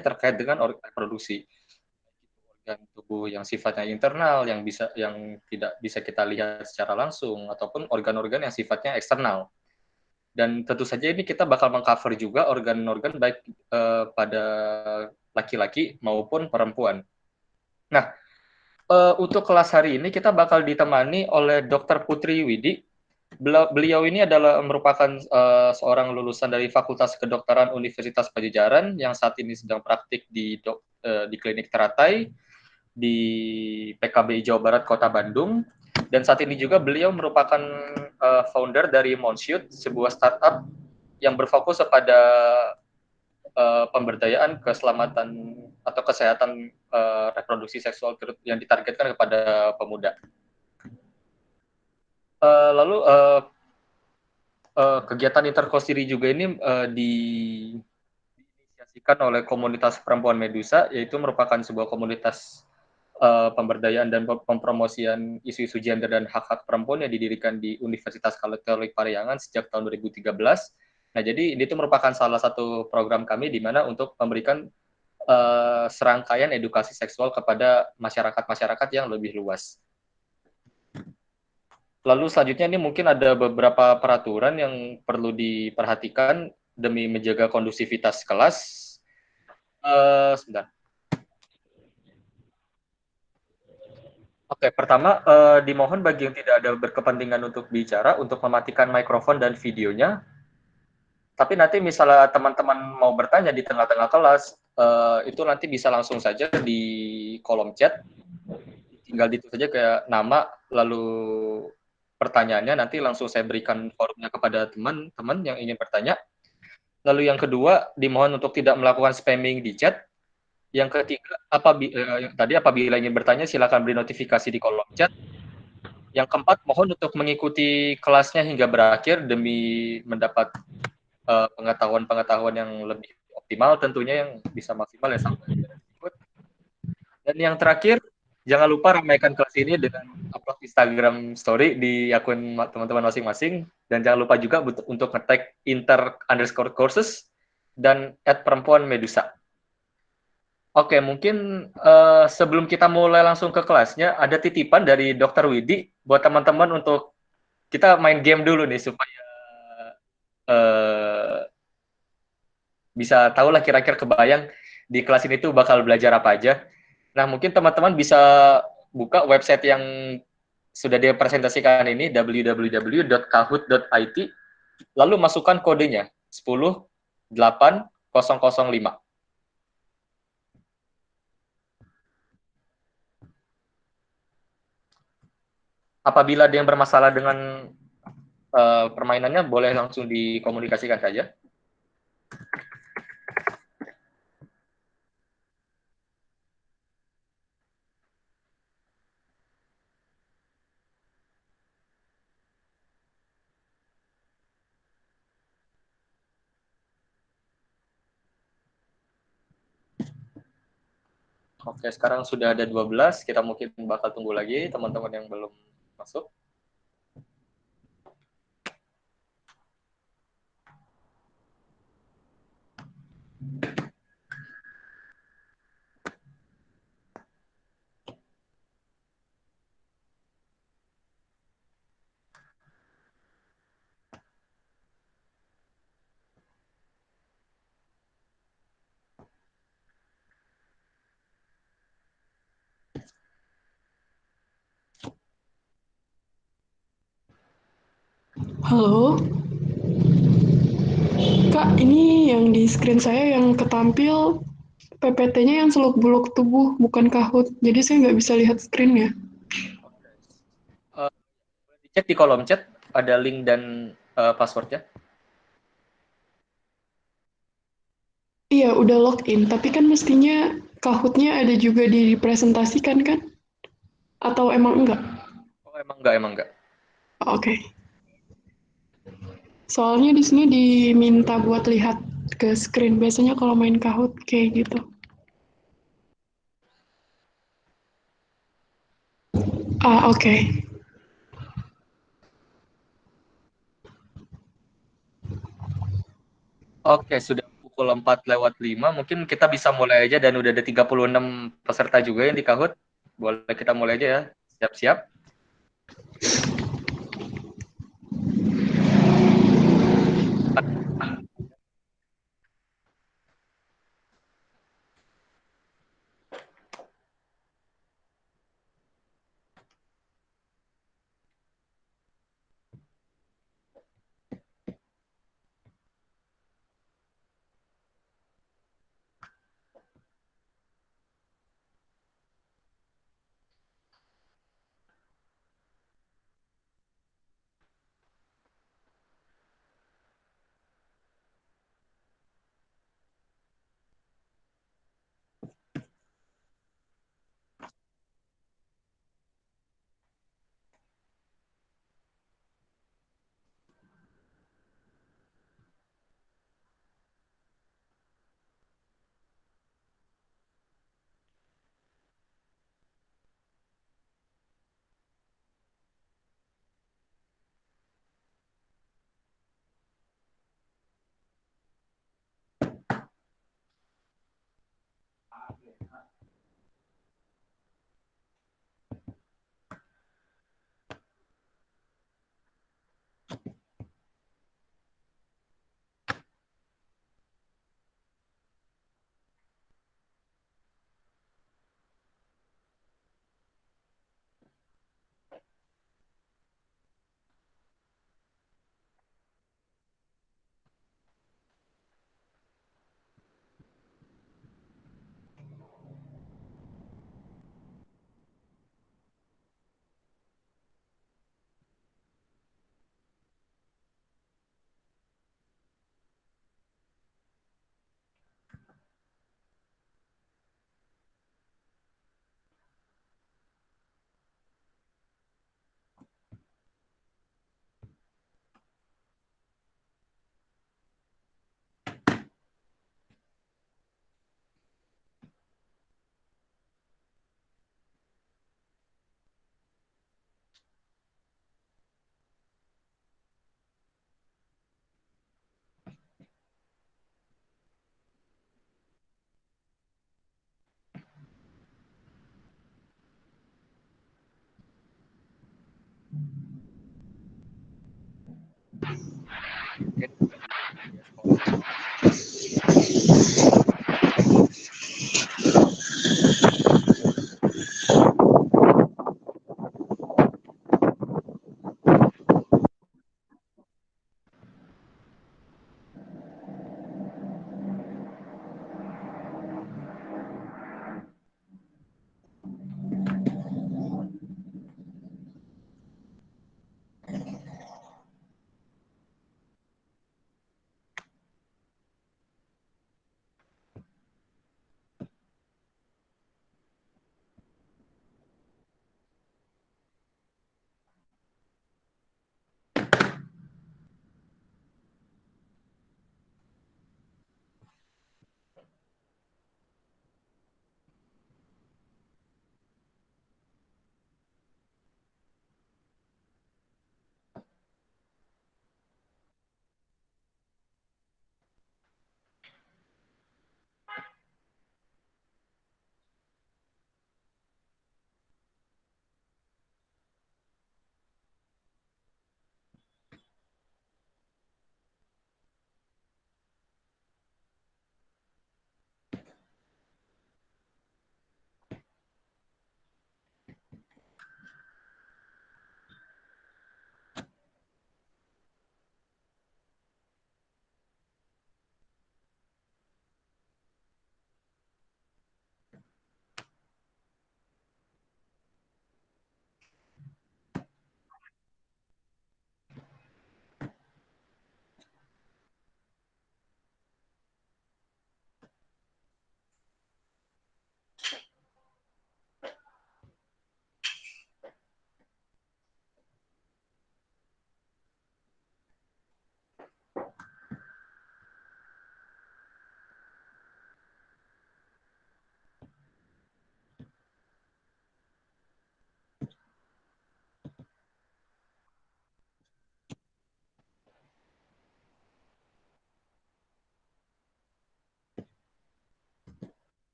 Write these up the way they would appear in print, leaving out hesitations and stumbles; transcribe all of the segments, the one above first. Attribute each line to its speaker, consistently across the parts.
Speaker 1: terkait dengan reproduksi organ tubuh yang sifatnya internal, yang tidak bisa kita lihat secara langsung, ataupun organ-organ yang sifatnya eksternal. Dan tentu saja ini kita bakal mengcover juga organ-organ baik pada laki-laki maupun perempuan. Nah, untuk kelas hari ini kita bakal ditemani oleh Dr. Putri Widi. Beliau ini adalah merupakan seorang lulusan dari Fakultas Kedokteran Universitas Pajajaran yang saat ini sedang praktik di klinik teratai di PKBI Jawa Barat Kota Bandung. Dan saat ini juga beliau merupakan founder dari Monsiut, sebuah startup yang berfokus kepada pemberdayaan keselamatan atau kesehatan reproduksi seksual yang ditargetkan kepada pemuda. Lalu kegiatan interkostiri juga ini diinisiasikan oleh komunitas perempuan Medusa, yaitu merupakan sebuah komunitas pemberdayaan dan pempromosian isu-isu gender dan hak-hak perempuan yang didirikan di Universitas Katolik Parahyangan sejak tahun 2013. Nah, jadi ini itu merupakan salah satu program kami di mana untuk memberikan serangkaian edukasi seksual kepada masyarakat-masyarakat yang lebih luas. Lalu selanjutnya ini mungkin ada beberapa peraturan yang perlu diperhatikan demi menjaga kondusivitas kelas. Sebentar. Oke, pertama dimohon bagi yang tidak ada berkepentingan untuk bicara untuk mematikan mikrofon dan videonya. Tapi nanti misalnya teman-teman mau bertanya di tengah-tengah kelas, itu nanti bisa langsung saja di kolom chat. Tinggal ditulis saja kayak nama, lalu pertanyaannya, nanti langsung saya berikan forumnya kepada teman-teman yang ingin bertanya. Lalu yang kedua, dimohon untuk tidak melakukan spamming di chat. Yang ketiga, apabila ingin bertanya, silakan beri notifikasi di kolom chat. Yang keempat, mohon untuk mengikuti kelasnya hingga berakhir demi mendapat pengetahuan-pengetahuan yang lebih optimal, tentunya yang bisa maksimal ya sampai berikut. Dan yang terakhir, jangan lupa ramaikan kelas ini dengan upload Instagram story di akun teman-teman masing-masing. Dan jangan lupa juga untuk nge-tag inter_courses dan @perempuan Medusa. Oke, mungkin sebelum kita mulai langsung ke kelasnya, ada titipan dari Dr. Widi buat teman-teman untuk kita main game dulu nih supaya bisa tahu lah kira-kira kebayang di kelas ini tuh bakal belajar apa aja. Nah, mungkin teman-teman bisa buka website yang sudah dipresentasikan ini, www.kahoot.it, lalu masukkan kodenya 108005. Apabila ada yang bermasalah dengan permainannya, boleh langsung dikomunikasikan saja. Oke, sekarang sudah ada 12, kita mungkin bakal tunggu lagi teman-teman yang belum masuk.
Speaker 2: Halo, Kak, ini yang di screen saya yang ketampil PPT-nya yang seluk-beluk tubuh, bukan Kahoot. Jadi saya nggak bisa lihat screen-nya.
Speaker 1: Dicek di kolom chat, ada link dan passwordnya.
Speaker 2: Iya, udah login, tapi kan mestinya Kahoot-nya ada juga dipresentasikan kan? Atau emang enggak?
Speaker 1: Oh, emang enggak.
Speaker 2: Oke. Soalnya di sini diminta buat lihat ke screen. Biasanya kalau main Kahoot kayak gitu. Oke.
Speaker 1: Oke, sudah pukul 4:05, mungkin kita bisa mulai aja dan udah ada 36 peserta juga yang di Kahoot. Boleh kita mulai aja ya. Siap-siap.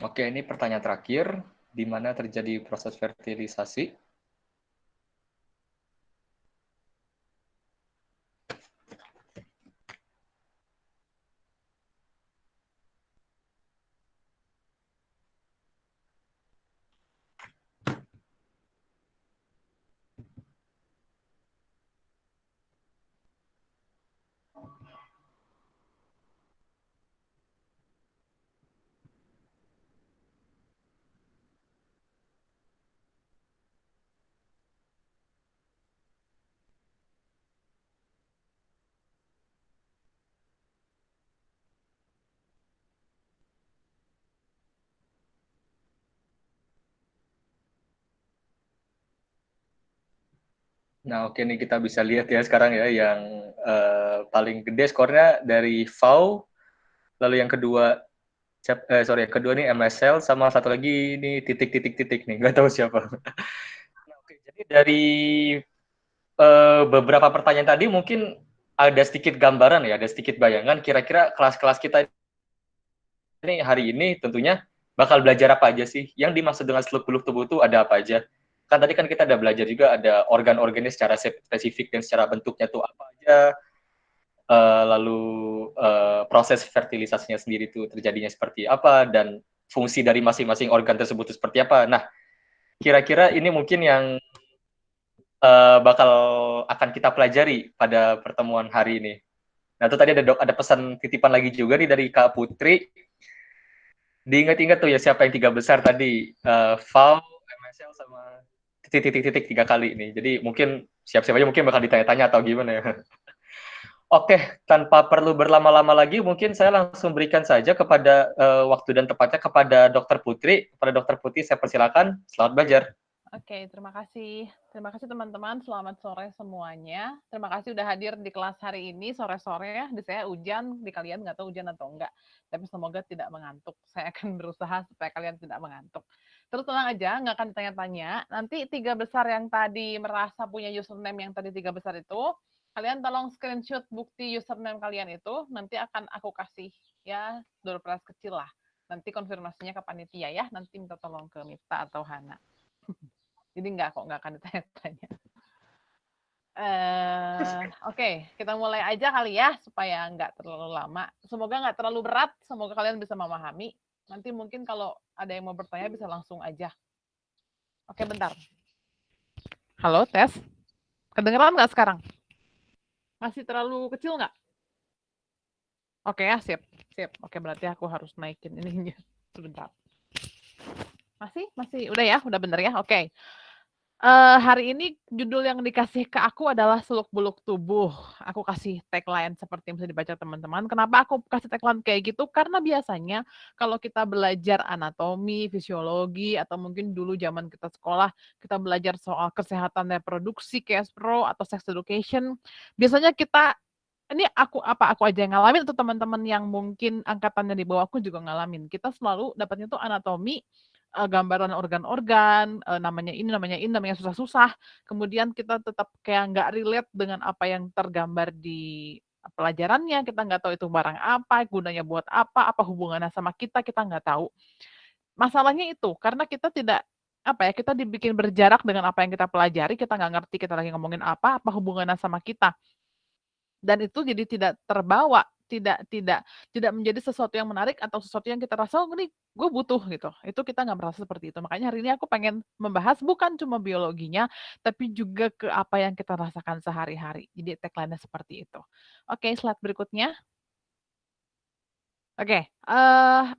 Speaker 1: Oke, ini pertanyaan terakhir, di mana terjadi proses fertilisasi? Nah, oke nih kita bisa lihat ya sekarang ya yang paling gede skornya dari VAU, lalu yang kedua yang kedua nih MSL, sama satu lagi ini titik-titik-titik nih, nggak tahu siapa. Nah, oke, jadi dari beberapa pertanyaan tadi mungkin ada sedikit gambaran ya, ada sedikit bayangan kira-kira kelas-kelas kita ini hari ini tentunya bakal belajar apa aja sih? Yang dimaksud dengan seluk-beluk tubuh itu ada apa aja? Kan tadi kan kita ada belajar juga ada organ-organnya secara spesifik dan secara bentuknya tuh apa aja, lalu proses fertilisasinya sendiri itu terjadinya seperti apa, dan fungsi dari masing-masing organ tersebut itu seperti apa. Nah, kira-kira ini mungkin yang bakal akan kita pelajari pada pertemuan hari ini. Nah, itu tadi ada pesan titipan lagi juga nih dari Kak Putri. Diingat-ingat tuh ya siapa yang tiga besar tadi, VAL, MSL, sama titik-titik-titik 3 kali nih. Jadi mungkin siap-siap aja mungkin bakal ditanya-tanya atau gimana ya. Oke, tanpa perlu berlama-lama lagi, mungkin saya langsung berikan saja kepada waktu dan tepatnya kepada Dokter Putri. Kepada Dokter Putri, saya persilakan. Selamat belajar.
Speaker 3: Oke, terima kasih. Terima kasih teman-teman. Selamat sore semuanya. Terima kasih udah hadir di kelas hari ini sore-sore ya. Di saya hujan, di kalian nggak tahu hujan atau enggak. Tapi semoga tidak mengantuk. Saya akan berusaha supaya kalian tidak mengantuk. Terus tenang aja, nggak akan ditanya-tanya. Nanti 3 besar yang tadi merasa punya username yang tadi 3 besar itu, kalian tolong screenshot bukti username kalian itu. Nanti akan aku kasih ya door prize kecil lah. Nanti konfirmasinya ke panitia ya. Nanti minta tolong ke Mifta atau Hana. Jadi nggak akan ditanya-tanya. Oke, kita mulai aja kali ya supaya nggak terlalu lama. Semoga nggak terlalu berat. Semoga kalian bisa memahami. Nanti mungkin kalau ada yang mau bertanya bisa langsung aja. Oke, bentar. Halo, tes. Kedengeran nggak sekarang? Masih terlalu kecil nggak? Oke ya, sip. Sip. Oke, berarti aku harus naikin ininya. Sebentar. Masih, udah ya, udah bener ya. Oke. Hari ini judul yang dikasih ke aku adalah seluk-beluk tubuh. Aku kasih tagline seperti yang bisa dibaca teman-teman. Kenapa aku kasih tagline kayak gitu? Karena biasanya kalau kita belajar anatomi, fisiologi, atau mungkin dulu zaman kita sekolah, kita belajar soal kesehatan reproduksi, Kespro, atau sex education, biasanya kita ini aku aja yang ngalamin atau teman-teman yang mungkin angkatannya di bawah aku juga ngalamin. Kita selalu dapatnya tuh anatomi, gambaran organ-organ, namanya susah-susah. Kemudian kita tetap kayak nggak relate dengan apa yang tergambar di pelajarannya. Kita nggak tahu itu barang apa, gunanya buat apa hubungannya sama kita nggak tahu. Masalahnya itu karena kita tidak kita dibikin berjarak dengan apa yang kita pelajari, kita nggak ngerti kita lagi ngomongin apa hubungannya sama kita. Dan itu jadi tidak terbawa, tidak menjadi sesuatu yang menarik atau sesuatu yang kita rasa, "Oh, ini gue butuh," gitu. Itu kita nggak merasa seperti itu. Makanya hari ini aku pengen membahas bukan cuma biologinya, tapi juga ke apa yang kita rasakan sehari-hari. Jadi tagline-nya seperti itu. Oke, slide berikutnya. Oke,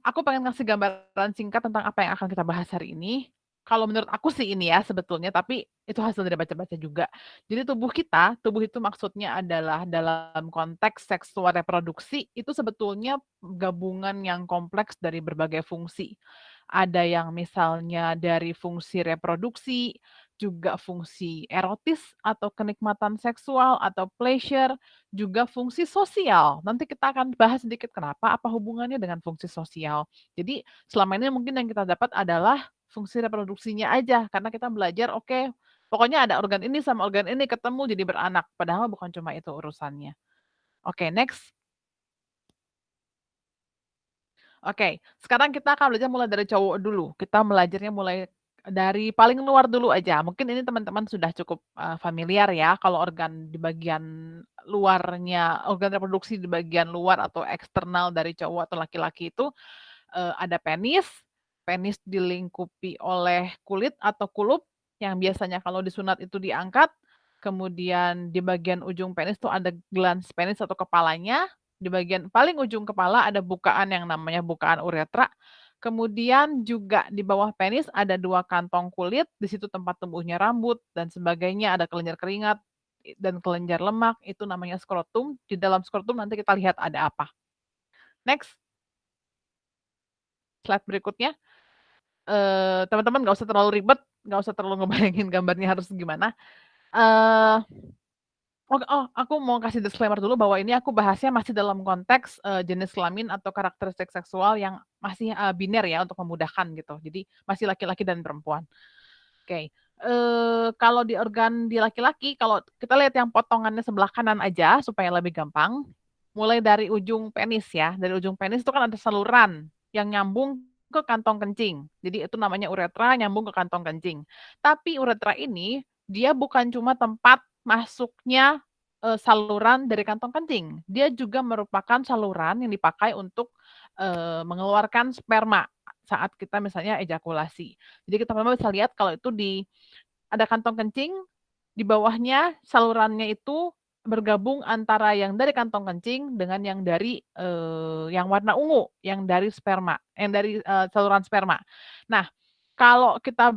Speaker 3: aku pengen ngasih gambaran singkat tentang apa yang akan kita bahas hari ini. Kalau menurut aku sih ini ya sebetulnya, tapi itu hasil dari baca-baca juga. Jadi tubuh itu maksudnya adalah dalam konteks seksual reproduksi, itu sebetulnya gabungan yang kompleks dari berbagai fungsi. Ada yang misalnya dari fungsi reproduksi, juga fungsi erotis atau kenikmatan seksual atau pleasure, juga fungsi sosial. Nanti kita akan bahas sedikit kenapa, apa hubungannya dengan fungsi sosial. Jadi selama ini mungkin yang kita dapat adalah fungsi reproduksinya aja, karena kita belajar, oke, pokoknya ada organ ini sama organ ini ketemu jadi beranak, padahal bukan cuma itu urusannya. Oke, next. Oke, sekarang kita akan belajar mulai dari cowok dulu. Kita belajarnya mulai dari paling luar dulu aja. Mungkin ini teman-teman sudah cukup familiar ya, kalau organ di bagian luarnya, organ reproduksi di bagian luar atau eksternal dari cowok atau laki-laki itu ada penis. Penis dilingkupi oleh kulit atau kulup, yang biasanya kalau disunat itu diangkat. Kemudian di bagian ujung penis itu ada glans penis atau kepalanya. Di bagian paling ujung kepala ada bukaan yang namanya bukaan uretra. Kemudian juga di bawah penis ada 2 kantong kulit, di situ tempat tumbuhnya rambut dan sebagainya, ada kelenjar keringat dan kelenjar lemak, itu namanya skrotum. Di dalam skrotum nanti kita lihat ada apa. Next. Slide berikutnya. Teman-teman nggak usah terlalu ribet, nggak usah terlalu ngebayangin gambarnya harus gimana. Aku mau kasih disclaimer dulu bahwa ini aku bahasnya masih dalam konteks jenis kelamin atau karakteristik seksual yang masih biner ya untuk memudahkan gitu. Jadi masih laki-laki dan perempuan. Oke. Kalau di organ di laki-laki, kalau kita lihat yang potongannya sebelah kanan aja supaya lebih gampang. Mulai dari ujung penis ya. Dari ujung penis itu kan ada saluran yang nyambung ke kantong kencing. Jadi itu namanya uretra, nyambung ke kantong kencing. Tapi uretra ini dia bukan cuma tempat masuknya saluran dari kantong kencing. Dia juga merupakan saluran yang dipakai untuk mengeluarkan sperma saat kita misalnya ejakulasi. Jadi kita memang bisa lihat kalau itu ada kantong kencing, di bawahnya salurannya itu bergabung antara yang dari kantong kencing dengan yang dari yang warna ungu, yang dari sperma, yang dari saluran sperma. Nah, kalau kita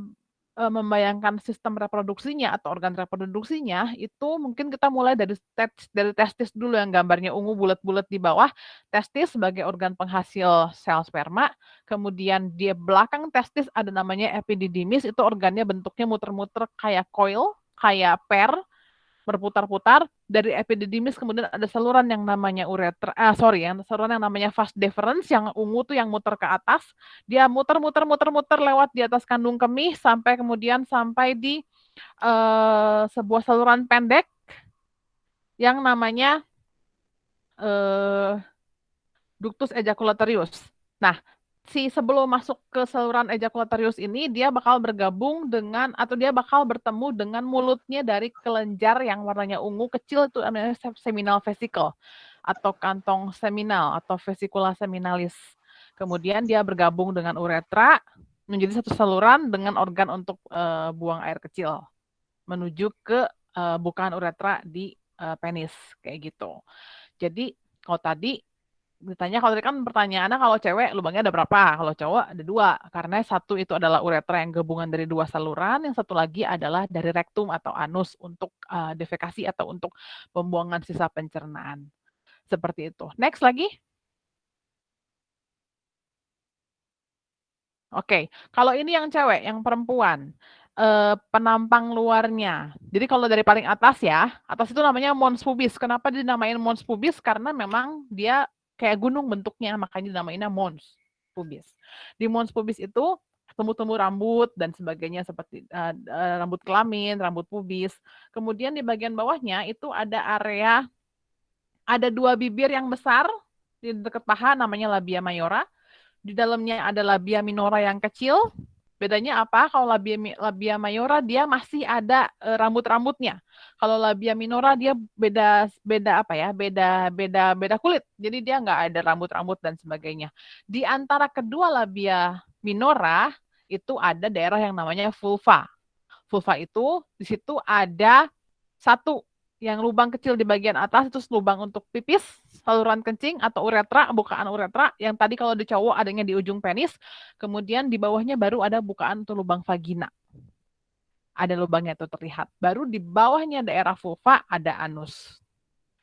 Speaker 3: membayangkan sistem reproduksinya atau organ reproduksinya, itu mungkin kita mulai dari testis dulu yang gambarnya ungu bulat-bulat di bawah. Testis sebagai organ penghasil sel sperma. Kemudian di belakang testis ada namanya epididymis, itu organnya bentuknya muter-muter kayak coil, kayak per, berputar-putar. Dari epididymis kemudian ada saluran yang namanya uretra, saluran yang namanya vas deferens, yang ungu tuh yang muter ke atas. Dia muter-muter lewat di atas kandung kemih sampai kemudian sampai di sebuah saluran pendek yang namanya ductus ejaculatorius. Nah, sebelum masuk ke saluran ejaculatorius ini, dia bakal bergabung dengan, atau dia bakal bertemu dengan mulutnya dari kelenjar yang warnanya ungu kecil, itu namanya seminal vesicle, atau kantong seminal, atau vesicula seminalis. Kemudian dia bergabung dengan uretra, menjadi satu saluran dengan organ untuk buang air kecil, menuju ke bukaan uretra di penis, kayak gitu. Jadi, kalau tadi ditanya, kalau tadi kan pertanyaannya kalau cewek lubangnya ada berapa, kalau cowok ada 2, karena satu itu adalah uretra yang gabungan dari 2 saluran, yang satu lagi adalah dari rektum atau anus untuk defekasi atau untuk pembuangan sisa pencernaan. Seperti itu. Next lagi. Oke, kalau ini yang cewek, yang perempuan, penampang luarnya. Jadi kalau dari paling atas ya, atas itu namanya mons pubis. Kenapa dinamain mons pubis? Karena memang dia kayak gunung bentuknya, makanya dinamainnya mons pubis. Di mons pubis itu tumbuh-tumbuh rambut dan sebagainya, seperti rambut kelamin, rambut pubis. Kemudian di bagian bawahnya itu ada area, ada 2 bibir yang besar di dekat paha, namanya labia mayora. Di dalamnya ada labia minora yang kecil. Bedanya apa? Kalau labia mayora dia masih ada rambut-rambutnya. Kalau labia minora dia beda apa ya? Beda kulit. Jadi dia nggak ada rambut-rambut dan sebagainya. Di antara kedua labia minora itu ada daerah yang namanya vulva. Vulva itu di situ ada satu yang lubang kecil di bagian atas, itu lubang untuk pipis, saluran kencing atau uretra, bukaan uretra, yang tadi kalau di cowok adanya di ujung penis, kemudian di bawahnya baru ada bukaan untuk lubang vagina. Ada lubangnya itu terlihat. Baru di bawahnya daerah vulva ada anus.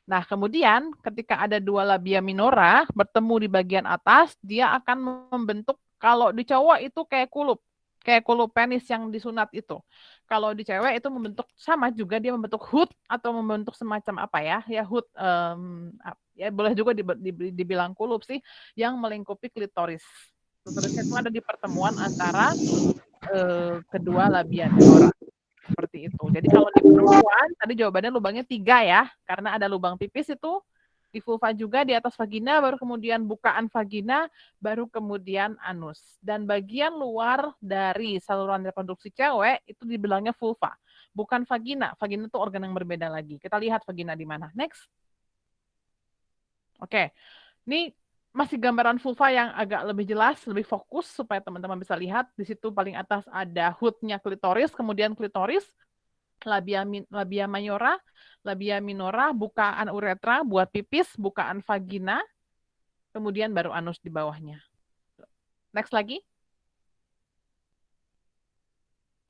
Speaker 3: Nah, kemudian ketika ada 2 labia minora bertemu di bagian atas, dia akan membentuk, kalau di cowok itu kayak kulup penis yang disunat itu. Kalau di cewek itu membentuk sama juga, dia membentuk hood atau membentuk semacam apa ya hood, ya boleh juga dibilang kulup sih, yang melingkupi klitoris. Klitorisnya itu ada di pertemuan antara kedua labia minora. Seperti itu. Jadi kalau di perempuan tadi jawabannya lubangnya 3 ya, karena ada lubang pipis itu, Di vulva juga, di atas vagina, baru kemudian bukaan vagina, baru kemudian anus. Dan bagian luar dari saluran reproduksi cewek itu dibilangnya vulva, bukan vagina. Vagina itu organ yang berbeda lagi. Kita lihat vagina di mana. Next. Oke, ini masih gambaran vulva yang agak lebih jelas, lebih fokus supaya teman-teman bisa lihat. Di situ paling atas ada hoodnya klitoris, kemudian klitoris, labia mayora, labia minora, bukaan uretra buat pipis, bukaan vagina, kemudian baru anus di bawahnya. Next lagi.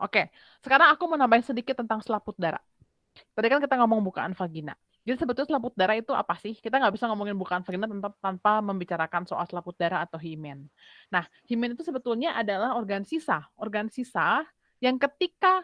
Speaker 3: Oke, sekarang aku mau nambahin sedikit tentang selaput darah. Tadi kan kita ngomong bukaan vagina. Jadi sebetulnya selaput darah itu apa sih? Kita nggak bisa ngomongin bukaan vagina tanpa membicarakan soal selaput darah atau himen. Nah, himen itu sebetulnya adalah organ sisa yang ketika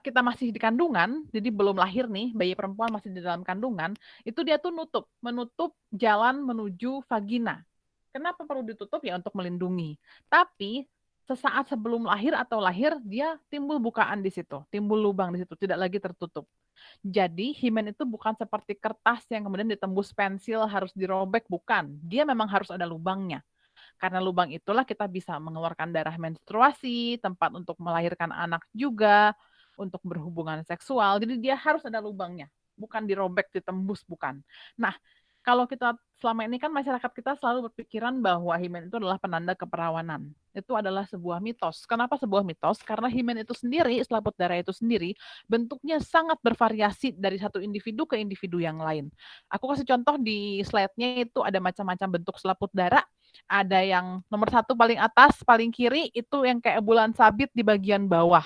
Speaker 3: kita masih di kandungan, jadi belum lahir nih, bayi perempuan masih di dalam kandungan, itu dia tuh menutup jalan menuju vagina. Kenapa perlu ditutup? Ya untuk melindungi. Tapi sesaat sebelum lahir atau lahir, dia timbul bukaan di situ, timbul lubang di situ, tidak lagi tertutup. Jadi himen itu bukan seperti kertas yang kemudian ditembus pensil harus dirobek, bukan. Dia memang harus ada lubangnya. Karena lubang itulah kita bisa mengeluarkan darah menstruasi, tempat untuk melahirkan anak juga, untuk berhubungan seksual. Jadi dia harus ada lubangnya, bukan dirobek, ditembus, bukan. Nah, kalau kita selama ini kan masyarakat kita selalu berpikiran bahwa himen itu adalah penanda keperawanan. Itu adalah sebuah mitos. Kenapa sebuah mitos? Karena himen itu sendiri, selaput darah itu sendiri, bentuknya sangat bervariasi dari satu individu ke individu yang lain. Aku kasih contoh di slide-nya itu ada macam-macam bentuk selaput darah. Ada yang nomor 1 paling atas, paling kiri, itu yang kayak bulan sabit di bagian bawah.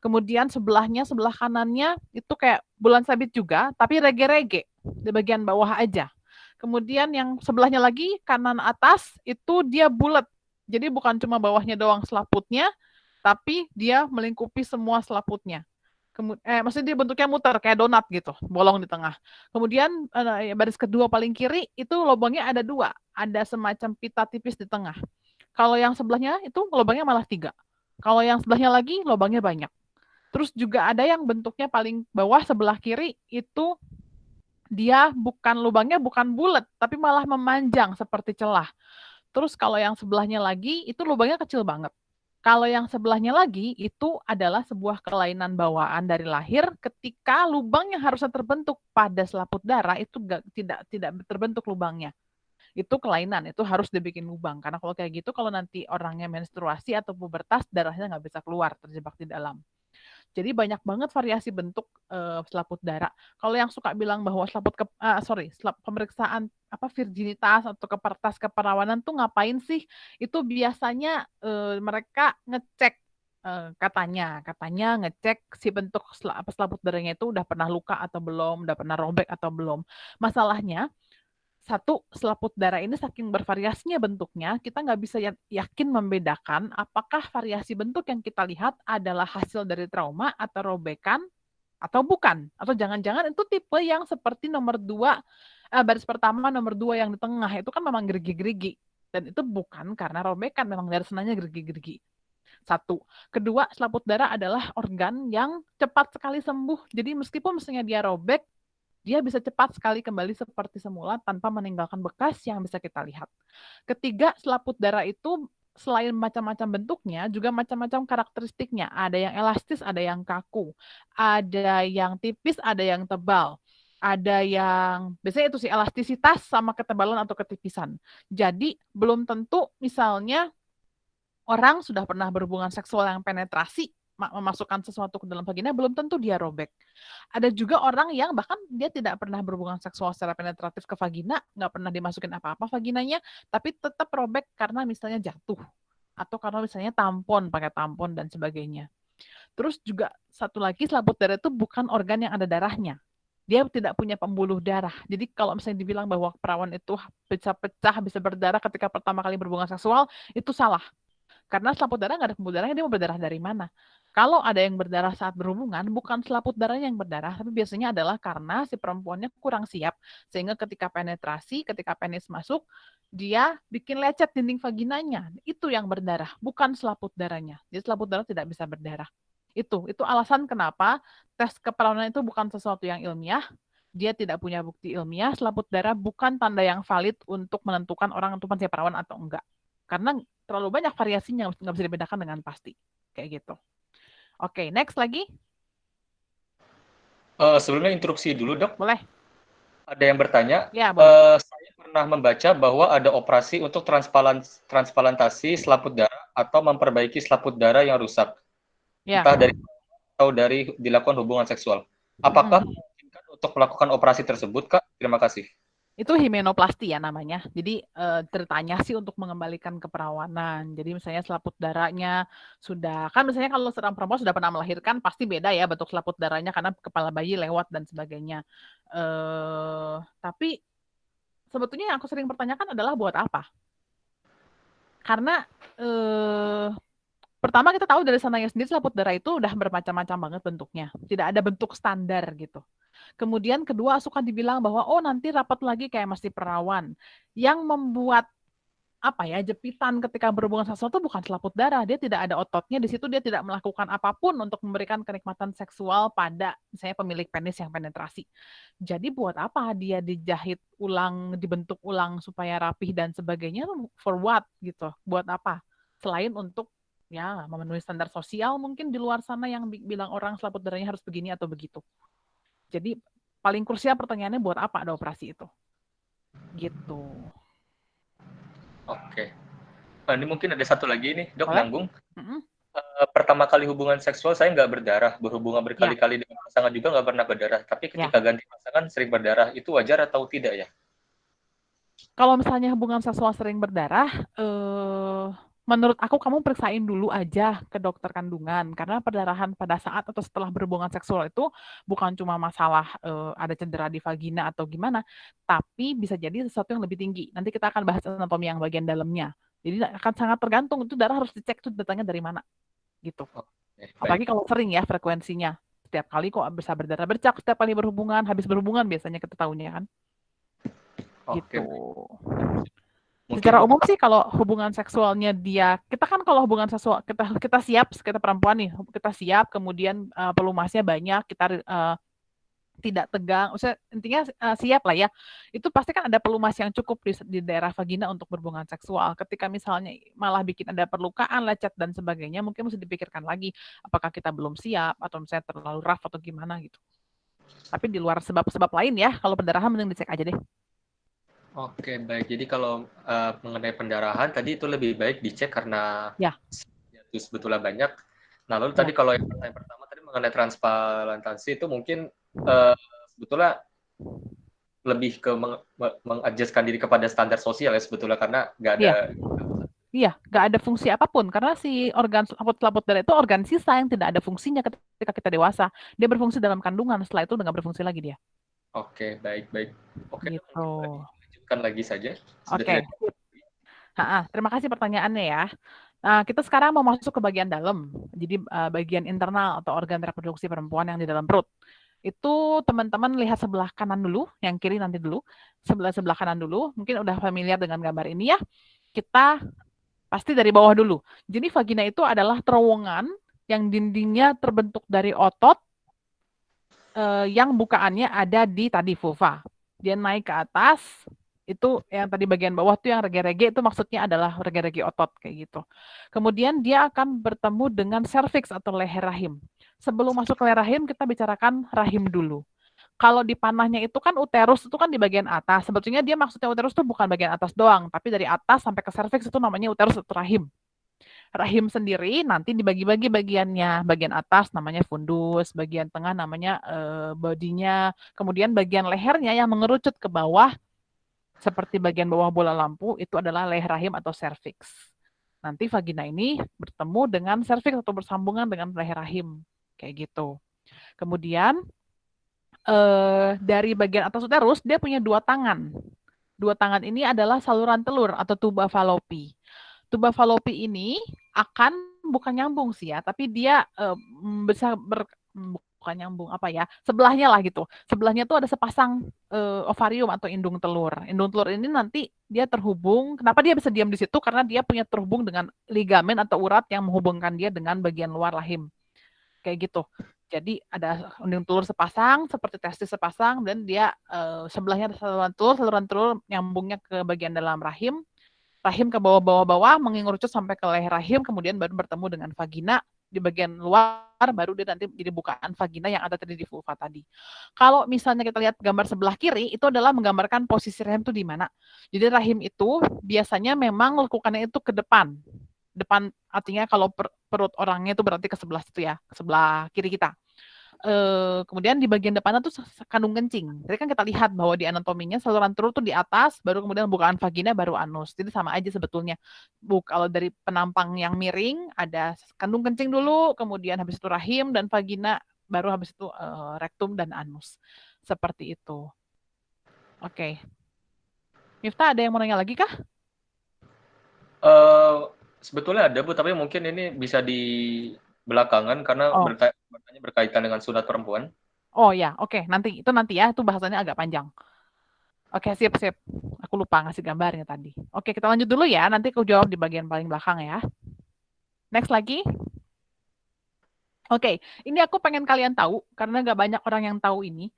Speaker 3: Kemudian sebelah kanannya itu kayak bulan sabit juga, tapi rege-rege di bagian bawah aja. Kemudian yang sebelahnya lagi, kanan atas, itu dia bulat. Jadi bukan cuma bawahnya doang selaputnya, tapi dia melingkupi semua selaputnya. Maksudnya dia bentuknya muter, kayak donat gitu, bolong di tengah. Kemudian baris kedua paling kiri, itu lubangnya ada 2. Ada semacam pita tipis di tengah. Kalau yang sebelahnya itu lubangnya malah 3. Kalau yang sebelahnya lagi, lubangnya banyak. Terus juga ada yang bentuknya paling bawah sebelah kiri itu dia lubangnya bukan bulat, tapi malah memanjang seperti celah. Terus kalau yang sebelahnya lagi itu lubangnya kecil banget. Kalau yang sebelahnya lagi itu adalah sebuah kelainan bawaan dari lahir ketika lubang yang harusnya terbentuk pada selaput darah itu tidak terbentuk lubangnya. Itu kelainan, itu harus dibikin lubang. Karena kalau kayak gitu, kalau nanti orangnya menstruasi atau pubertas, darahnya nggak bisa keluar, terjebak di dalam. Jadi banyak banget variasi bentuk selaput darah. Kalau yang suka bilang bahwa pemeriksaan virginitas atau keperawanan tuh ngapain sih? Itu biasanya mereka ngecek katanya ngecek si bentuk selaput darahnya itu udah pernah luka atau belum, udah pernah robek atau belum. Masalahnya selaput darah ini saking bervariasinya bentuknya, kita nggak bisa yakin membedakan apakah variasi bentuk yang kita lihat adalah hasil dari trauma atau robekan atau bukan. Atau jangan-jangan itu tipe yang seperti nomor 2, baris pertama nomor 2 yang di tengah, itu kan memang gerigi-gerigi. Dan itu bukan karena robekan, memang dari sananya gerigi-gerigi. 1. Kedua, selaput darah adalah organ yang cepat sekali sembuh. Jadi meskipun misalnya dia robek, dia bisa cepat sekali kembali seperti semula tanpa meninggalkan bekas yang bisa kita lihat. Ketiga, selaput darah itu selain macam-macam bentuknya, juga macam-macam karakteristiknya. Ada yang elastis, ada yang kaku. Ada yang tipis, ada yang tebal. Ada yang, biasanya itu sih elastisitas sama ketebalan atau ketipisan. Jadi, belum tentu misalnya orang sudah pernah berhubungan seksual yang penetrasi, memasukkan sesuatu ke dalam vagina, belum tentu dia robek. Ada juga orang yang bahkan dia tidak pernah berhubungan seksual secara penetratif ke vagina, nggak pernah dimasukin apa-apa vaginanya, tapi tetap robek karena misalnya jatuh. Atau karena misalnya pakai tampon dan sebagainya. Terus juga satu lagi, selaput darah itu bukan organ yang ada darahnya. Dia tidak punya pembuluh darah. Jadi kalau misalnya dibilang bahwa perawan itu bisa pecah, bisa berdarah ketika pertama kali berhubungan seksual, itu salah. Karena selaput darah nggak ada pembuluh darahnya, dia mau berdarah dari mana? Kalau ada yang berdarah saat berhubungan, bukan selaput darahnya yang berdarah, tapi biasanya adalah karena si perempuannya kurang siap, sehingga ketika penetrasi, ketika penis masuk, dia bikin lecet dinding vaginanya. Itu yang berdarah, bukan selaput darahnya. Jadi selaput darah tidak bisa berdarah. Itu alasan kenapa tes keperawanan itu bukan sesuatu yang ilmiah. Dia tidak punya bukti ilmiah. Selaput darah bukan tanda yang valid untuk menentukan orang itu pasti perawan atau enggak. Karena terlalu banyak variasinya, nggak bisa dibedakan dengan pasti. Kayak gitu. Oke, next lagi.
Speaker 1: Sebelumnya interupsi dulu, Dok.
Speaker 3: Boleh?
Speaker 1: Ada yang bertanya,
Speaker 3: Ya, boleh.
Speaker 1: saya pernah membaca bahwa ada operasi untuk transplantasi selaput darah atau memperbaiki selaput darah yang rusak,
Speaker 3: Ya.
Speaker 1: entah dari dilakukan hubungan seksual. Apakah memungkinkan untuk melakukan operasi tersebut, Kak? Terima kasih.
Speaker 3: Itu himenoplasti ya namanya. Jadi ceritanya sih untuk mengembalikan keperawanan. Jadi misalnya selaput darahnya sudah, kan misalnya kalau seorang perempuan sudah pernah melahirkan pasti beda ya bentuk selaput darahnya karena kepala bayi lewat dan sebagainya. Tapi sebetulnya yang aku sering pertanyakan adalah buat apa? Karena pertama kita tahu dari sananya sendiri selaput darah itu udah bermacam-macam banget bentuknya. Tidak ada bentuk standar gitu. Kemudian kedua suka dibilang bahwa nanti rapat lagi kayak masih perawan. Yang membuat jepitan ketika berhubungan seksual itu bukan selaput darah. Dia tidak ada ototnya di situ, dia tidak melakukan apapun untuk memberikan kenikmatan seksual pada misalnya pemilik penis yang penetrasi. Jadi buat apa dia dijahit ulang, dibentuk ulang supaya rapih dan sebagainya, for what gitu. Buat apa? Selain untuk ya memenuhi standar sosial mungkin di luar sana yang bilang orang selaput darahnya harus begini atau begitu. Jadi paling krusial pertanyaannya buat apa ada operasi itu? Gitu.
Speaker 1: Oke. Ini mungkin ada satu lagi nih, Dok,
Speaker 3: Boleh?
Speaker 1: nyambung. Pertama kali hubungan seksual saya nggak berdarah, berhubungan berkali-kali dengan pasangan juga nggak pernah berdarah. Tapi ketika ganti pasangan sering berdarah, itu wajar atau tidak ya?
Speaker 3: Kalau misalnya hubungan seksual sering berdarah, menurut aku kamu periksain dulu aja ke dokter kandungan karena perdarahan pada saat atau setelah berhubungan seksual itu bukan cuma masalah ada cedera di vagina atau gimana, tapi bisa jadi sesuatu yang lebih tinggi. Nanti kita akan bahas anatomi yang bagian dalamnya. Jadi akan sangat tergantung itu darah harus dicek tuh datangnya dari mana gitu. Apalagi kalau sering ya frekuensinya. Setiap kali kok bisa berdarah bercak, setiap kali berhubungan, habis berhubungan biasanya kita tahunya kan. Gitu. Secara umum sih kalau hubungan seksualnya kita kan kalau hubungan seksual kita siap, kita perempuan nih, kita siap, kemudian pelumasnya banyak, kita tidak tegang, maksudnya intinya siap lah ya. Itu pasti kan ada pelumas yang cukup di daerah vagina untuk berhubungan seksual. Ketika misalnya malah bikin ada perlukaan, lecet dan sebagainya, mungkin mesti dipikirkan lagi apakah kita belum siap atau misalnya terlalu rough atau gimana gitu. Tapi di luar sebab-sebab lain ya, kalau pendarahan mending dicek aja deh.
Speaker 1: Oke, baik. Jadi kalau mengenai pendarahan tadi itu lebih baik dicek karena itu sebetulnya banyak. Nah, lalu tadi kalau yang pertanyaan pertama tadi mengenai transplantasi itu mungkin sebetulnya lebih ke mengadjustkan diri kepada standar sosial ya sebetulnya karena nggak ada.
Speaker 3: Iya, nggak ada fungsi apapun karena si organ selaput darah itu organ sisa yang tidak ada fungsinya ketika kita dewasa. Dia berfungsi dalam kandungan, setelah itu udah nggak berfungsi lagi dia.
Speaker 1: Oke, baik. Oke,
Speaker 3: gitu.
Speaker 1: Lanjutkan lagi saja.
Speaker 3: Oke. Terima kasih pertanyaannya ya. Nah, kita sekarang mau masuk ke bagian dalam. Jadi bagian internal atau organ reproduksi perempuan yang di dalam perut. Itu teman-teman lihat sebelah kanan dulu, yang kiri nanti dulu. Sebelah kanan dulu, mungkin udah familiar dengan gambar ini ya. Kita pasti dari bawah dulu. Jadi vagina itu adalah terowongan yang dindingnya terbentuk dari otot yang bukaannya ada di tadi vulva. Dia naik ke atas, itu yang tadi bagian bawah tuh yang rege-rege itu maksudnya adalah rege-rege otot kayak gitu. Kemudian dia akan bertemu dengan serviks atau leher rahim. Sebelum masuk ke leher rahim kita bicarakan rahim dulu. Kalau di panahnya itu kan uterus itu kan di bagian atas. Sebetulnya dia maksudnya uterus itu bukan bagian atas doang, tapi dari atas sampai ke serviks itu namanya uterus atau rahim. Rahim sendiri nanti dibagi-bagi bagiannya. Bagian atas namanya fundus, bagian tengah namanya bodinya, kemudian bagian lehernya yang mengerucut ke bawah seperti bagian bawah bola lampu itu adalah leher rahim atau serviks. Nanti vagina ini bertemu dengan serviks atau bersambungan dengan leher rahim kayak gitu. Kemudian dari bagian atas uterus dia punya 2 tangan. 2 tangan ini adalah saluran telur atau tuba falopi. Tuba falopi ini akan bukan nyambung sih ya, tapi dia bukan nyambung sebelahnya lah gitu. Sebelahnya tuh ada sepasang ovarium atau indung telur. Indung telur ini nanti dia terhubung. Kenapa dia bisa diam di situ? Karena dia punya terhubung dengan ligamen atau urat yang menghubungkan dia dengan bagian luar rahim. kayak gitu. Jadi ada unding telur sepasang, seperti testis sepasang, dan dia sebelahnya ada saluran telur nyambungnya ke bagian dalam rahim ke bawah-bawah, mengerucut sampai ke leher rahim, kemudian baru bertemu dengan vagina di bagian luar, baru dia nanti jadi bukaan vagina yang ada tadi di vulva tadi. Kalau misalnya kita lihat gambar sebelah kiri, itu adalah menggambarkan posisi rahim itu di mana. Jadi rahim itu biasanya memang lekukannya itu ke depan. Depan artinya kalau perut orangnya itu berarti ke sebelah situ ya, ke sebelah kiri kita. Kemudian di bagian depannya tuh kandung kencing. Jadi kan kita lihat bahwa di anatominya saluran telur tuh di atas, baru kemudian bukaan vagina, baru anus. Jadi sama aja sebetulnya. Kalau dari penampang yang miring, ada kandung kencing dulu, kemudian habis itu rahim dan vagina, baru habis itu rektum dan anus. Seperti itu. Oke. Miftah, ada yang mau nanya lagi kah?
Speaker 1: Sebetulnya ada Bu, tapi mungkin ini bisa di belakangan karena berkaitan dengan sunat perempuan.
Speaker 3: Oh ya, oke. Nanti ya, itu bahasannya agak panjang. Oke, sip. Aku lupa ngasih gambarnya tadi. Oke, kita lanjut dulu ya. Nanti aku jawab di bagian paling belakang ya. Next lagi. Oke, ini aku pengen kalian tahu, karena nggak banyak orang yang tahu ini.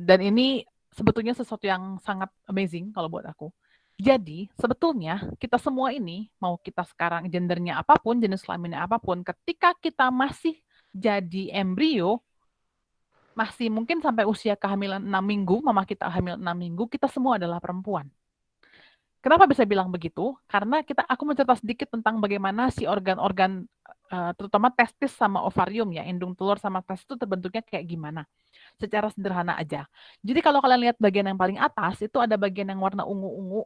Speaker 3: Dan ini sebetulnya sesuatu yang sangat amazing kalau buat aku. Jadi, sebetulnya kita semua ini, mau kita sekarang gendernya apapun, jenis kelaminnya apapun, ketika kita masih jadi embrio, masih mungkin sampai usia kehamilan 6 minggu, mama kita hamil 6 minggu, kita semua adalah perempuan. Kenapa bisa bilang begitu? Karena aku mencerita sedikit tentang bagaimana si organ-organ, terutama testis sama ovarium ya, indung telur sama testis itu terbentuknya kayak gimana. Secara sederhana aja. Jadi kalau kalian lihat bagian yang paling atas, itu ada bagian yang warna ungu-ungu.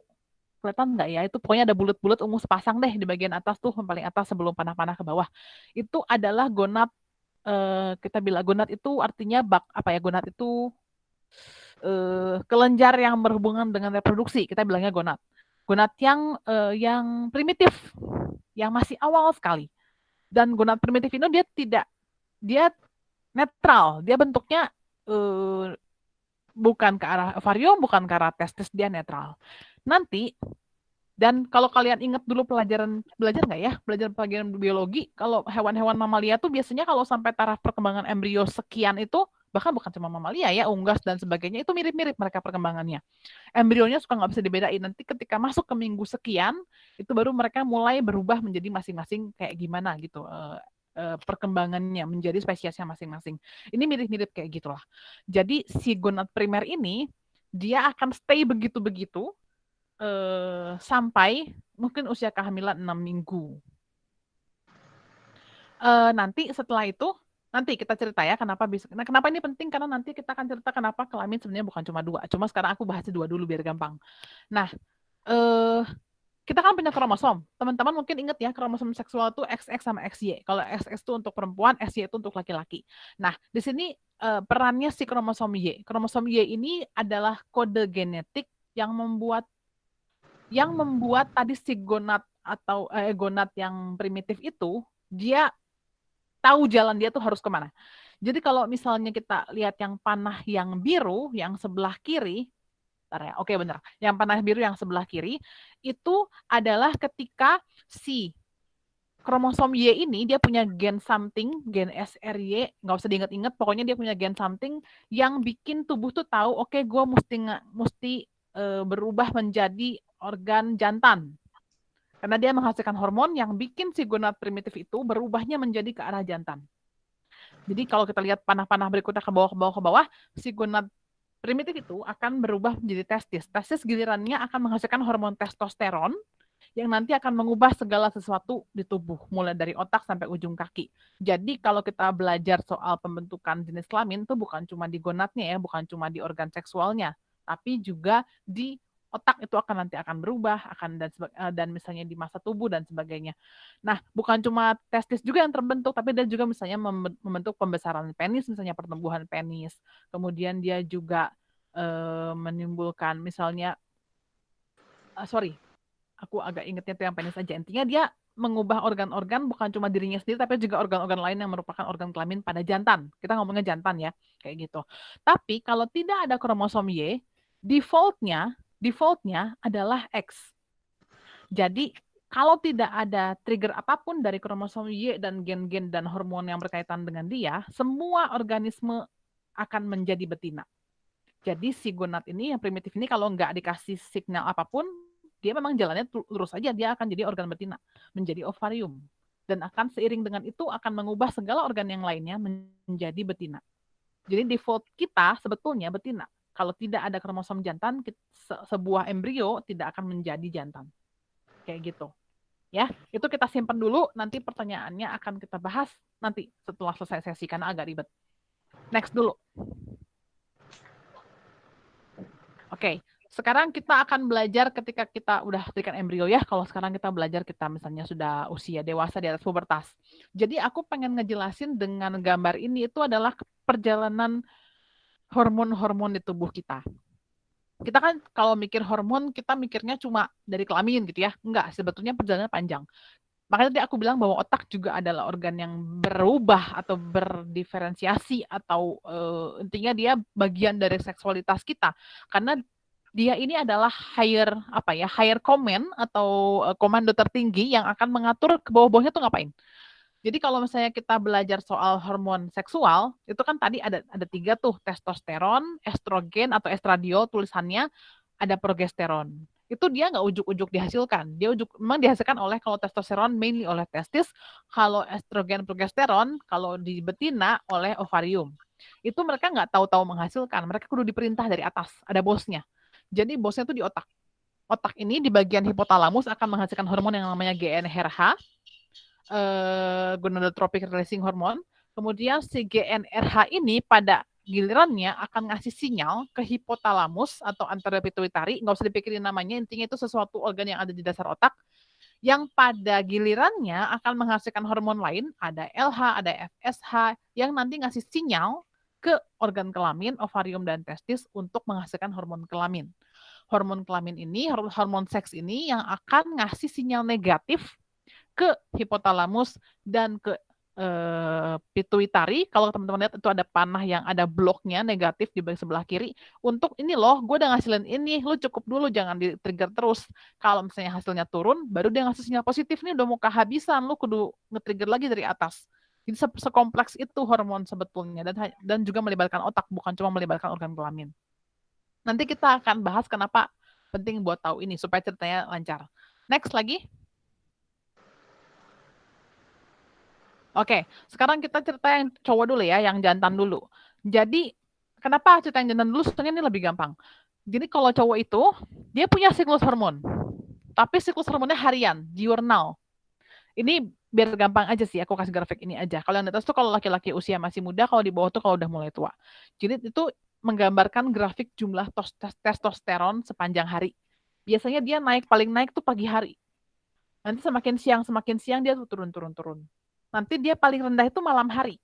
Speaker 3: Kelihatan nggak ya? Itu pokoknya ada bulat-bulat ungu sepasang deh di bagian atas tuh, yang paling atas sebelum panah-panah ke bawah. Itu adalah gonad. Kita bilang gonad itu artinya gonad itu kelenjar yang berhubungan dengan reproduksi. Kita bilangnya gonad. Gonad yang primitif, yang masih awal sekali. Dan gonad primitif ini dia netral. Dia bentuknya bukan ke arah ovarium, bukan ke arah testis, dia netral. Nanti, dan kalau kalian ingat dulu belajar nggak ya? Pelajaran biologi, kalau hewan-hewan mamalia tuh biasanya kalau sampai taraf perkembangan embrio sekian itu, bahkan bukan cuma mamalia ya, unggas dan sebagainya, itu mirip-mirip mereka perkembangannya. Embrionya suka nggak bisa dibedain. Nanti ketika masuk ke minggu sekian, itu baru mereka mulai berubah menjadi masing-masing kayak gimana gitu. Perkembangannya menjadi spesiesnya masing-masing. Ini mirip-mirip kayak gitulah. Jadi si gonad primer ini dia akan stay begitu-begitu sampai mungkin usia kehamilan 6 minggu. Nanti setelah itu nanti kita cerita ya kenapa ini penting, karena nanti kita akan cerita kenapa kelamin sebenarnya bukan cuma 2. Cuma sekarang aku bahas 2 dulu biar gampang. Nah, kita kan punya kromosom. Teman-teman mungkin ingat ya, kromosom seksual itu XX sama XY. Kalau XX itu untuk perempuan, XY itu untuk laki-laki. Nah, di sini perannya si kromosom Y. Kromosom Y ini adalah kode genetik yang membuat tadi si gonad atau gonad yang primitif itu, dia tahu jalan dia tuh harus kemana. Jadi kalau misalnya kita lihat yang panah yang biru, yang sebelah kiri, ya. Oke, benar. Yang panah biru yang sebelah kiri itu adalah ketika si kromosom Y ini dia punya gen something, gen SRY, nggak usah diingat-ingat, pokoknya dia punya gen something yang bikin tubuh tuh tahu, oke, gue mesti berubah menjadi organ jantan. Karena dia menghasilkan hormon yang bikin si gonad primitif itu berubahnya menjadi ke arah jantan. Jadi kalau kita lihat panah-panah berikutnya ke bawah, si gonad primitif itu akan berubah menjadi testis. Testis gilirannya akan menghasilkan hormon testosteron yang nanti akan mengubah segala sesuatu di tubuh, mulai dari otak sampai ujung kaki. Jadi kalau kita belajar soal pembentukan jenis kelamin itu bukan cuma di gonadnya ya, bukan cuma di organ seksualnya, tapi juga di otak itu nanti akan berubah, dan misalnya di masa tubuh dan sebagainya. Nah, bukan cuma testis juga yang terbentuk, tapi dia juga misalnya membentuk pembesaran penis, misalnya pertumbuhan penis. Kemudian dia juga menimbulkan misalnya, aku agak ingetnya itu yang penis aja. Intinya dia mengubah organ-organ bukan cuma dirinya sendiri, tapi juga organ-organ lain yang merupakan organ kelamin pada jantan. Kita ngomongnya jantan ya, kayak gitu. Tapi kalau tidak ada kromosom Y, defaultnya adalah X. Jadi Kalau tidak ada trigger apapun dari kromosom Y dan gen-gen dan hormon yang berkaitan dengan dia, semua organisme akan menjadi betina. Jadi si gonad ini yang primitif ini kalau nggak dikasih signal apapun, dia memang jalannya lurus aja, dia akan jadi organ betina, menjadi ovarium. Dan akan seiring dengan itu akan mengubah segala organ yang lainnya menjadi betina. Jadi default kita sebetulnya betina. Kalau tidak ada kromosom jantan, sebuah embrio tidak akan menjadi jantan. Kayak gitu. Ya, itu kita simpan dulu, nanti pertanyaannya akan kita bahas nanti setelah selesai sesi karena agak ribet. Next dulu. Oke, sekarang kita akan belajar ketika kita udah berikan embrio ya. Kalau sekarang kita belajar kita misalnya sudah usia dewasa di atas pubertas. Jadi aku pengen ngejelasin dengan gambar ini itu adalah perjalanan hormon-hormon di tubuh kita. Kita kan kalau mikir hormon, kita mikirnya cuma dari kelamin gitu ya. Enggak, sebetulnya perjalanan panjang. Makanya tadi aku bilang bahwa otak juga adalah organ yang berubah atau berdiferensiasi atau intinya dia bagian dari seksualitas kita. Karena dia ini adalah higher command atau komando tertinggi yang akan mengatur ke bawah-bawahnya tuh ngapain. Jadi kalau misalnya kita belajar soal hormon seksual, itu kan tadi ada 3 tuh, testosteron, estrogen atau estradiol tulisannya, ada progesteron. Itu dia nggak ujuk-ujuk dihasilkan. Dia memang dihasilkan oleh kalau testosteron mainly oleh testis, kalau estrogen progesteron kalau di betina oleh ovarium. Itu mereka nggak tahu-tahu menghasilkan, mereka kudu diperintah dari atas, ada bosnya. Jadi bosnya tuh di otak. Otak ini di bagian hipotalamus akan menghasilkan hormon yang namanya GnRH, gonadotrophic releasing hormone. Kemudian si GnRH ini pada gilirannya akan ngasih sinyal ke hipotalamus atau anteropituitari, nggak usah dipikirin namanya, intinya itu sesuatu organ yang ada di dasar otak, yang pada gilirannya akan menghasilkan hormon lain, ada LH, ada FSH, yang nanti ngasih sinyal ke organ kelamin, ovarium, dan testis untuk menghasilkan hormon kelamin. Hormon kelamin ini, hormon seks ini yang akan ngasih sinyal negatif ke hipotalamus dan ke pituitari. Kalau teman-teman lihat itu ada panah yang ada bloknya negatif di bagian sebelah kiri. Untuk ini loh, gue udah ngasilin ini, lu cukup dulu, jangan di-trigger terus. Kalau misalnya hasilnya turun, baru dia ngasih sinyal positif nih, udah mau kehabisan, lu kudu nge-trigger lagi dari atas. Jadi sekompleks itu hormon sebetulnya, dan juga melibatkan otak, bukan cuma melibatkan organ kelamin. Nanti kita akan bahas kenapa penting buat tahu ini, supaya ceritanya lancar. Next lagi. Oke, sekarang kita cerita yang cowok dulu ya, yang jantan dulu. Jadi, kenapa cerita yang jantan dulu? Sebenarnya ini lebih gampang. Jadi kalau cowok itu, dia punya siklus hormon. Tapi siklus hormonnya harian, diurnal. Ini biar gampang aja sih, aku kasih grafik ini aja. Kalau yang di atas tuh kalau laki-laki usia masih muda, kalau di bawah tuh kalau udah mulai tua. Jadi itu menggambarkan grafik jumlah testosteron sepanjang hari. Biasanya dia paling naik tuh pagi hari. Nanti semakin siang dia tuh turun. Nanti dia paling rendah itu malam hari,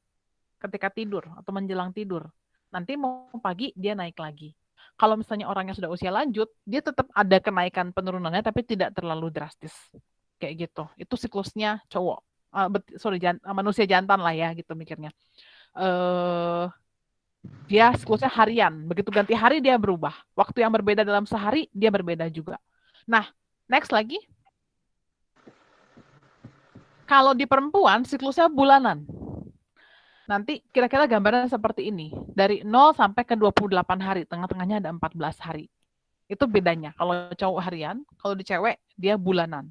Speaker 3: ketika tidur atau menjelang tidur. Nanti mau pagi dia naik lagi. Kalau misalnya orangnya sudah usia lanjut, dia tetap ada kenaikan penurunannya, tapi tidak terlalu drastis. Kayak gitu. Itu siklusnya cowok. Manusia jantan lah ya, gitu mikirnya. Dia siklusnya harian. Begitu ganti hari dia berubah. Waktu yang berbeda dalam sehari, dia berbeda juga. Nah, next lagi. Kalau di perempuan, siklusnya bulanan. Nanti kira-kira gambarnya seperti ini. Dari 0 sampai ke 28 hari. Tengah-tengahnya ada 14 hari. Itu bedanya. Kalau cowok harian, kalau di cewek, dia bulanan.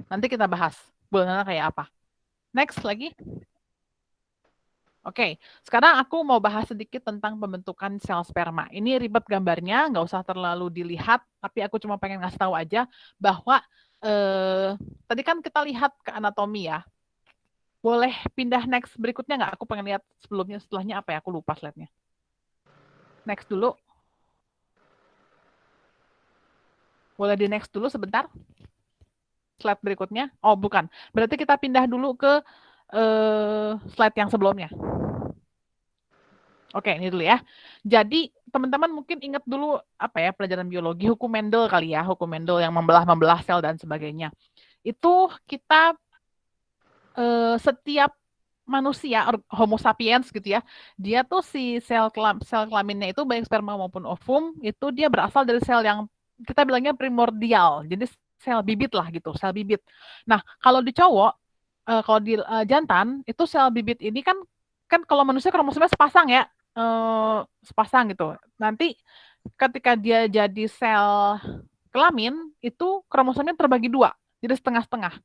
Speaker 3: Nanti kita bahas bulanannya kayak apa. Next lagi. Oke, sekarang aku mau bahas sedikit tentang pembentukan sel sperma. Ini ribet gambarnya, nggak usah terlalu dilihat, tapi aku cuma pengen ngasih tahu aja bahwa tadi kan kita lihat ke anatomi ya. Boleh pindah next berikutnya nggak? Aku pengen lihat sebelumnya, setelahnya apa ya? Aku lupa slide-nya. Next dulu. Boleh di next dulu sebentar. Slide berikutnya. Oh, bukan. Berarti kita pindah dulu ke slide yang sebelumnya. Oke, ini dulu ya. Jadi, teman-teman mungkin ingat dulu pelajaran biologi, hukum Mendel kali ya, hukum Mendel yang membelah sel dan sebagainya. Itu kita setiap manusia, Homo sapiens gitu ya, dia tuh si sel kelaminnya itu baik sperma maupun ovum, itu dia berasal dari sel yang kita bilangnya primordial. Jadi sel bibit lah gitu, sel bibit. Nah, kalau di cowok, kalau di jantan itu sel bibit ini kan kalau manusia kromosomnya sepasang ya, sepasang gitu. Nanti ketika dia jadi sel kelamin itu kromosomnya terbagi dua, jadi setengah-setengah.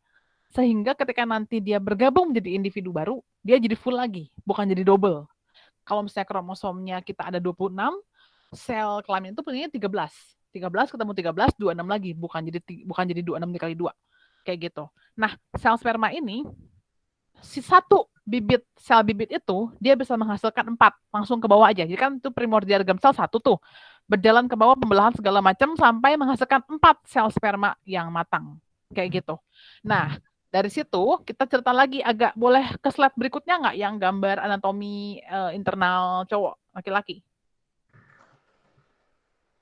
Speaker 3: Sehingga ketika nanti dia bergabung menjadi individu baru, dia jadi full lagi, bukan jadi double. Kalau misalnya kromosomnya kita ada 26, sel kelamin itu punya 13. 13 ketemu 13, 26 lagi, bukan jadi 26 dikali 2. Kayak gitu. Nah, sel sperma ini, si satu sel bibit itu, dia bisa menghasilkan 4, langsung ke bawah aja. Jadi kan itu primordial germ cell 1 tuh. Berjalan ke bawah pembelahan segala macam sampai menghasilkan 4 sel sperma yang matang. Kayak gitu. Nah, dari situ kita cerita lagi, agak boleh ke slide berikutnya nggak yang gambar anatomi internal cowok laki-laki?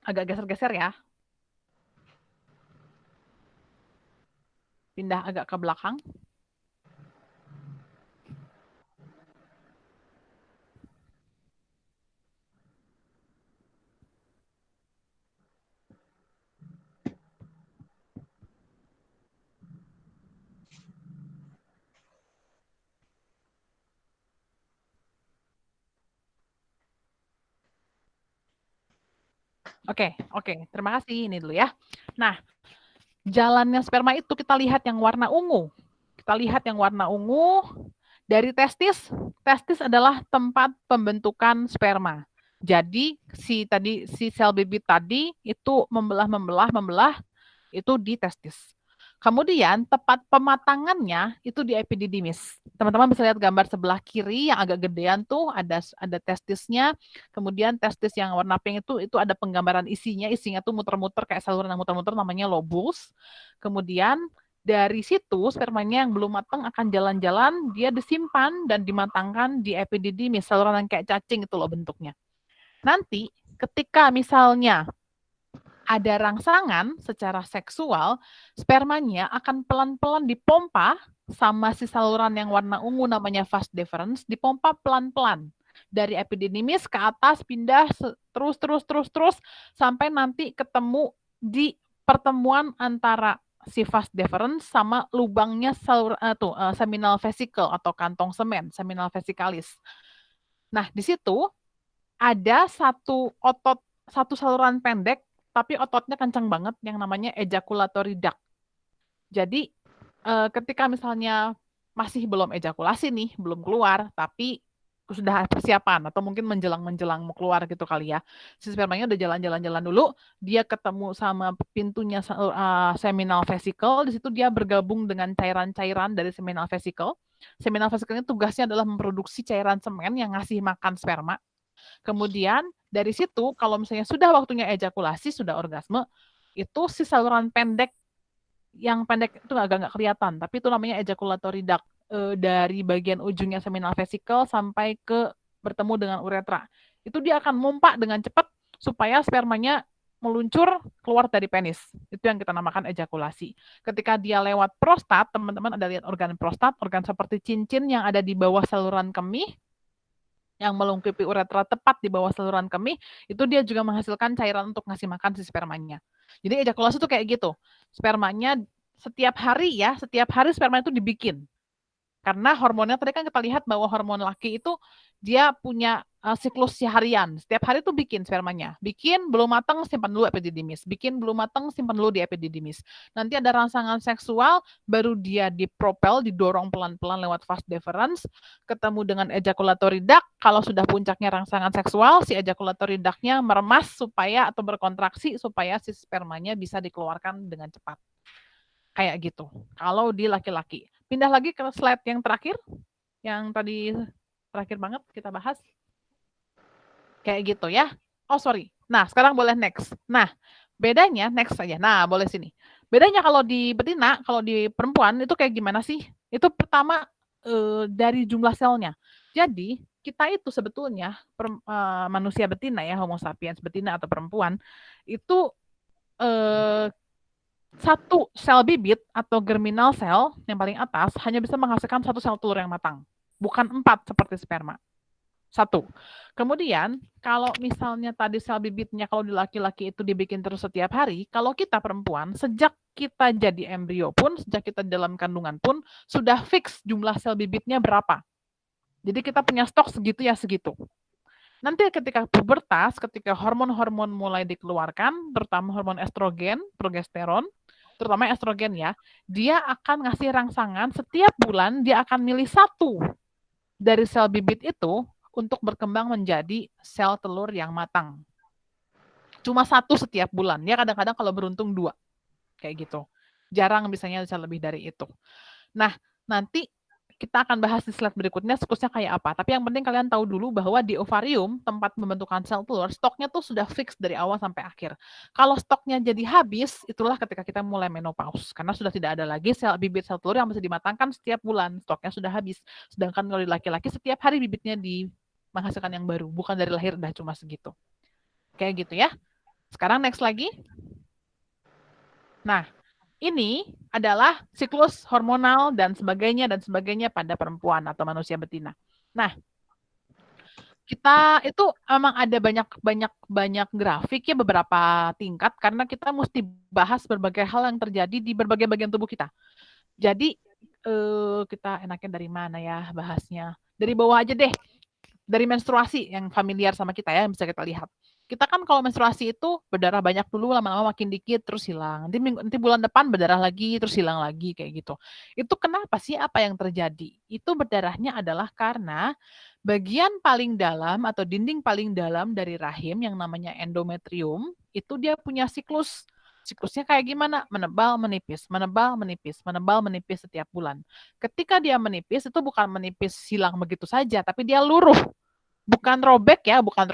Speaker 3: Agak geser-geser ya. Pindah agak ke belakang. Oke. Terima kasih. Ini dulu ya. Nah, jalannya sperma itu kita lihat yang warna ungu. Kita lihat yang warna ungu dari testis. Testis adalah tempat pembentukan sperma. Jadi si sel bibit tadi itu membelah itu di testis. Kemudian tempat pematangannya itu di epididymis. Teman-teman bisa lihat gambar sebelah kiri yang agak gedean tuh ada testisnya. Kemudian testis yang warna pink itu ada penggambaran isinya. Isinya tuh muter-muter kayak saluran yang muter-muter namanya lobus. Kemudian dari situ spermanya yang belum matang akan jalan-jalan, dia disimpan dan dimatangkan di epididymis, saluran yang kayak cacing itu loh bentuknya. Nanti ketika misalnya ada rangsangan secara seksual, spermanya akan pelan-pelan dipompa sama si saluran yang warna ungu namanya vas deferens, dipompa pelan-pelan dari epididymis ke atas pindah terus sampai nanti ketemu di pertemuan antara si vas deferens sama lubangnya seminal vesicle atau kantong semen, seminal vesicalis. Nah, di situ ada satu saluran pendek tapi ototnya kencang banget yang namanya ejaculatory duct. Jadi ketika misalnya masih belum ejakulasi nih, belum keluar, tapi sudah persiapan atau mungkin menjelang mau keluar gitu kali ya. Si spermanya udah jalan-jalan dulu, dia ketemu sama pintunya seminal vesicle, di situ dia bergabung dengan cairan-cairan dari seminal vesicle. Seminal vesicle ini tugasnya adalah memproduksi cairan semen yang ngasih makan sperma. Kemudian dari situ kalau misalnya sudah waktunya ejakulasi, sudah orgasme, itu si saluran pendek yang pendek itu agak nggak kelihatan, tapi itu namanya ejaculatory duct, dari bagian ujungnya seminal vesicle sampai ke bertemu dengan uretra. Itu dia akan mompa dengan cepat supaya spermanya meluncur keluar dari penis. Itu yang kita namakan ejakulasi. Ketika dia lewat prostat, teman-teman ada lihat organ prostat, organ seperti cincin yang ada di bawah saluran kemih, yang melengkapi uretra tepat di bawah saluran kemih, itu dia juga menghasilkan cairan untuk ngasih makan si spermanya. Jadi ejakulasi itu kayak gitu. Spermanya setiap hari sperma itu dibikin. Karena hormonnya tadi kan kita lihat bahwa hormon laki itu dia punya siklus harian. Setiap hari tuh bikin spermanya. Bikin belum matang simpan dulu epididymis. Bikin belum matang simpan dulu di epididymis. Nanti ada rangsangan seksual baru dia dipropel, didorong pelan-pelan lewat vas deferens, ketemu dengan ejaculatory duct. Kalau sudah puncaknya rangsangan seksual, si ejaculatory duct-nya meremas supaya atau berkontraksi supaya si spermanya bisa dikeluarkan dengan cepat. Kayak gitu. Kalau di laki-laki. Pindah lagi ke slide yang terakhir. Yang tadi terakhir banget kita bahas. Kayak gitu ya. Oh sorry. Nah sekarang boleh next. Nah bedanya next saja. Nah boleh sini. Bedanya kalau di betina, kalau di perempuan itu kayak gimana sih? Itu pertama dari jumlah selnya. Jadi kita itu sebetulnya manusia betina ya, Homo sapiens betina atau perempuan itu satu sel bibit atau germinal sel yang paling atas hanya bisa menghasilkan satu sel telur yang matang, bukan 4 seperti sperma. Satu. Kemudian, kalau misalnya tadi sel bibitnya kalau di laki-laki itu dibikin terus setiap hari, kalau kita perempuan, sejak kita jadi embrio pun, sejak kita dalam kandungan pun, sudah fix jumlah sel bibitnya berapa. Jadi kita punya stok segitu ya segitu. Nanti ketika pubertas, ketika hormon-hormon mulai dikeluarkan, terutama hormon estrogen, progesteron, terutama estrogen ya, dia akan ngasih rangsangan setiap bulan dia akan milih satu dari sel bibit itu untuk berkembang menjadi sel telur yang matang. Cuma satu setiap bulan. Ya kadang-kadang kalau beruntung 2. Kayak gitu. Jarang misalnya bisa lebih dari itu. Nah, nanti kita akan bahas di slide berikutnya siklusnya kayak apa. Tapi yang penting kalian tahu dulu bahwa di ovarium, tempat pembentukan sel telur, stoknya tuh sudah fix dari awal sampai akhir. Kalau stoknya jadi habis, itulah ketika kita mulai menopause. Karena sudah tidak ada lagi sel bibit sel telur yang bisa dimatangkan setiap bulan. Stoknya sudah habis. Sedangkan kalau di laki-laki, setiap hari bibitnya menghasilkan yang baru. Bukan dari lahir udah cuma segitu. Kayak gitu ya. Sekarang next lagi. Nah, ini adalah siklus hormonal dan sebagainya pada perempuan atau manusia betina. Nah, kita itu emang ada banyak grafik ya beberapa tingkat karena kita mesti bahas berbagai hal yang terjadi di berbagai bagian tubuh kita. Jadi kita enaknya dari mana ya bahasnya? Dari bawah aja deh. Dari menstruasi yang familiar sama kita ya, yang bisa kita lihat. Kita kan kalau menstruasi itu berdarah banyak dulu, lama-lama makin dikit, terus hilang. Nanti bulan depan berdarah lagi, terus hilang lagi, kayak gitu. Itu kenapa sih? Apa yang terjadi? Itu berdarahnya adalah karena bagian paling dalam atau dinding paling dalam dari rahim yang namanya endometrium, itu dia punya siklus. Siklusnya kayak gimana? Menebal, menipis, menebal, menipis, menebal, menipis setiap bulan. Ketika dia menipis, itu bukan menipis hilang begitu saja, tapi dia luruh. Bukan robek ya, bukan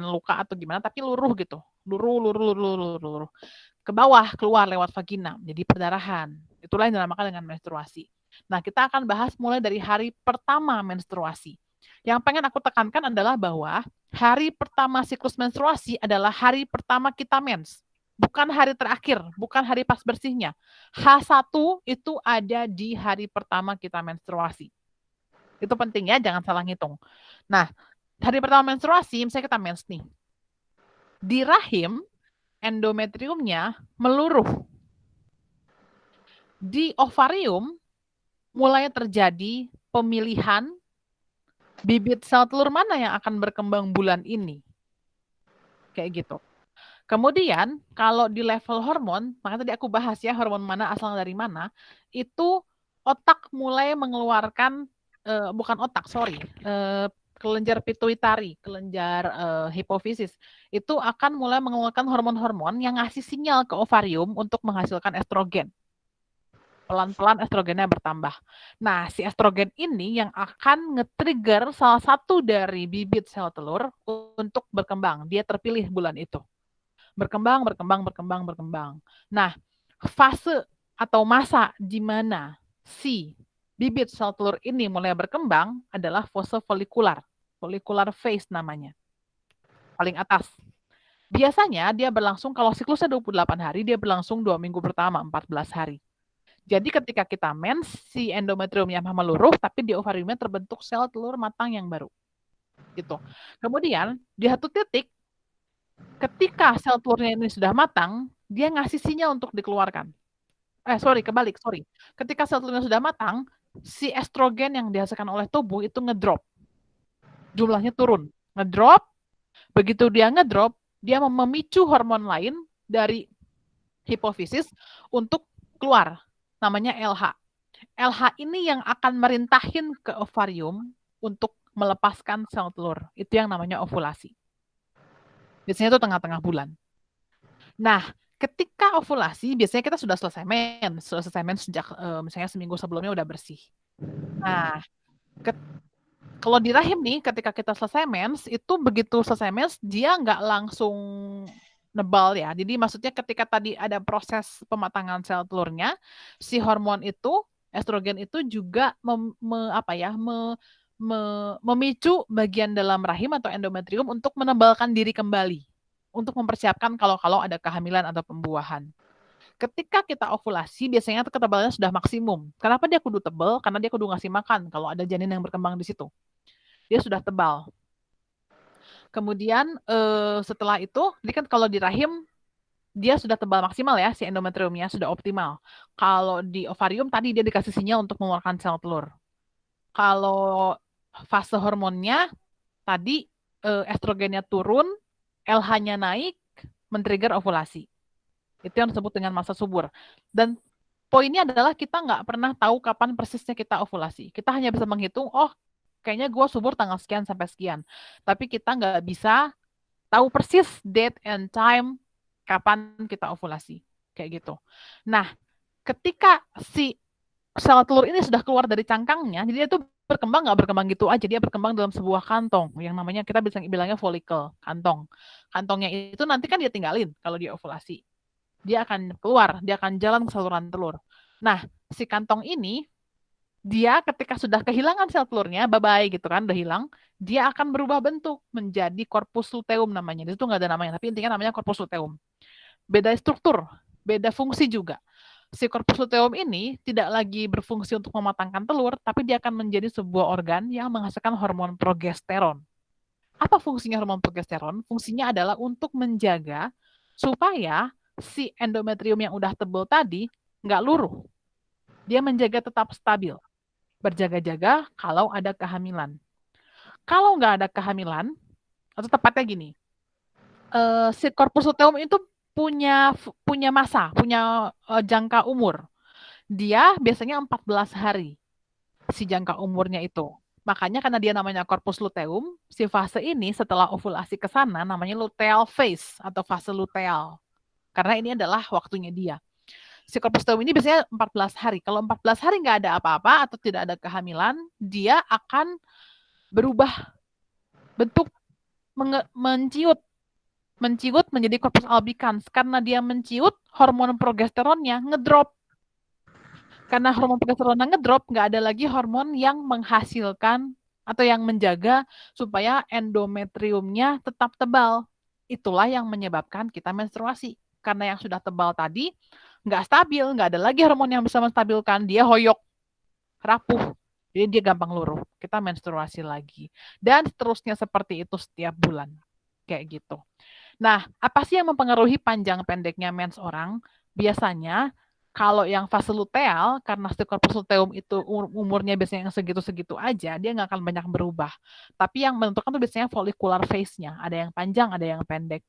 Speaker 3: luka atau gimana, tapi luruh gitu. Luruh. Ke bawah, keluar lewat vagina, jadi perdarahan. Itulah yang dinamakan dengan menstruasi. Nah, kita akan bahas mulai dari hari pertama menstruasi. Yang pengen aku tekankan adalah bahwa hari pertama siklus menstruasi adalah hari pertama kita mens. Bukan hari terakhir, bukan hari pas bersihnya. H1 itu ada di hari pertama kita menstruasi. Itu penting ya, jangan salah ngitung. Nah, hari pertama menstruasi, misalnya kita mens nih. Di rahim, endometriumnya meluruh. Di ovarium, mulai terjadi pemilihan bibit sel telur mana yang akan berkembang bulan ini. Kayak gitu. Kemudian, kalau di level hormon, makanya tadi aku bahas ya, hormon mana asal dari mana, itu otak mulai mengeluarkan, bukan otak, sorry, kelenjar pituitari, kelenjar hipofisis, itu akan mulai mengeluarkan hormon-hormon yang ngasih sinyal ke ovarium untuk menghasilkan estrogen. Pelan-pelan estrogennya bertambah. Nah, si estrogen ini yang akan nge-trigger salah satu dari bibit sel telur untuk berkembang. Dia terpilih bulan itu. Berkembang. Nah, fase atau masa di mana si bibit sel telur ini mulai berkembang adalah fase folikular. Folikular phase namanya. Paling atas. Biasanya dia berlangsung, kalau siklusnya 28 hari, dia berlangsung 2 minggu pertama, 14 hari. Jadi ketika kita mens, si endometriumnya meluruh, tapi di ovariumnya terbentuk sel telur matang yang baru. Gitu. Kemudian, di satu titik, ketika sel telurnya ini sudah matang, dia ngasih sinyal untuk dikeluarkan. Kebalik. Ketika sel telurnya sudah matang, si estrogen yang dihasilkan oleh tubuh itu ngedrop. Jumlahnya turun. Ngedrop, begitu dia ngedrop, dia memicu hormon lain dari hipofisis untuk keluar. Namanya LH. LH ini yang akan merintahin ke ovarium untuk melepaskan sel telur. Itu yang namanya ovulasi. Biasanya itu tengah-tengah bulan. Nah, ketika ovulasi, biasanya kita sudah selesai mens sejak misalnya seminggu sebelumnya udah bersih. Nah, kalau di rahim nih, ketika kita selesai mens, itu begitu selesai mens, dia nggak langsung nebal ya. Jadi maksudnya ketika tadi ada proses pematangan sel telurnya, si hormon itu, estrogen itu juga memicu bagian dalam rahim atau endometrium untuk menebalkan diri kembali. Untuk mempersiapkan kalau ada kehamilan atau pembuahan. Ketika kita ovulasi, biasanya ketebalannya sudah maksimum. Kenapa dia kudu tebal? Karena dia kudu ngasih makan kalau ada janin yang berkembang di situ. Dia sudah tebal. Kemudian setelah itu, ini kan kalau di rahim dia sudah tebal maksimal ya, si endometriumnya sudah optimal. Kalau di ovarium tadi dia dikasih sinyal untuk mengeluarkan sel telur. Kalau fase hormonnya tadi estrogennya turun, LH-nya naik, men-trigger ovulasi. Itu yang disebut dengan masa subur. Dan poinnya adalah kita nggak pernah tahu kapan persisnya kita ovulasi. Kita hanya bisa menghitung, oh kayaknya gue subur tanggal sekian sampai sekian. Tapi kita nggak bisa tahu persis date and time kapan kita ovulasi. Kayak gitu. Nah, ketika si sel telur ini sudah keluar dari cangkangnya, jadi dia tuh berkembang nggak berkembang gitu aja, dia berkembang dalam sebuah kantong yang namanya kita bisa bilangnya folikel, kantong. Kantongnya itu nanti kan dia tinggalin kalau dia ovulasi. Dia akan keluar, dia akan jalan ke saluran telur. Nah, si kantong ini dia ketika sudah kehilangan sel telurnya, bye-bye gitu kan, udah hilang, dia akan berubah bentuk menjadi corpus luteum namanya. Itu nggak ada namanya, tapi intinya namanya corpus luteum. Beda struktur, beda fungsi juga. Si corpus luteum ini tidak lagi berfungsi untuk mematangkan telur, tapi dia akan menjadi sebuah organ yang menghasilkan hormon progesteron. Apa fungsinya hormon progesteron? Fungsinya adalah untuk menjaga supaya si endometrium yang udah tebal tadi nggak luruh. Dia menjaga tetap stabil. Berjaga-jaga kalau ada kehamilan. Kalau nggak ada kehamilan, atau tepatnya gini, si corpus luteum itu punya masa, punya jangka umur. Dia biasanya 14 hari si jangka umurnya itu. Makanya karena dia namanya corpus luteum, si fase ini setelah ovulasi ke sana namanya luteal phase atau fase luteal. Karena ini adalah waktunya dia. Si corpus luteum ini biasanya 14 hari. Kalau 14 hari nggak ada apa-apa atau tidak ada kehamilan, dia akan berubah bentuk menciut menjadi corpus albicans. Karena dia menciut, hormon progesteronnya ngedrop. Karena hormon progesteronnya ngedrop, nggak ada lagi hormon yang menghasilkan atau yang menjaga supaya endometriumnya tetap tebal. Itulah yang menyebabkan kita menstruasi. Karena yang sudah tebal tadi nggak stabil, nggak ada lagi hormon yang bisa menstabilkan, dia hoyok, rapuh, jadi dia gampang luruh. Kita menstruasi lagi. Dan seterusnya seperti itu setiap bulan. Kayak gitu. Nah, apa sih yang mempengaruhi panjang pendeknya mens orang? Biasanya kalau yang fase luteal, karena si corpus luteum itu umurnya biasanya yang segitu-segitu aja, dia nggak akan banyak berubah. Tapi yang menentukan tuh biasanya follicular phase-nya. Ada yang panjang, ada yang pendek.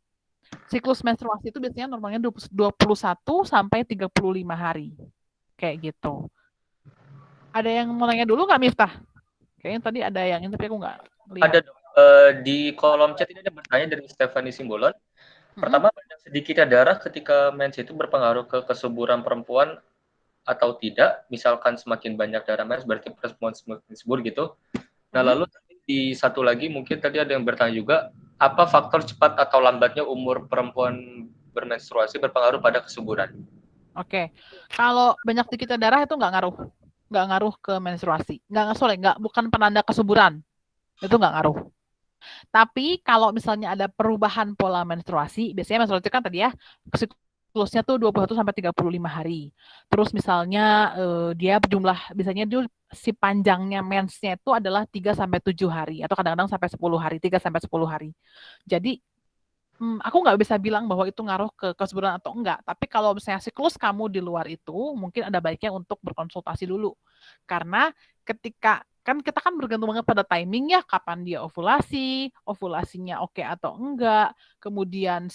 Speaker 3: Siklus menstruasi itu biasanya normalnya 21 sampai 35 hari. Kayak gitu. Ada yang mau nanya dulu nggak, Miftah? Kayaknya tadi ada yang ini, tapi aku nggak lihat.
Speaker 1: Ada dong. Di kolom chat ini ada bertanya dari Stephanie Simbolon. Pertama, banyak sedikitnya darah ketika mens itu berpengaruh ke kesuburan perempuan atau tidak? Misalkan semakin banyak darah mens berarti perempuan semakin subur gitu. Nah, lalu di satu lagi mungkin tadi ada yang bertanya juga, apa faktor cepat atau lambatnya umur perempuan bermenstruasi berpengaruh pada kesuburan?
Speaker 3: Oke, kalau banyak sedikitnya darah itu nggak ngaruh ke menstruasi. Bukan penanda kesuburan. Itu nggak ngaruh. Tapi kalau misalnya ada perubahan pola menstruasi, biasanya menstruasi kan tadi ya, siklusnya tuh 21 sampai 35 hari. Terus misalnya dia biasanya si panjangnya mensnya itu adalah 3 sampai 7 hari atau kadang-kadang sampai 10 hari, 3 sampai 10 hari. Jadi aku nggak bisa bilang bahwa itu ngaruh ke kesuburan atau enggak. Tapi kalau misalnya siklus kamu di luar itu, mungkin ada baiknya untuk berkonsultasi dulu. Karena ketika kita kan bergantung banget pada timing ya, kapan dia ovulasi, ovulasinya oke atau enggak, kemudian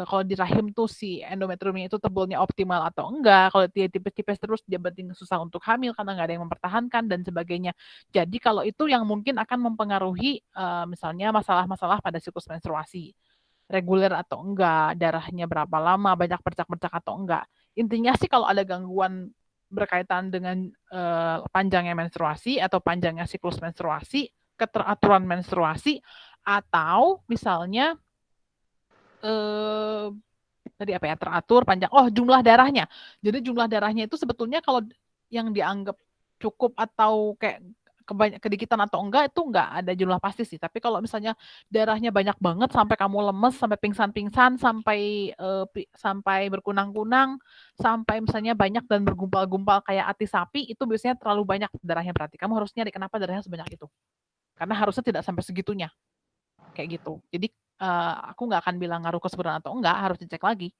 Speaker 3: kalau di rahim tuh si endometriumnya itu tebalnya optimal atau enggak, kalau dia tipis-tipis terus dia berarti susah untuk hamil karena nggak ada yang mempertahankan dan sebagainya. Jadi kalau itu yang mungkin akan mempengaruhi misalnya masalah-masalah pada siklus menstruasi. Reguler atau enggak, darahnya berapa lama, banyak bercak-bercak atau enggak. Intinya sih kalau ada gangguan berkaitan dengan panjangnya menstruasi atau panjangnya siklus menstruasi, keteraturan menstruasi, atau misalnya tadi apa ya, teratur panjang, jumlah darahnya. Jadi jumlah darahnya itu sebetulnya kalau yang dianggap cukup atau kayak kedikitan atau enggak itu enggak ada jumlah pasti sih. Tapi kalau misalnya darahnya banyak banget sampai kamu lemes, sampai pingsan-pingsan, sampai berkunang-kunang, sampai misalnya banyak dan bergumpal-gumpal kayak ati sapi, itu biasanya terlalu banyak darahnya berarti. Kamu harus nyari kenapa darahnya sebanyak itu. Karena harusnya tidak sampai segitunya. kayak gitu. Jadi aku nggak akan bilang ngaruh kesuburan atau enggak, harus dicek lagi,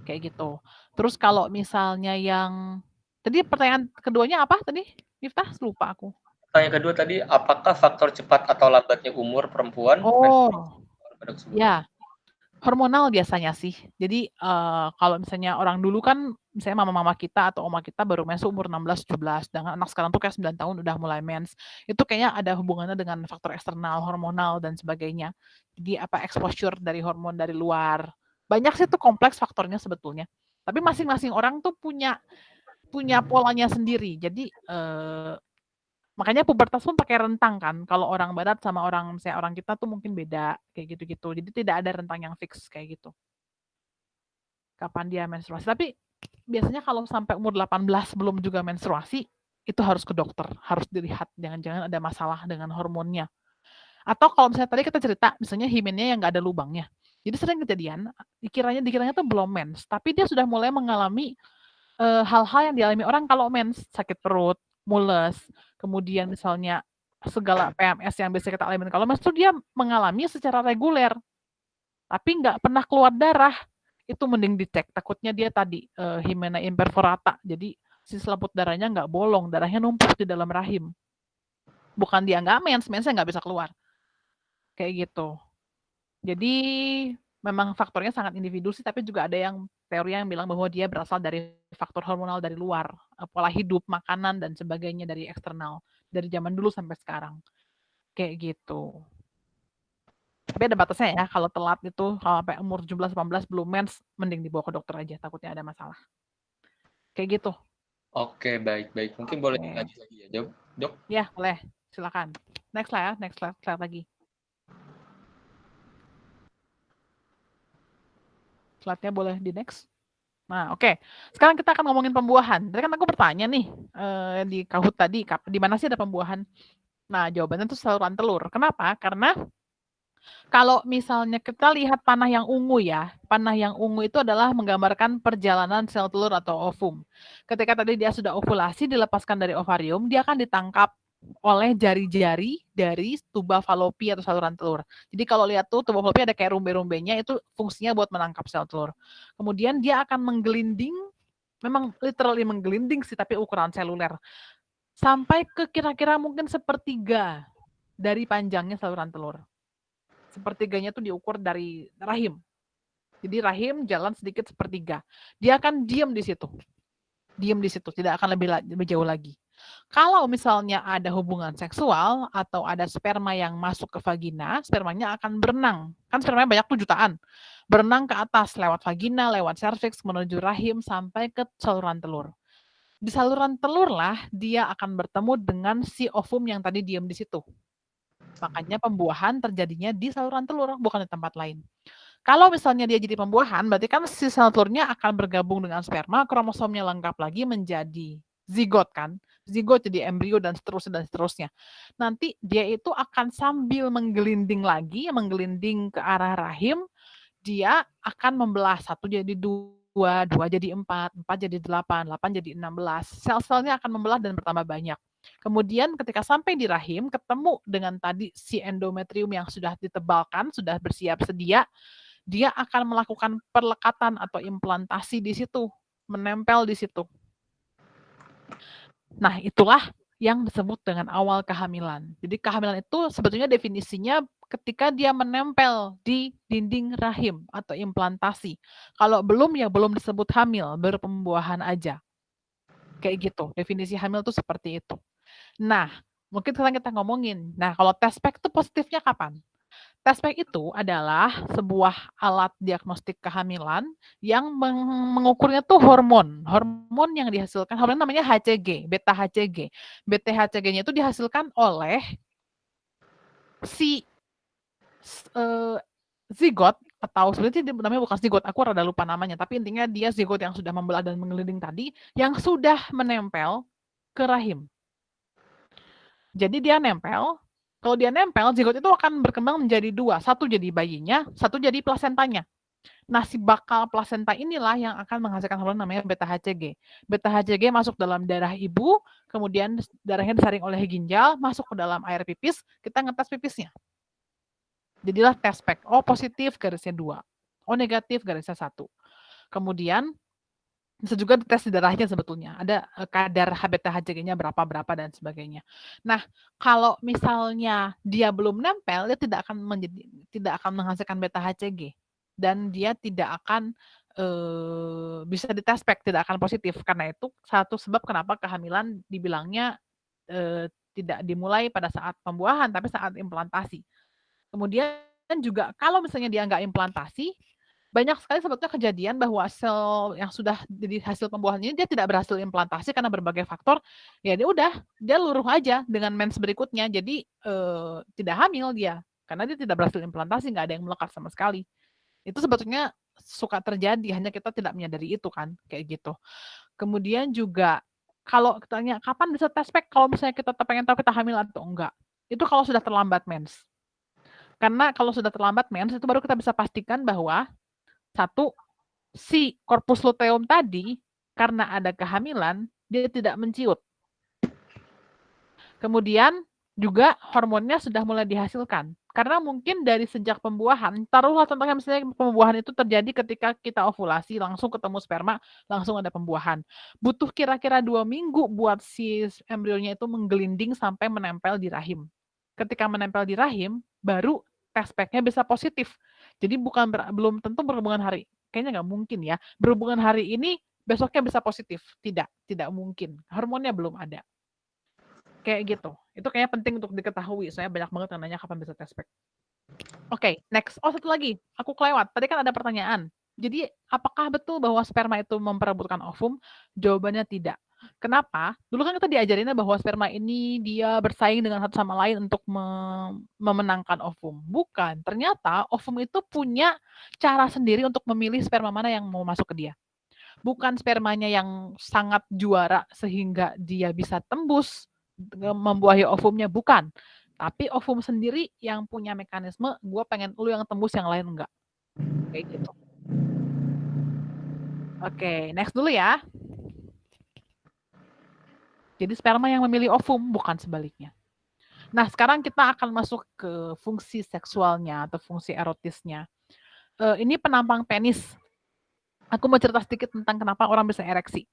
Speaker 3: kayak gitu. Terus kalau misalnya yang tadi pertanyaan keduanya apa tadi, Miftah? Lupa aku.
Speaker 1: Pertanyaan kedua tadi, apakah faktor cepat atau lambatnya umur perempuan
Speaker 3: Oh,
Speaker 1: pada kesuburan?
Speaker 3: ya. Hormonal biasanya sih. Jadi kalau misalnya orang dulu kan, misalnya mama-mama kita atau oma kita baru mens umur 16, 17, sedangkan anak sekarang tuh kayak 9 tahun udah mulai mens. Itu kayaknya ada hubungannya dengan faktor eksternal, hormonal, dan sebagainya. Jadi apa exposure dari hormon dari luar. Banyak sih tuh kompleks faktornya sebetulnya. Tapi masing-masing orang tuh punya polanya sendiri. Jadi makanya pubertas pun pakai rentang kan. Kalau orang barat sama misalnya orang kita tuh mungkin beda kayak gitu-gitu. Jadi tidak ada rentang yang fix kayak gitu. Kapan dia menstruasi. Tapi biasanya kalau sampai umur 18 belum juga menstruasi, itu harus ke dokter, harus dilihat. Jangan-jangan ada masalah dengan hormonnya. Atau kalau misalnya tadi kita cerita, misalnya himennya yang nggak ada lubangnya. Jadi sering kejadian, dikiranya tuh belum mens, tapi dia sudah mulai mengalami hal-hal yang dialami orang kalau mens, sakit perut, mules, kemudian misalnya segala PMS yang biasa kita alami kalau mens itu dia mengalami secara reguler, tapi nggak pernah keluar darah. Itu mending dicek, takutnya dia tadi himena imperforata, jadi si selaput darahnya nggak bolong, darahnya numpuk di dalam rahim. Bukan dia nggak mensnya nggak bisa keluar. Kayak gitu. Jadi memang faktornya sangat individu sih, tapi juga ada yang teori yang bilang bahwa dia berasal dari faktor hormonal dari luar, pola hidup, makanan, dan sebagainya dari eksternal, dari zaman dulu sampai sekarang. Kayak gitu. Tapi ada batasnya ya, kalau telat itu, kalau sampai umur 17-18 belum mens, mending dibawa ke dokter aja, takutnya ada masalah. Kayak gitu.
Speaker 1: Oke, baik. Mungkin boleh lanjut lagi ya, Dok?
Speaker 3: Ya, boleh. Silakan. Next lah ya, next slide lagi. Slide-nya boleh di next. Nah, oke. Sekarang kita akan ngomongin pembuahan. Tadi kan aku bertanya nih di Kahoot tadi, di mana sih ada pembuahan? Nah, jawabannya itu saluran telur. Kenapa? Karena kalau misalnya kita lihat panah yang ungu ya, panah yang ungu itu adalah menggambarkan perjalanan sel telur atau ovum. Ketika tadi dia sudah ovulasi, dilepaskan dari ovarium, dia akan ditangkap oleh jari-jari dari tuba falopi atau saluran telur. Jadi kalau lihat tuh tuba falopi ada kayak rumbe-rumbenya, itu fungsinya buat menangkap sel telur. Kemudian dia akan menggelinding, memang literally menggelinding sih, tapi ukuran seluler. Sampai ke kira-kira mungkin sepertiga dari panjangnya saluran telur. Sepertiganya tuh diukur dari rahim. Jadi rahim jalan sedikit sepertiga. Dia akan diam di situ. Diam di situ, tidak akan lebih jauh lagi. Kalau misalnya ada hubungan seksual atau ada sperma yang masuk ke vagina, spermanya akan berenang. Kan spermanya banyak tuh jutaan. Berenang ke atas lewat vagina, lewat serviks, menuju rahim sampai ke saluran telur. Di saluran telur lah dia akan bertemu dengan si ovum yang tadi diam di situ. Makanya pembuahan terjadinya di saluran telur, bukan di tempat lain. Kalau misalnya dia jadi pembuahan, berarti kan si sel telurnya akan bergabung dengan sperma, kromosomnya lengkap lagi menjadi zigot kan. Zigot jadi embrio dan seterusnya. Nanti dia itu akan sambil menggelinding lagi, menggelinding ke arah rahim, dia akan membelah, 1 jadi 2, 2 jadi 4, 4 jadi 8, 8 jadi 16. Sel-selnya akan membelah dan bertambah banyak. Kemudian ketika sampai di rahim, ketemu dengan tadi si endometrium yang sudah ditebalkan, sudah bersiap sedia, dia akan melakukan perlekatan atau implantasi di situ, menempel di situ. Nah, itulah yang disebut dengan awal kehamilan. Jadi kehamilan itu sebetulnya definisinya ketika dia menempel di dinding rahim atau implantasi. Kalau belum ya belum disebut hamil, berpembuahan aja. Kayak gitu, definisi hamil itu seperti itu. Nah, mungkin sekarang kita ngomongin, nah kalau test pack itu positifnya kapan? Test pack itu adalah sebuah alat diagnostik kehamilan yang mengukurnya tuh hormon. Hormon yang dihasilkan, hormon namanya HCG, beta HCG. Beta HCG-nya itu dihasilkan oleh si zigot, atau sebenarnya namanya bukan zigot, aku rada lupa namanya, tapi intinya dia zigot yang sudah membelah dan menggelinding tadi, yang sudah menempel ke rahim. Jadi dia nempel, kalau dia nempel, zigot itu akan berkembang menjadi 2. 1 jadi bayinya, 1 jadi plasentanya. Nah, si bakal plasenta inilah yang akan menghasilkan hormon namanya beta HCG. Beta HCG masuk dalam darah ibu, kemudian darahnya disaring oleh ginjal, masuk ke dalam air pipis, kita ngetes pipisnya. Jadilah test pack. Oh positif garisnya 2. Oh negatif garisnya 1. Kemudian bisa juga tes di darahnya sebetulnya. Ada kadar HbTHCG-nya berapa dan sebagainya. Nah, kalau misalnya dia belum nempel, dia tidak akan menghasilkan beta HCG dan dia tidak akan bisa dites pack, tidak akan positif. Karena itu satu sebab kenapa kehamilan dibilangnya tidak dimulai pada saat pembuahan, tapi saat implantasi. Kemudian juga kalau misalnya dia nggak implantasi, banyak sekali sebetulnya kejadian bahwa sel yang sudah jadi hasil pembuahan ini dia tidak berhasil implantasi karena berbagai faktor. Ya dia luruh aja dengan mens berikutnya. Jadi tidak hamil dia karena dia tidak berhasil implantasi, nggak ada yang melekat sama sekali. Itu sebetulnya suka terjadi, hanya kita tidak menyadari itu kan, kayak gitu. Kemudian juga kalau tanya kapan bisa test pack, kalau misalnya kita pengen tahu kita hamil atau enggak, itu kalau sudah terlambat mens. Karena kalau sudah terlambat mens itu baru kita bisa pastikan bahwa satu, si corpus luteum tadi karena ada kehamilan dia tidak menciut. Kemudian juga hormonnya sudah mulai dihasilkan. Karena mungkin dari sejak pembuahan, taruhlah contohnya misalnya pembuahan itu terjadi ketika kita ovulasi, langsung ketemu sperma, langsung ada pembuahan. Butuh kira-kira 2 minggu buat si embrionya itu menggelinding sampai menempel di rahim. Ketika menempel di rahim, baru test pack-nya bisa positif. Jadi belum tentu berhubungan hari. Kayaknya nggak mungkin ya. Berhubungan hari ini, besoknya bisa positif. Tidak mungkin. Hormonnya belum ada. Kayak gitu. Itu kayaknya penting untuk diketahui. Soalnya banyak banget yang nanya kapan bisa test pack. Oke, next. Oh, satu lagi. Aku kelewat. Tadi kan ada pertanyaan. Jadi, apakah betul bahwa sperma itu memperebutkan ovum? Jawabannya tidak. Kenapa? Dulu kan kita diajarinnya bahwa sperma ini dia bersaing dengan satu sama lain untuk memenangkan ovum. Bukan. Ternyata ovum itu punya cara sendiri untuk memilih sperma mana yang mau masuk ke dia. Bukan spermanya yang sangat juara sehingga dia bisa tembus membuahi ovumnya, bukan. Tapi ovum sendiri yang punya mekanisme, gue pengen lu yang tembus, yang lain enggak. Kayak gitu. Oke, next dulu ya. Jadi sperma yang memilih ovum, bukan sebaliknya. Nah, sekarang kita akan masuk ke fungsi seksualnya atau fungsi erotisnya. Ini penampang penis. Aku mau cerita sedikit tentang kenapa orang bisa ereksi.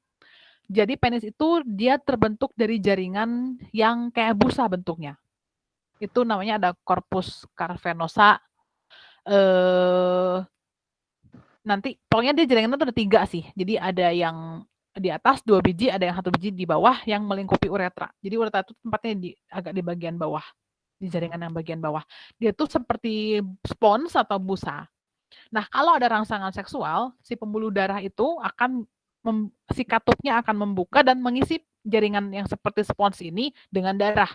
Speaker 3: Jadi penis itu dia terbentuk dari jaringan yang kayak busa bentuknya. Itu namanya ada corpus cavernosa. Nanti pokoknya dia jaringannya tuh ada 3 sih. Jadi ada yang di atas 2 biji, ada yang 1 biji di bawah yang melingkupi uretra. Jadi uretra itu tempatnya agak di bagian bawah, di jaringan yang bagian bawah. Dia tuh seperti spons atau busa. Nah, kalau ada rangsangan seksual, si pembuluh darah itu akan si katupnya akan membuka dan mengisi jaringan yang seperti spons ini dengan darah.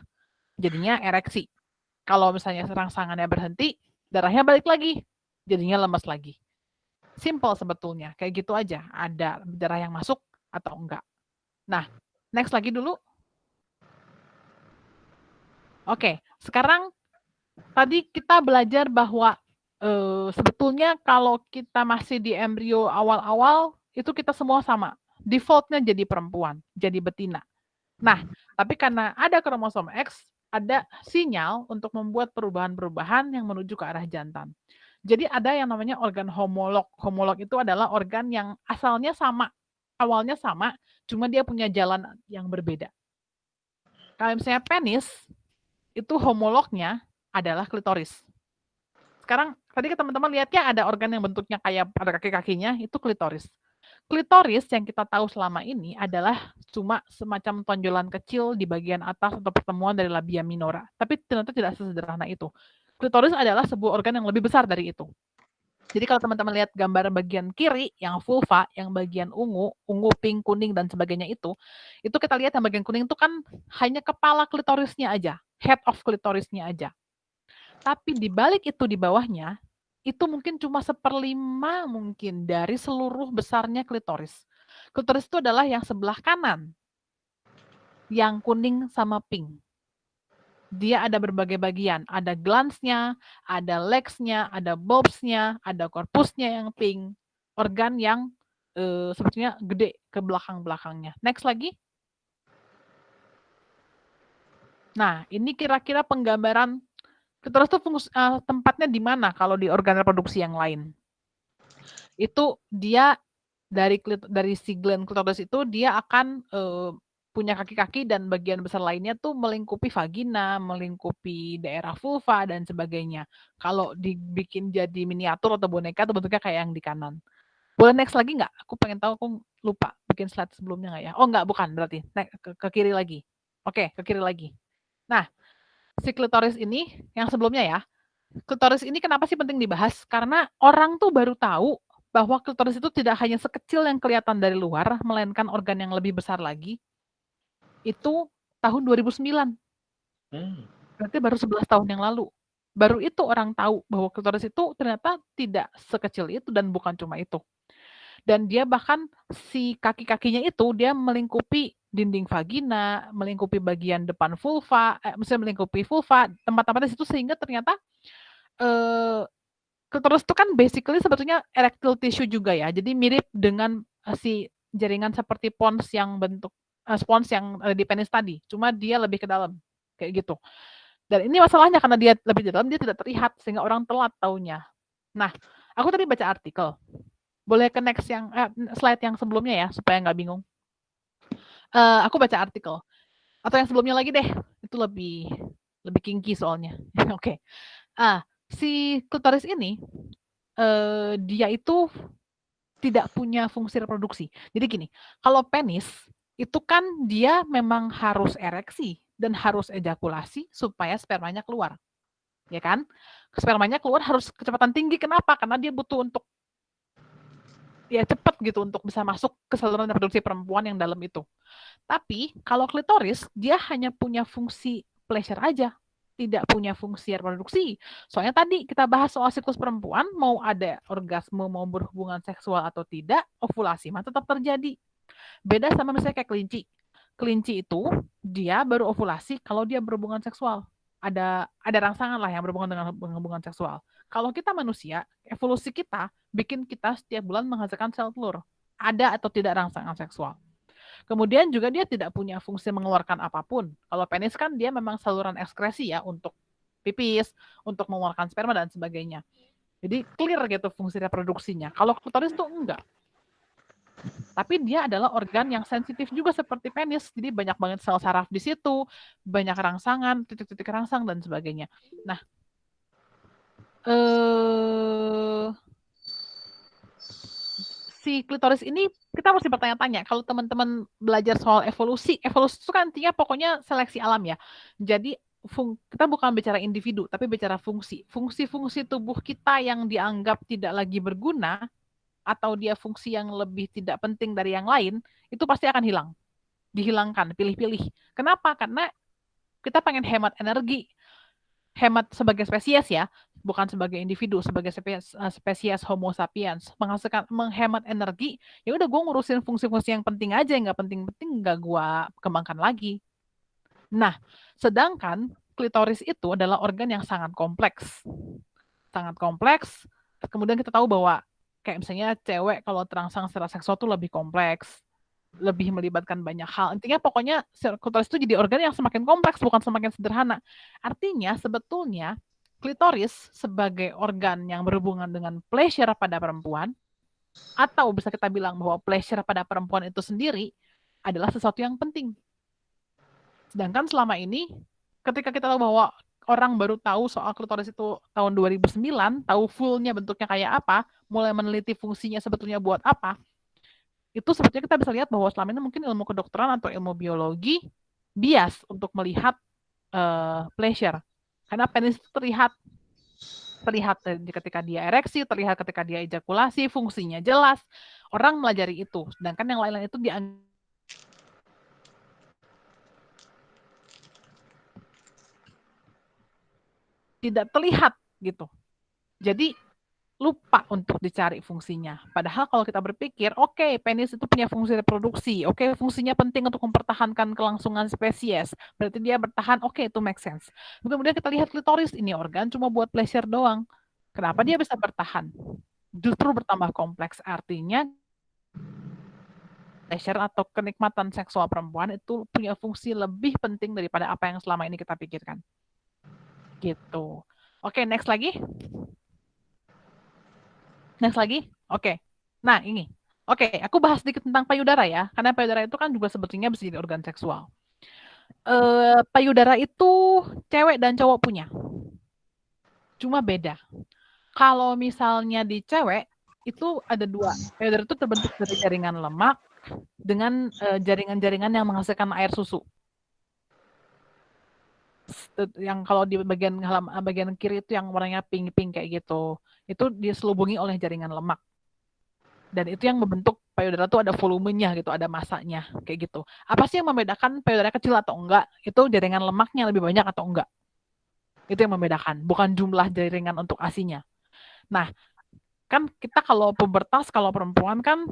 Speaker 3: Jadinya ereksi. Kalau misalnya rangsangannya berhenti, darahnya balik lagi. Jadinya lemas lagi. Simple sebetulnya, kayak gitu aja. Ada darah yang masuk atau enggak. Nah, next lagi dulu. Oke, sekarang tadi kita belajar bahwa sebetulnya kalau kita masih di embrio awal-awal, itu kita semua sama. Defaultnya jadi perempuan, jadi betina. Nah, tapi karena ada kromosom X, ada sinyal untuk membuat perubahan-perubahan yang menuju ke arah jantan. Jadi ada yang namanya organ homolog. Homolog itu adalah organ yang asalnya sama, awalnya sama, cuma dia punya jalan yang berbeda. Kalau misalnya penis, itu homolognya adalah klitoris. Sekarang, tadi teman-teman lihatnya ada organ yang bentuknya kayak ada kaki-kakinya, itu klitoris. Klitoris yang kita tahu selama ini adalah cuma semacam tonjolan kecil di bagian atas atau pertemuan dari labia minora. Tapi ternyata tidak sesederhana itu. Klitoris adalah sebuah organ yang lebih besar dari itu. Jadi kalau teman-teman lihat gambar bagian kiri yang vulva, yang bagian ungu, pink, kuning, dan sebagainya itu kita lihat yang bagian kuning itu kan hanya kepala klitorisnya aja, head of klitorisnya aja. Tapi di balik itu di bawahnya, itu mungkin cuma 1/5 mungkin dari seluruh besarnya klitoris. Klitoris itu adalah yang sebelah kanan, yang kuning sama pink. Dia ada berbagai bagian, ada glans-nya, ada legs-nya, ada bulbs-nya, ada korpusnya yang pink, organ yang sebetulnya gede ke belakang-belakangnya. Next lagi. Nah, ini kira-kira penggambaran Klitoris itu tempatnya di mana kalau di organ reproduksi yang lain? Itu dia dari si gland klitoris itu dia akan punya kaki-kaki dan bagian besar lainnya tuh melingkupi vagina, melingkupi daerah vulva dan sebagainya. Kalau dibikin jadi miniatur atau boneka tuh bentuknya kayak yang di kanan. Boleh next lagi nggak? Aku pengen tahu, aku lupa bikin slide sebelumnya nggak ya? Oh nggak, bukan berarti. Ke kiri lagi. Oke, ke kiri lagi. Nah, si klitoris ini yang sebelumnya ya. Klitoris ini kenapa sih penting dibahas? Karena orang tuh baru tahu bahwa klitoris itu tidak hanya sekecil yang kelihatan dari luar, melainkan organ yang lebih besar lagi. Itu tahun 2009. Berarti baru 11 tahun yang lalu. Baru itu orang tahu bahwa klitoris itu ternyata tidak sekecil itu dan bukan cuma itu. Dan dia bahkan si kaki-kakinya itu dia melingkupi dinding vagina, melingkupi bagian depan vulva, misalnya melingkupi vulva, tempat-tempat di situ sehingga ternyata klitoris itu kan basically sebetulnya erectile tissue juga ya. Jadi mirip dengan si jaringan seperti pons yang bentuk spons yang ada di penis tadi, cuma dia lebih ke dalam kayak gitu. Dan ini masalahnya karena dia lebih dalam dia tidak terlihat sehingga orang telat taunya. Nah, aku tadi baca artikel. Boleh ke next yang slide yang sebelumnya ya supaya nggak bingung. Aku baca artikel atau yang sebelumnya lagi deh. Itu lebih kinky soalnya. Oke. Si klitoris ini dia itu tidak punya fungsi reproduksi. Jadi gini, kalau penis itu kan dia memang harus ereksi dan harus ejakulasi supaya spermanya keluar. Ya kan? Spermanya keluar harus kecepatan tinggi. Kenapa? Karena dia butuh untuk ya cepat gitu untuk bisa masuk ke saluran reproduksi perempuan yang dalam itu. Tapi kalau klitoris dia hanya punya fungsi pleasure aja, tidak punya fungsi reproduksi. Soalnya tadi kita bahas soal siklus perempuan, mau ada orgasme, mau berhubungan seksual atau tidak, ovulasi mah tetap terjadi. Beda sama misalnya kayak kelinci. Kelinci itu dia baru ovulasi kalau dia berhubungan seksual. Ada rangsangan lah yang berhubungan dengan hubungan seksual. Kalau kita manusia, evolusi kita bikin kita setiap bulan menghasilkan sel telur. Ada atau tidak rangsangan seksual. Kemudian juga dia tidak punya fungsi mengeluarkan apapun. Kalau penis kan dia memang saluran ekskresi ya untuk pipis, untuk mengeluarkan sperma dan sebagainya. Jadi clear gitu fungsi reproduksinya. Kalau klitoris tuh enggak. Tapi dia adalah organ yang sensitif juga seperti penis. Jadi banyak banget sel saraf di situ, banyak rangsangan, titik-titik rangsang dan sebagainya. Nah, si klitoris ini kita mesti bertanya-tanya. Kalau teman-teman belajar soal evolusi, evolusi itu kan intinya pokoknya seleksi alam ya. Jadi kita bukan bicara individu, tapi bicara fungsi. Fungsi-fungsi tubuh kita yang dianggap tidak lagi berguna atau dia fungsi yang lebih tidak penting dari yang lain, itu pasti akan hilang. Dihilangkan, pilih-pilih. Kenapa? Karena kita pengen hemat energi. Hemat sebagai spesies ya, bukan sebagai individu, sebagai spesies Homo sapiens, menghemat energi. Ya udah gue ngurusin fungsi-fungsi yang penting aja, yang nggak penting-penting nggak gue kembangkan lagi. Nah, sedangkan klitoris itu adalah organ yang sangat kompleks, sangat kompleks. Kemudian kita tahu bahwa kayak misalnya cewek kalau terangsang secara seksual tuh lebih kompleks, lebih melibatkan banyak hal. Intinya pokoknya klitoris itu jadi organ yang semakin kompleks, bukan semakin sederhana. Artinya sebetulnya klitoris sebagai organ yang berhubungan dengan pleasure pada perempuan, atau bisa kita bilang bahwa pleasure pada perempuan itu sendiri adalah sesuatu yang penting. Sedangkan selama ini, ketika kita tahu bahwa orang baru tahu soal klitoris itu tahun 2009, tahu fullnya bentuknya kayak apa, mulai meneliti fungsinya sebetulnya buat apa, itu sebetulnya kita bisa lihat bahwa selama ini mungkin ilmu kedokteran atau ilmu biologi bias untuk melihat pleasure. Karena penis itu terlihat ketika dia ereksi, terlihat ketika dia ejakulasi, fungsinya jelas. Orang melajari itu. Sedangkan yang lain-lain itu tidak terlihat gitu. Jadi lupa untuk dicari fungsinya. Padahal kalau kita berpikir, oke, penis itu punya fungsi reproduksi, oke, fungsinya penting untuk mempertahankan kelangsungan spesies, berarti dia bertahan, oke, itu make sense. Kemudian kita lihat klitoris, ini organ cuma buat pleasure doang. Kenapa dia bisa bertahan? Justru bertambah kompleks, artinya pleasure atau kenikmatan seksual perempuan itu punya fungsi lebih penting daripada apa yang selama ini kita pikirkan. Gitu. Oke, next lagi. Next lagi. Oke. Nah, ini. Oke, aku bahas sedikit tentang payudara ya. Karena payudara itu kan juga sebetulnya bisa jadi organ seksual. Payudara itu cewek dan cowok punya. Cuma beda. Kalau misalnya di cewek, itu ada dua. Payudara itu terbentuk dari jaringan lemak dengan jaringan-jaringan yang menghasilkan air susu. Yang kalau di bagian kiri itu yang warnanya pink-pink kayak gitu. Itu diselubungi oleh jaringan lemak. Dan itu yang membentuk payudara itu ada volumenya gitu, ada masanya kayak gitu. Apa sih yang membedakan payudara kecil atau enggak? Itu jaringan lemaknya lebih banyak atau enggak? Itu yang membedakan, bukan jumlah jaringan untuk ASI-nya. Nah, kan kita kalau pubertas, kalau perempuan kan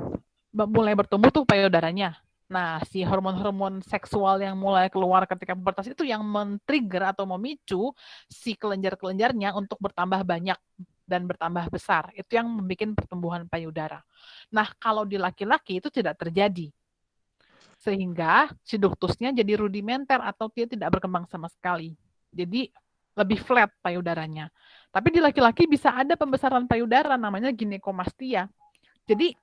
Speaker 3: mulai bertumbuh tuh payudaranya. Nah, si hormon-hormon seksual yang mulai keluar ketika pubertas itu yang men-trigger atau memicu si kelenjar-kelenjarnya untuk bertambah banyak dan bertambah besar. Itu yang membuat pertumbuhan payudara. Nah, kalau di laki-laki itu tidak terjadi. Sehingga si duktusnya jadi rudimenter atau dia tidak berkembang sama sekali. Jadi lebih flat payudaranya. Tapi di laki-laki bisa ada pembesaran payudara namanya ginekomastia. Jadi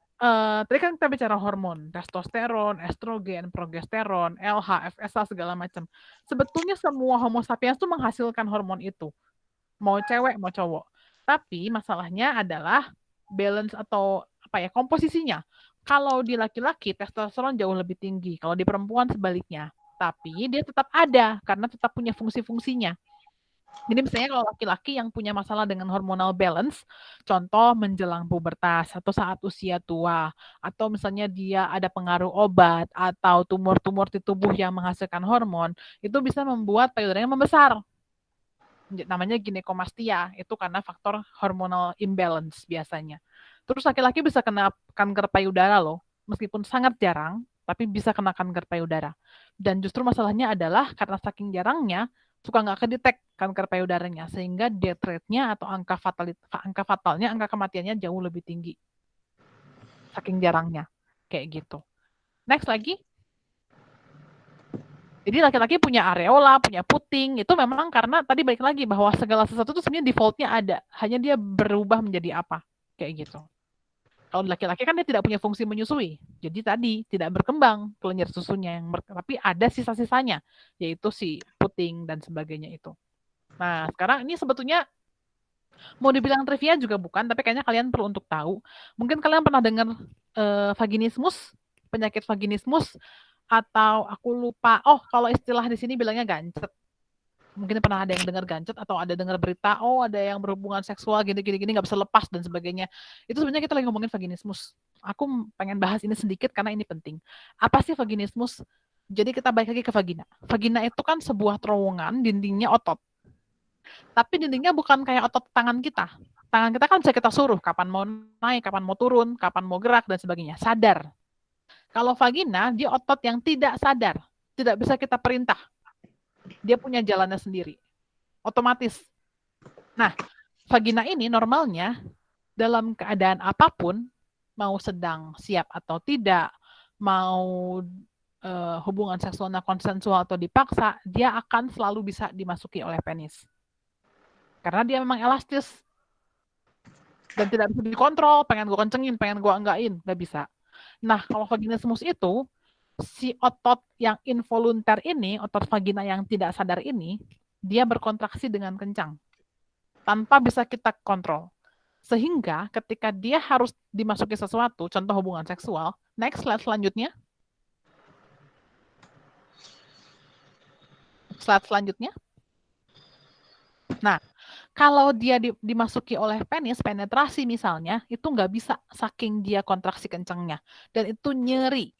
Speaker 3: tadi kan kita bicara hormon, testosteron, estrogen, progesteron, LH, FSH segala macam. Sebetulnya semua Homo sapiens itu menghasilkan hormon itu. Mau cewek, mau cowok. Tapi masalahnya adalah balance atau apa ya, komposisinya. Kalau di laki-laki testosteron jauh lebih tinggi, kalau di perempuan sebaliknya. Tapi dia tetap ada karena tetap punya fungsi-fungsinya. Jadi misalnya kalau laki-laki yang punya masalah dengan hormonal balance, contoh menjelang pubertas atau saat usia tua, atau misalnya dia ada pengaruh obat atau tumor-tumor di tubuh yang menghasilkan hormon, itu bisa membuat payudaranya membesar. Namanya ginekomastia, itu karena faktor hormonal imbalance biasanya. Terus laki-laki bisa kena kanker payudara loh, meskipun sangat jarang, tapi bisa kena kanker payudara. Dan justru masalahnya adalah karena saking jarangnya, suka nggak kedetek kanker payudaranya, sehingga death rate-nya atau angka fatalnya, angka kematiannya jauh lebih tinggi. Saking jarangnya, kayak gitu. Next lagi. Jadi laki-laki punya areola, punya puting, itu memang karena tadi balik lagi bahwa segala sesuatu itu sebenarnya default-nya ada, hanya dia berubah menjadi apa, kayak gitu. Kalau laki-laki kan dia tidak punya fungsi menyusui, jadi tadi tidak berkembang kelenjar susunya, tapi ada sisa-sisanya, yaitu si puting dan sebagainya itu. Nah, sekarang ini sebetulnya mau dibilang trivia juga bukan, tapi kayaknya kalian perlu untuk tahu. Mungkin kalian pernah dengar vaginismus, penyakit vaginismus, atau aku lupa. Oh, kalau istilah di sini bilangnya gancet. Mungkin pernah ada yang dengar gancet atau ada dengar berita, oh ada yang berhubungan seksual gini-gini nggak bisa lepas dan sebagainya. Itu sebenarnya kita lagi ngomongin vaginismus. Aku pengen bahas ini sedikit karena ini penting. Apa sih vaginismus? Jadi kita balik lagi ke vagina. Vagina itu kan sebuah terowongan, dindingnya otot. Tapi dindingnya bukan kayak otot tangan kita. Tangan kita kan bisa kita suruh kapan mau naik, kapan mau turun, kapan mau gerak dan sebagainya. Sadar. Kalau vagina, dia otot yang tidak sadar. Tidak bisa kita perintah. Dia punya jalannya sendiri. Otomatis. Nah, vagina ini normalnya dalam keadaan apapun, mau sedang siap atau tidak, mau hubungan seksualnya konsensual atau dipaksa, dia akan selalu bisa dimasuki oleh penis. Karena dia memang elastis. Dan tidak bisa dikontrol, pengen gue kencengin, pengen gue enggakin, nggak bisa. Nah, kalau vaginismus itu, si otot yang involuntar ini, otot vagina yang tidak sadar ini, dia berkontraksi dengan kencang. Tanpa bisa kita kontrol. Sehingga ketika dia harus dimasuki sesuatu, contoh hubungan seksual, next slide selanjutnya. Slide selanjutnya. Nah, kalau dia dimasuki oleh penis, penetrasi misalnya, itu nggak bisa saking dia kontraksi kencangnya. Dan itu nyeri.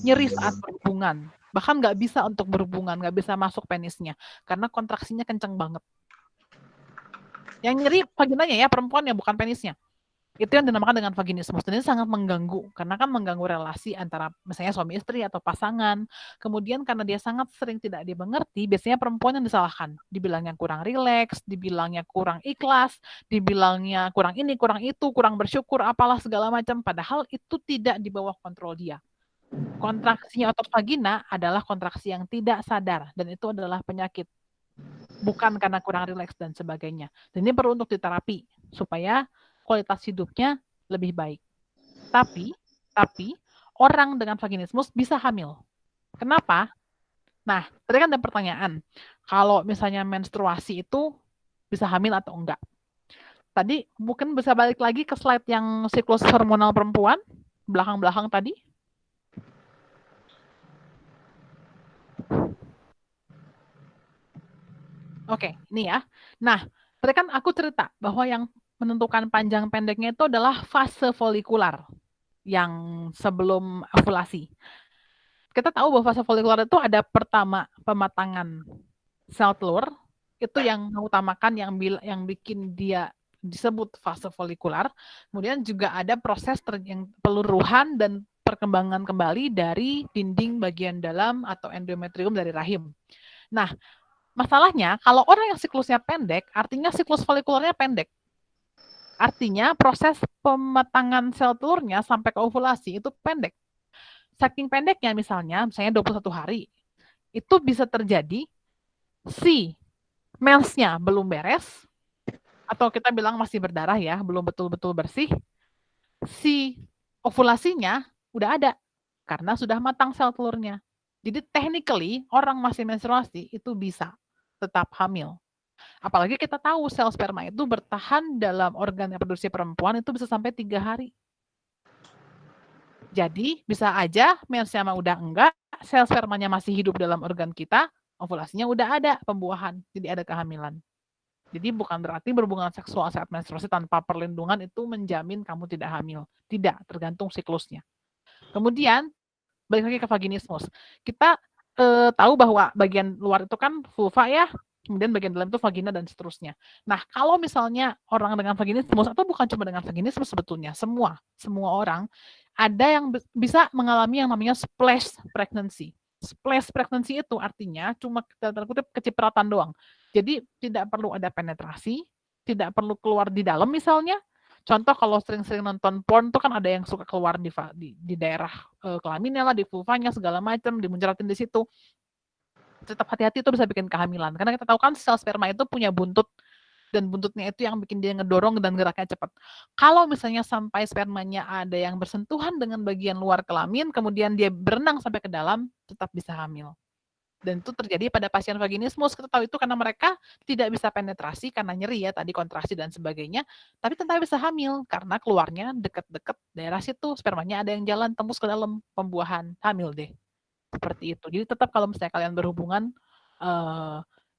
Speaker 3: Nyeri saat berhubungan. Bahkan nggak bisa untuk berhubungan, nggak bisa masuk penisnya. Karena kontraksinya kencang banget. Yang nyeri vaginanya ya, perempuan ya, bukan penisnya. Itu yang dinamakan dengan vaginismus. Dan ini sangat mengganggu, karena kan mengganggu relasi antara misalnya suami istri atau pasangan. Kemudian karena dia sangat sering tidak dimengerti, biasanya perempuan yang disalahkan. Dibilangnya kurang rileks, dibilangnya kurang ikhlas, dibilangnya kurang ini, kurang itu, kurang bersyukur, apalah segala macam. Padahal itu tidak di bawah kontrol dia. Kontraksinya otot vagina adalah kontraksi yang tidak sadar, dan itu adalah penyakit. bukan karena kurang rileks dan sebagainya. Dan ini perlu untuk diterapi supaya kualitas hidupnya lebih baik. Tapi orang dengan vaginismus bisa hamil. Kenapa? Nah, tadi kan ada pertanyaan, kalau misalnya menstruasi itu bisa hamil atau enggak? Tadi mungkin bisa balik lagi ke slide yang siklus hormonal perempuan, belakang-belakang tadi. Oke, ini ya. Nah, tadi kan aku cerita bahwa yang menentukan panjang pendeknya itu adalah fase folikular yang sebelum ovulasi. Kita tahu bahwa fase folikular itu ada pertama pematangan sel telur, itu yang mengutamakan yang bikin dia disebut fase folikular. Kemudian juga ada proses yang peluruhan dan perkembangan kembali dari dinding bagian dalam atau endometrium dari rahim. Nah, masalahnya kalau orang yang siklusnya pendek, artinya siklus folikularnya pendek. Artinya proses pematangan sel telurnya sampai ke ovulasi itu pendek. Saking pendeknya misalnya 21 hari, itu bisa terjadi si mensnya belum beres, atau kita bilang masih berdarah ya, belum betul-betul bersih, si ovulasinya udah ada, karena sudah matang sel telurnya. Jadi technically, orang masih menstruasi itu bisa tetap hamil. Apalagi kita tahu sel sperma itu bertahan dalam organ reproduksi perempuan itu bisa sampai 3 hari. Jadi bisa aja mensnya udah enggak, sel spermanya masih hidup dalam organ kita, ovulasinya udah ada, pembuahan, jadi ada kehamilan. Jadi bukan berarti berhubungan seksual saat menstruasi tanpa perlindungan itu menjamin kamu tidak hamil. Tidak, tergantung siklusnya. Kemudian, balik lagi ke vaginismus. Kita tahu bahwa bagian luar itu kan vulva ya, kemudian bagian dalam itu vagina dan seterusnya. Nah, kalau misalnya orang dengan vaginismus, atau bukan cuma dengan vaginismus sebetulnya, semua orang, ada yang bisa mengalami yang namanya splash pregnancy. Splash pregnancy itu artinya cuma dalam kutip kecipratan doang. Jadi tidak perlu ada penetrasi, tidak perlu keluar di dalam misalnya. Contoh kalau sering-sering nonton porn tuh kan ada yang suka keluar di daerah kelaminnya lah, di vulvanya segala macam, dimuncratin di situ. Tetap hati-hati itu bisa bikin kehamilan. Karena kita tahu kan sel sperma itu punya buntut, dan buntutnya itu yang bikin dia ngedorong dan geraknya cepat. Kalau misalnya sampai spermanya ada yang bersentuhan dengan bagian luar kelamin, kemudian dia berenang sampai ke dalam, tetap bisa hamil. Dan itu terjadi pada pasien vaginismus. Kita tahu itu karena mereka tidak bisa penetrasi karena nyeri ya, tadi kontraksi dan sebagainya, tapi tetap bisa hamil karena keluarnya deket-deket daerah situ, spermanya ada yang jalan tembus ke dalam, pembuahan, hamil deh. Seperti itu. Jadi tetap kalau misalnya kalian berhubungan,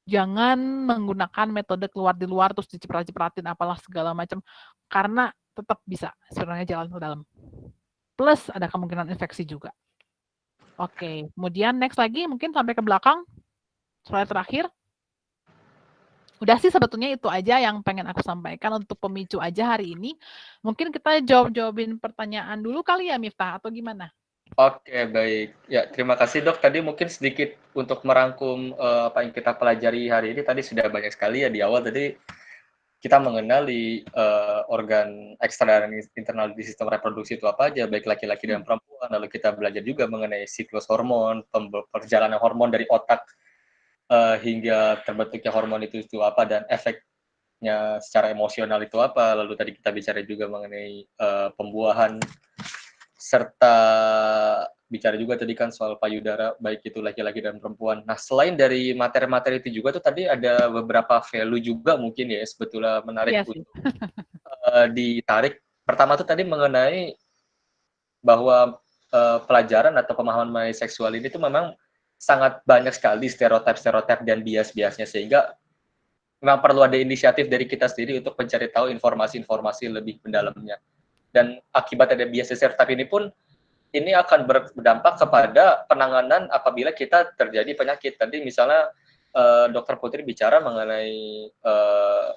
Speaker 3: jangan menggunakan metode keluar di luar terus diciprat-cipratin apalah segala macam, karena tetap bisa spermanya jalan ke dalam. Plus ada kemungkinan infeksi juga. Oke, kemudian next lagi mungkin sampai ke belakang, slide terakhir. Udah sih sebetulnya itu aja yang pengen aku sampaikan untuk pemicu aja hari ini. Mungkin kita jawabin pertanyaan dulu kali ya Miftah, atau gimana?
Speaker 1: Oke, baik. Ya, terima kasih dok. Tadi mungkin sedikit untuk merangkum apa yang kita pelajari hari ini. Tadi sudah banyak sekali ya di awal. Tadi kita mengenali organ eksternal dan internal di sistem reproduksi itu apa aja, baik laki-laki dan perempuan. Lalu kita belajar juga mengenai siklus hormon, perjalanan hormon dari otak hingga terbentuknya hormon itu apa, dan efeknya secara emosional itu apa. Lalu tadi kita bicara juga mengenai pembuahan, serta bicara juga tadi kan soal payudara, baik itu laki-laki dan perempuan. Nah, selain dari materi-materi itu juga tuh tadi ada beberapa value juga mungkin ya, sebetulnya menarik untuk ditarik. Pertama tuh tadi mengenai bahwa pelajaran atau pemahaman mengenai seksual ini tuh memang sangat banyak sekali stereotip-stereotip dan bias-biasnya, sehingga memang perlu ada inisiatif dari kita sendiri untuk mencari tahu informasi-informasi lebih mendalamnya. Dan akibat ada bias stereotip ini pun, ini akan berdampak kepada penanganan apabila kita terjadi penyakit. Tadi misalnya Dokter Putri bicara mengenai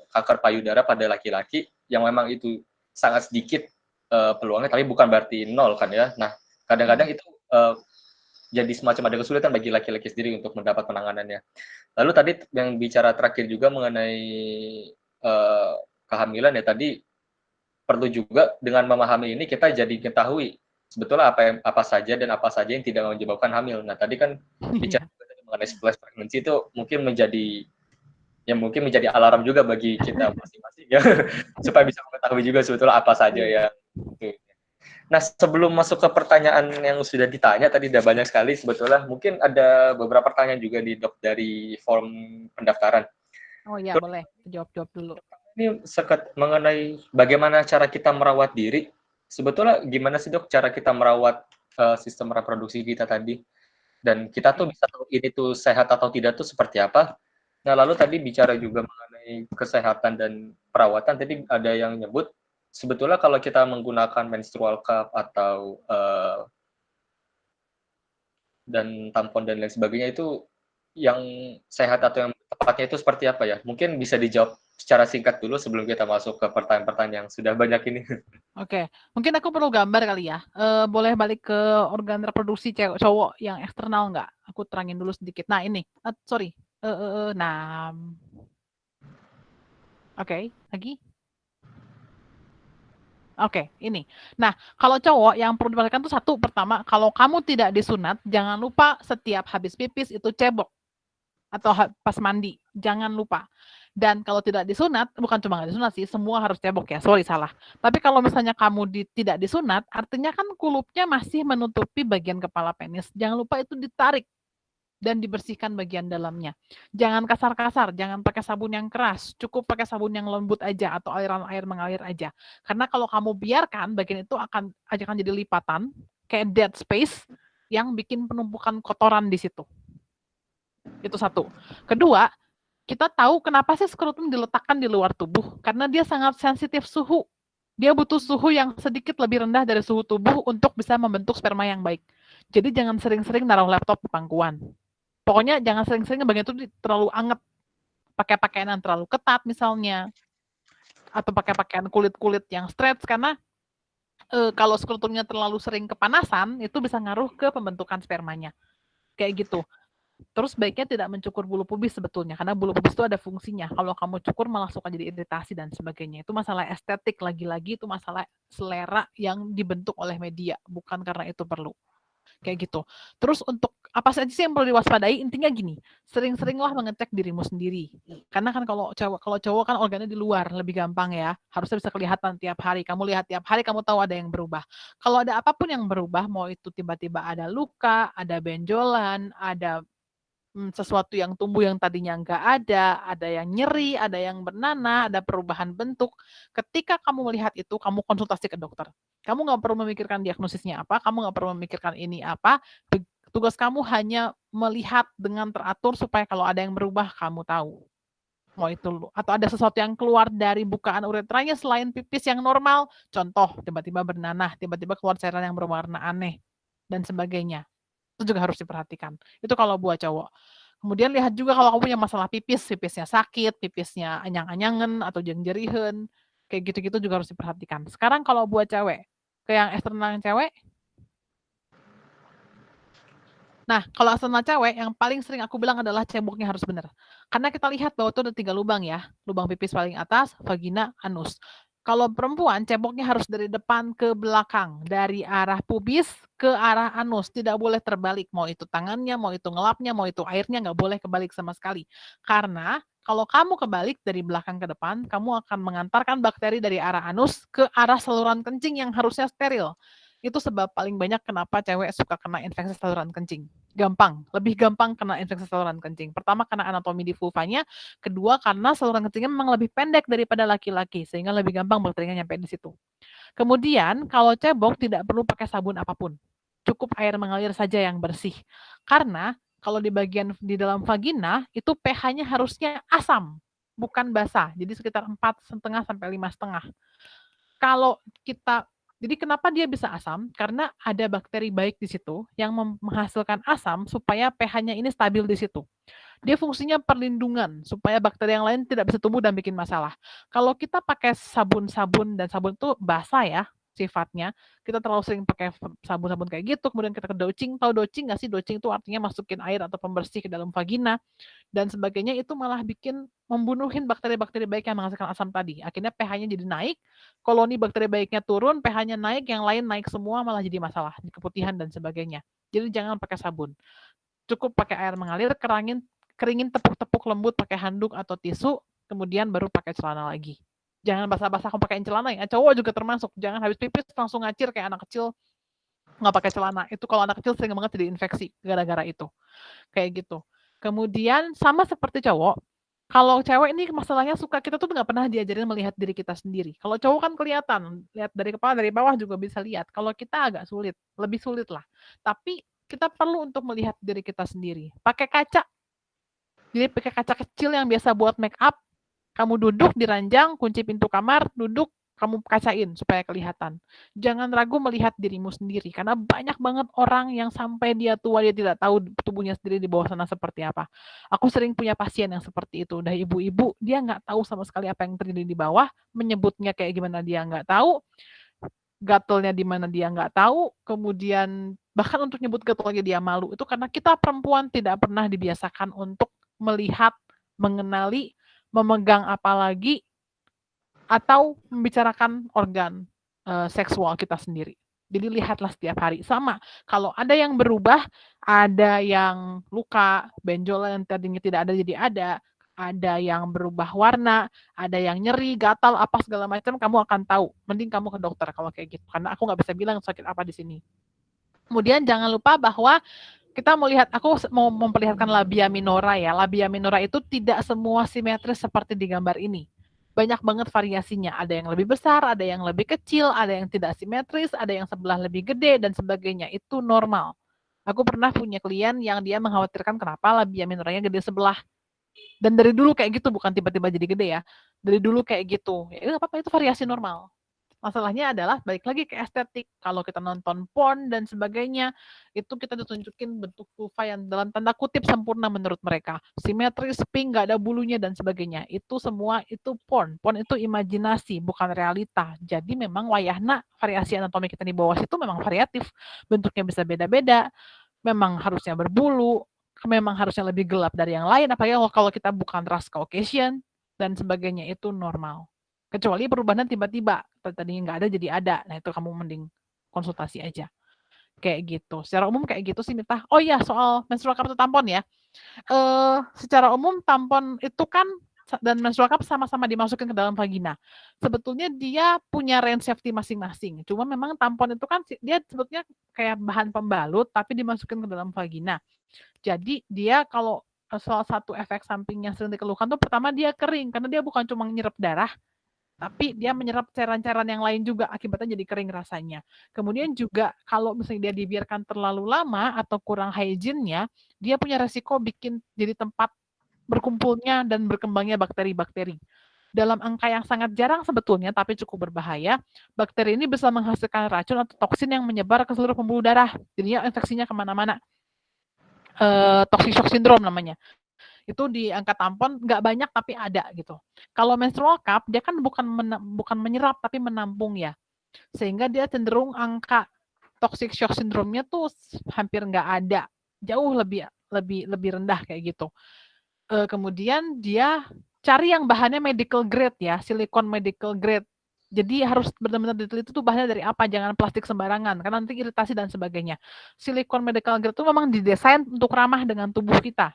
Speaker 1: kanker payudara pada laki-laki, yang memang itu sangat sedikit peluangnya, tapi bukan berarti nol kan ya. Nah, kadang-kadang itu jadi semacam ada kesulitan bagi laki-laki sendiri untuk mendapat penanganannya. Lalu tadi yang bicara terakhir juga mengenai kehamilan ya, tadi perlu juga dengan memahami ini kita jadi ketahui sebetulnya apa saja dan apa saja yang tidak menyebabkan hamil. Nah, tadi kan bicara mengenai splash pregnancy itu mungkin menjadi yang mungkin menjadi alarm juga bagi kita masing-masing ya, supaya bisa mengetahui juga sebetulnya apa saja yang. Nah, sebelum masuk ke pertanyaan yang sudah ditanya tadi udah banyak sekali sebetulnya, mungkin ada beberapa pertanyaan juga di Dok dari form pendaftaran.
Speaker 3: Oh iya, boleh jawab dulu.
Speaker 1: Ini mengenai bagaimana cara kita merawat diri. Sebetulnya gimana sih Dok cara kita merawat sistem reproduksi kita tadi? Dan kita tuh bisa tahu ini tuh sehat atau tidak tuh seperti apa. Nah, lalu tadi bicara juga mengenai kesehatan dan perawatan, tadi ada yang nyebut sebetulnya kalau kita menggunakan menstrual cup atau dan tampon dan lain sebagainya itu yang sehat atau yang tepatnya itu seperti apa ya? Mungkin bisa dijawab secara singkat dulu sebelum kita masuk ke pertanyaan-pertanyaan yang sudah banyak ini.
Speaker 3: Oke, mungkin aku perlu gambar kali ya. Boleh balik ke organ reproduksi cowok yang eksternal nggak? Aku terangin dulu sedikit. Nah ini, sorry. Nah, oke, lagi. Oke, ini. Nah, kalau cowok yang perlu diperhatikan tuh satu, pertama, kalau kamu tidak disunat, jangan lupa setiap habis pipis itu cebok atau pas mandi, jangan lupa. Dan kalau tidak disunat, bukan cuma nggak disunat sih, semua harus cebok ya. Sorry salah. Tapi kalau misalnya kamu tidak disunat, artinya kan kulupnya masih menutupi bagian kepala penis. Jangan lupa itu ditarik dan dibersihkan bagian dalamnya. Jangan kasar-kasar, jangan pakai sabun yang keras, cukup pakai sabun yang lembut aja atau aliran air mengalir aja. Karena kalau kamu biarkan, bagian itu akan jadi lipatan, kayak dead space yang bikin penumpukan kotoran di situ. Itu satu. Kedua, kita tahu kenapa sih skrotum diletakkan di luar tubuh, karena dia sangat sensitif suhu. Dia butuh suhu yang sedikit lebih rendah dari suhu tubuh untuk bisa membentuk sperma yang baik. Jadi jangan sering-sering naruh laptop di pangkuan. Pokoknya jangan sering-sering bagian itu terlalu anget, pakai pakaian yang terlalu ketat misalnya, atau pakai pakaian kulit-kulit yang stretch, karena kalau skrotumnya terlalu sering kepanasan, itu bisa ngaruh ke pembentukan spermanya. Kayak gitu. Terus baiknya tidak mencukur bulu pubis sebetulnya, karena bulu pubis itu ada fungsinya. Kalau kamu cukur malah suka jadi iritasi dan sebagainya. Itu masalah estetik, lagi-lagi itu masalah selera yang dibentuk oleh media, bukan karena itu perlu. Kayak gitu. Terus untuk apa saja sih yang perlu diwaspadai? Intinya gini, sering-seringlah mengecek dirimu sendiri. Karena kan kalau cowok kan organnya di luar, lebih gampang ya. Harusnya bisa kelihatan tiap hari. Kamu lihat tiap hari, kamu tahu ada yang berubah. Kalau ada apapun yang berubah, mau itu tiba-tiba ada luka, ada benjolan, ada sesuatu yang tumbuh yang tadinya nggak ada yang nyeri, ada yang bernanah, ada perubahan bentuk. Ketika kamu melihat itu, kamu konsultasi ke dokter. Kamu nggak perlu memikirkan diagnosisnya apa, kamu nggak perlu memikirkan ini apa. Tugas kamu hanya melihat dengan teratur supaya kalau ada yang berubah, kamu tahu. Mau itu atau ada sesuatu yang keluar dari bukaan uretranya selain pipis yang normal, contoh tiba-tiba bernanah, tiba-tiba keluar cairan yang berwarna aneh, dan sebagainya. Itu juga harus diperhatikan. Itu kalau buat cowok. Kemudian lihat juga kalau kamu punya masalah pipis, pipisnya sakit, pipisnya anyang-anyangan atau jeng-jerihen, kayak gitu-gitu juga harus diperhatikan. Sekarang kalau buat cewek, ke yang eksternal yang cewek. Nah, kalau eksternal cewek, yang paling sering aku bilang adalah ceboknya harus benar. Karena kita lihat bahwa itu ada 3 lubang ya. Lubang pipis paling atas, vagina, anus. Kalau perempuan, ceboknya harus dari depan ke belakang. Dari arah pubis ke arah anus. Tidak boleh terbalik. Mau itu tangannya, mau itu ngelapnya, mau itu airnya, nggak boleh kebalik sama sekali. Karena kalau kamu kebalik dari belakang ke depan, kamu akan mengantarkan bakteri dari arah anus ke arah saluran kencing yang harusnya steril. Itu sebab paling banyak kenapa cewek suka kena infeksi saluran kencing. Gampang, lebih gampang kena infeksi saluran kencing. Pertama karena anatomi di vulvanya, kedua karena saluran kencingnya memang lebih pendek daripada laki-laki, sehingga lebih gampang bakterinya nyampe di situ. Kemudian kalau cebok tidak perlu pakai sabun apapun. Cukup air mengalir saja yang bersih. Karena kalau di bagian di dalam vagina itu pH-nya harusnya asam, bukan basah. Jadi sekitar 4,5 sampai 5,5. Kalau kita jadi kenapa dia bisa asam? Karena ada bakteri baik di situ yang menghasilkan asam supaya pH-nya ini stabil di situ. Dia fungsinya perlindungan supaya bakteri yang lain tidak bisa tumbuh dan bikin masalah. Kalau kita pakai sabun-sabun dan sabun itu basah ya sifatnya, kita terlalu sering pakai sabun-sabun kayak gitu, kemudian kita ke douching. Tahu douching nggak sih? Douching itu artinya masukin air atau pembersih ke dalam vagina dan sebagainya, itu malah bikin membunuhin bakteri-bakteri baik yang menghasilkan asam tadi. Akhirnya pH-nya jadi naik, koloni bakteri baiknya turun, pH-nya naik, yang lain naik semua, malah jadi masalah, keputihan dan sebagainya. Jadi jangan pakai sabun. Cukup pakai air mengalir, kerangin keringin tepuk-tepuk lembut pakai handuk atau tisu, kemudian baru pakai celana lagi. Jangan basah-basah kamu pakai celana ya. Cowok juga termasuk. Jangan habis pipis langsung ngacir kayak anak kecil nggak pakai celana. Itu kalau anak kecil sering banget jadi infeksi gara-gara itu. Kayak gitu. Kemudian sama seperti cowok, kalau cewek ini masalahnya suka kita tuh nggak pernah diajarin melihat diri kita sendiri. Kalau cowok kan kelihatan, lihat dari kepala dari bawah juga bisa lihat. Kalau kita agak sulit, lebih sulit lah. Tapi kita perlu untuk melihat diri kita sendiri. Pakai kaca. Jadi pakai kaca kecil yang biasa buat make up, kamu duduk di ranjang, kunci pintu kamar, duduk, kamu kacain supaya kelihatan. Jangan ragu melihat dirimu sendiri, karena banyak banget orang yang sampai dia tua, dia tidak tahu tubuhnya sendiri di bawah sana seperti apa. Aku sering punya pasien yang seperti itu. Udah ibu-ibu, dia nggak tahu sama sekali apa yang terjadi di bawah, menyebutnya kayak gimana dia nggak tahu, gatelnya di mana dia nggak tahu, kemudian bahkan untuk nyebut gatel lagi dia malu. Itu karena kita perempuan tidak pernah dibiasakan untuk melihat, mengenali, memegang apalagi atau membicarakan organ seksual kita sendiri. Jadi lihatlah setiap hari. Sama, kalau ada yang berubah, ada yang luka, benjolan yang tadinya tidak ada jadi ada yang berubah warna, ada yang nyeri, gatal, apa segala macam, kamu akan tahu. Mending kamu ke dokter kalau kayak gitu. Karena aku nggak bisa bilang sakit apa di sini. Kemudian jangan lupa bahwa kita melihat, aku mau memperlihatkan labia minora ya. Labia minora itu tidak semua simetris seperti di gambar ini. Banyak banget variasinya. Ada yang lebih besar, ada yang lebih kecil, ada yang tidak simetris, ada yang sebelah lebih gede, dan sebagainya. Itu normal. Aku pernah punya klien yang dia mengkhawatirkan kenapa labia minoranya gede sebelah. Dan dari dulu kayak gitu, bukan tiba-tiba jadi gede ya. Dari dulu kayak gitu. Ya nggak apa-apa, itu variasi normal. Masalahnya adalah balik lagi ke estetik. Kalau kita nonton porn dan sebagainya, itu kita ditunjukin bentuk vulva yang dalam tanda kutip sempurna menurut mereka. Simetris, pink, nggak ada bulunya dan sebagainya. Itu semua itu porn. Porn itu imajinasi, bukan realita. Jadi memang wayahna variasi anatomi kita di bawah situ memang variatif. Bentuknya bisa beda-beda. Memang harusnya berbulu. Memang harusnya lebih gelap dari yang lain. Apalagi kalau kita bukan ras Caucasian dan sebagainya, itu normal. Kecuali perubahan tiba-tiba, tadinya nggak ada jadi ada. Nah itu kamu mending konsultasi aja. Kayak gitu. Secara umum kayak gitu sih, Miftah. Oh iya, soal menstrual cup atau tampon ya. Secara umum tampon itu kan dan menstrual cup sama-sama dimasukin ke dalam vagina. Sebetulnya dia punya range safety masing-masing. Cuma memang tampon itu kan dia sebetulnya kayak bahan pembalut tapi dimasukin ke dalam vagina. Jadi dia kalau salah satu efek samping yang sering dikeluhkan tuh pertama dia kering karena dia bukan cuma nyerap darah, tapi dia menyerap cairan-cairan yang lain juga, akibatnya jadi kering rasanya. Kemudian juga kalau misalnya dia dibiarkan terlalu lama atau kurang hygiene-nya, dia punya resiko bikin jadi tempat berkumpulnya dan berkembangnya bakteri-bakteri. Dalam angka yang sangat jarang sebetulnya, tapi cukup berbahaya, bakteri ini bisa menghasilkan racun atau toksin yang menyebar ke seluruh pembuluh darah. Jadinya infeksinya kemana-mana. Toxic shock syndrome namanya. Itu di angka tampon nggak banyak tapi ada gitu. Kalau menstrual cup dia kan bukan menyerap tapi menampung ya, sehingga dia cenderung angka toxic shock syndrome-nya tuh hampir nggak ada, jauh lebih rendah kayak gitu. Kemudian dia cari yang bahannya medical grade ya, silikon medical grade. Jadi harus benar-benar diteliti tuh bahannya dari apa, jangan plastik sembarangan, karena nanti iritasi dan sebagainya. Silikon medical grade itu memang didesain untuk ramah dengan tubuh kita.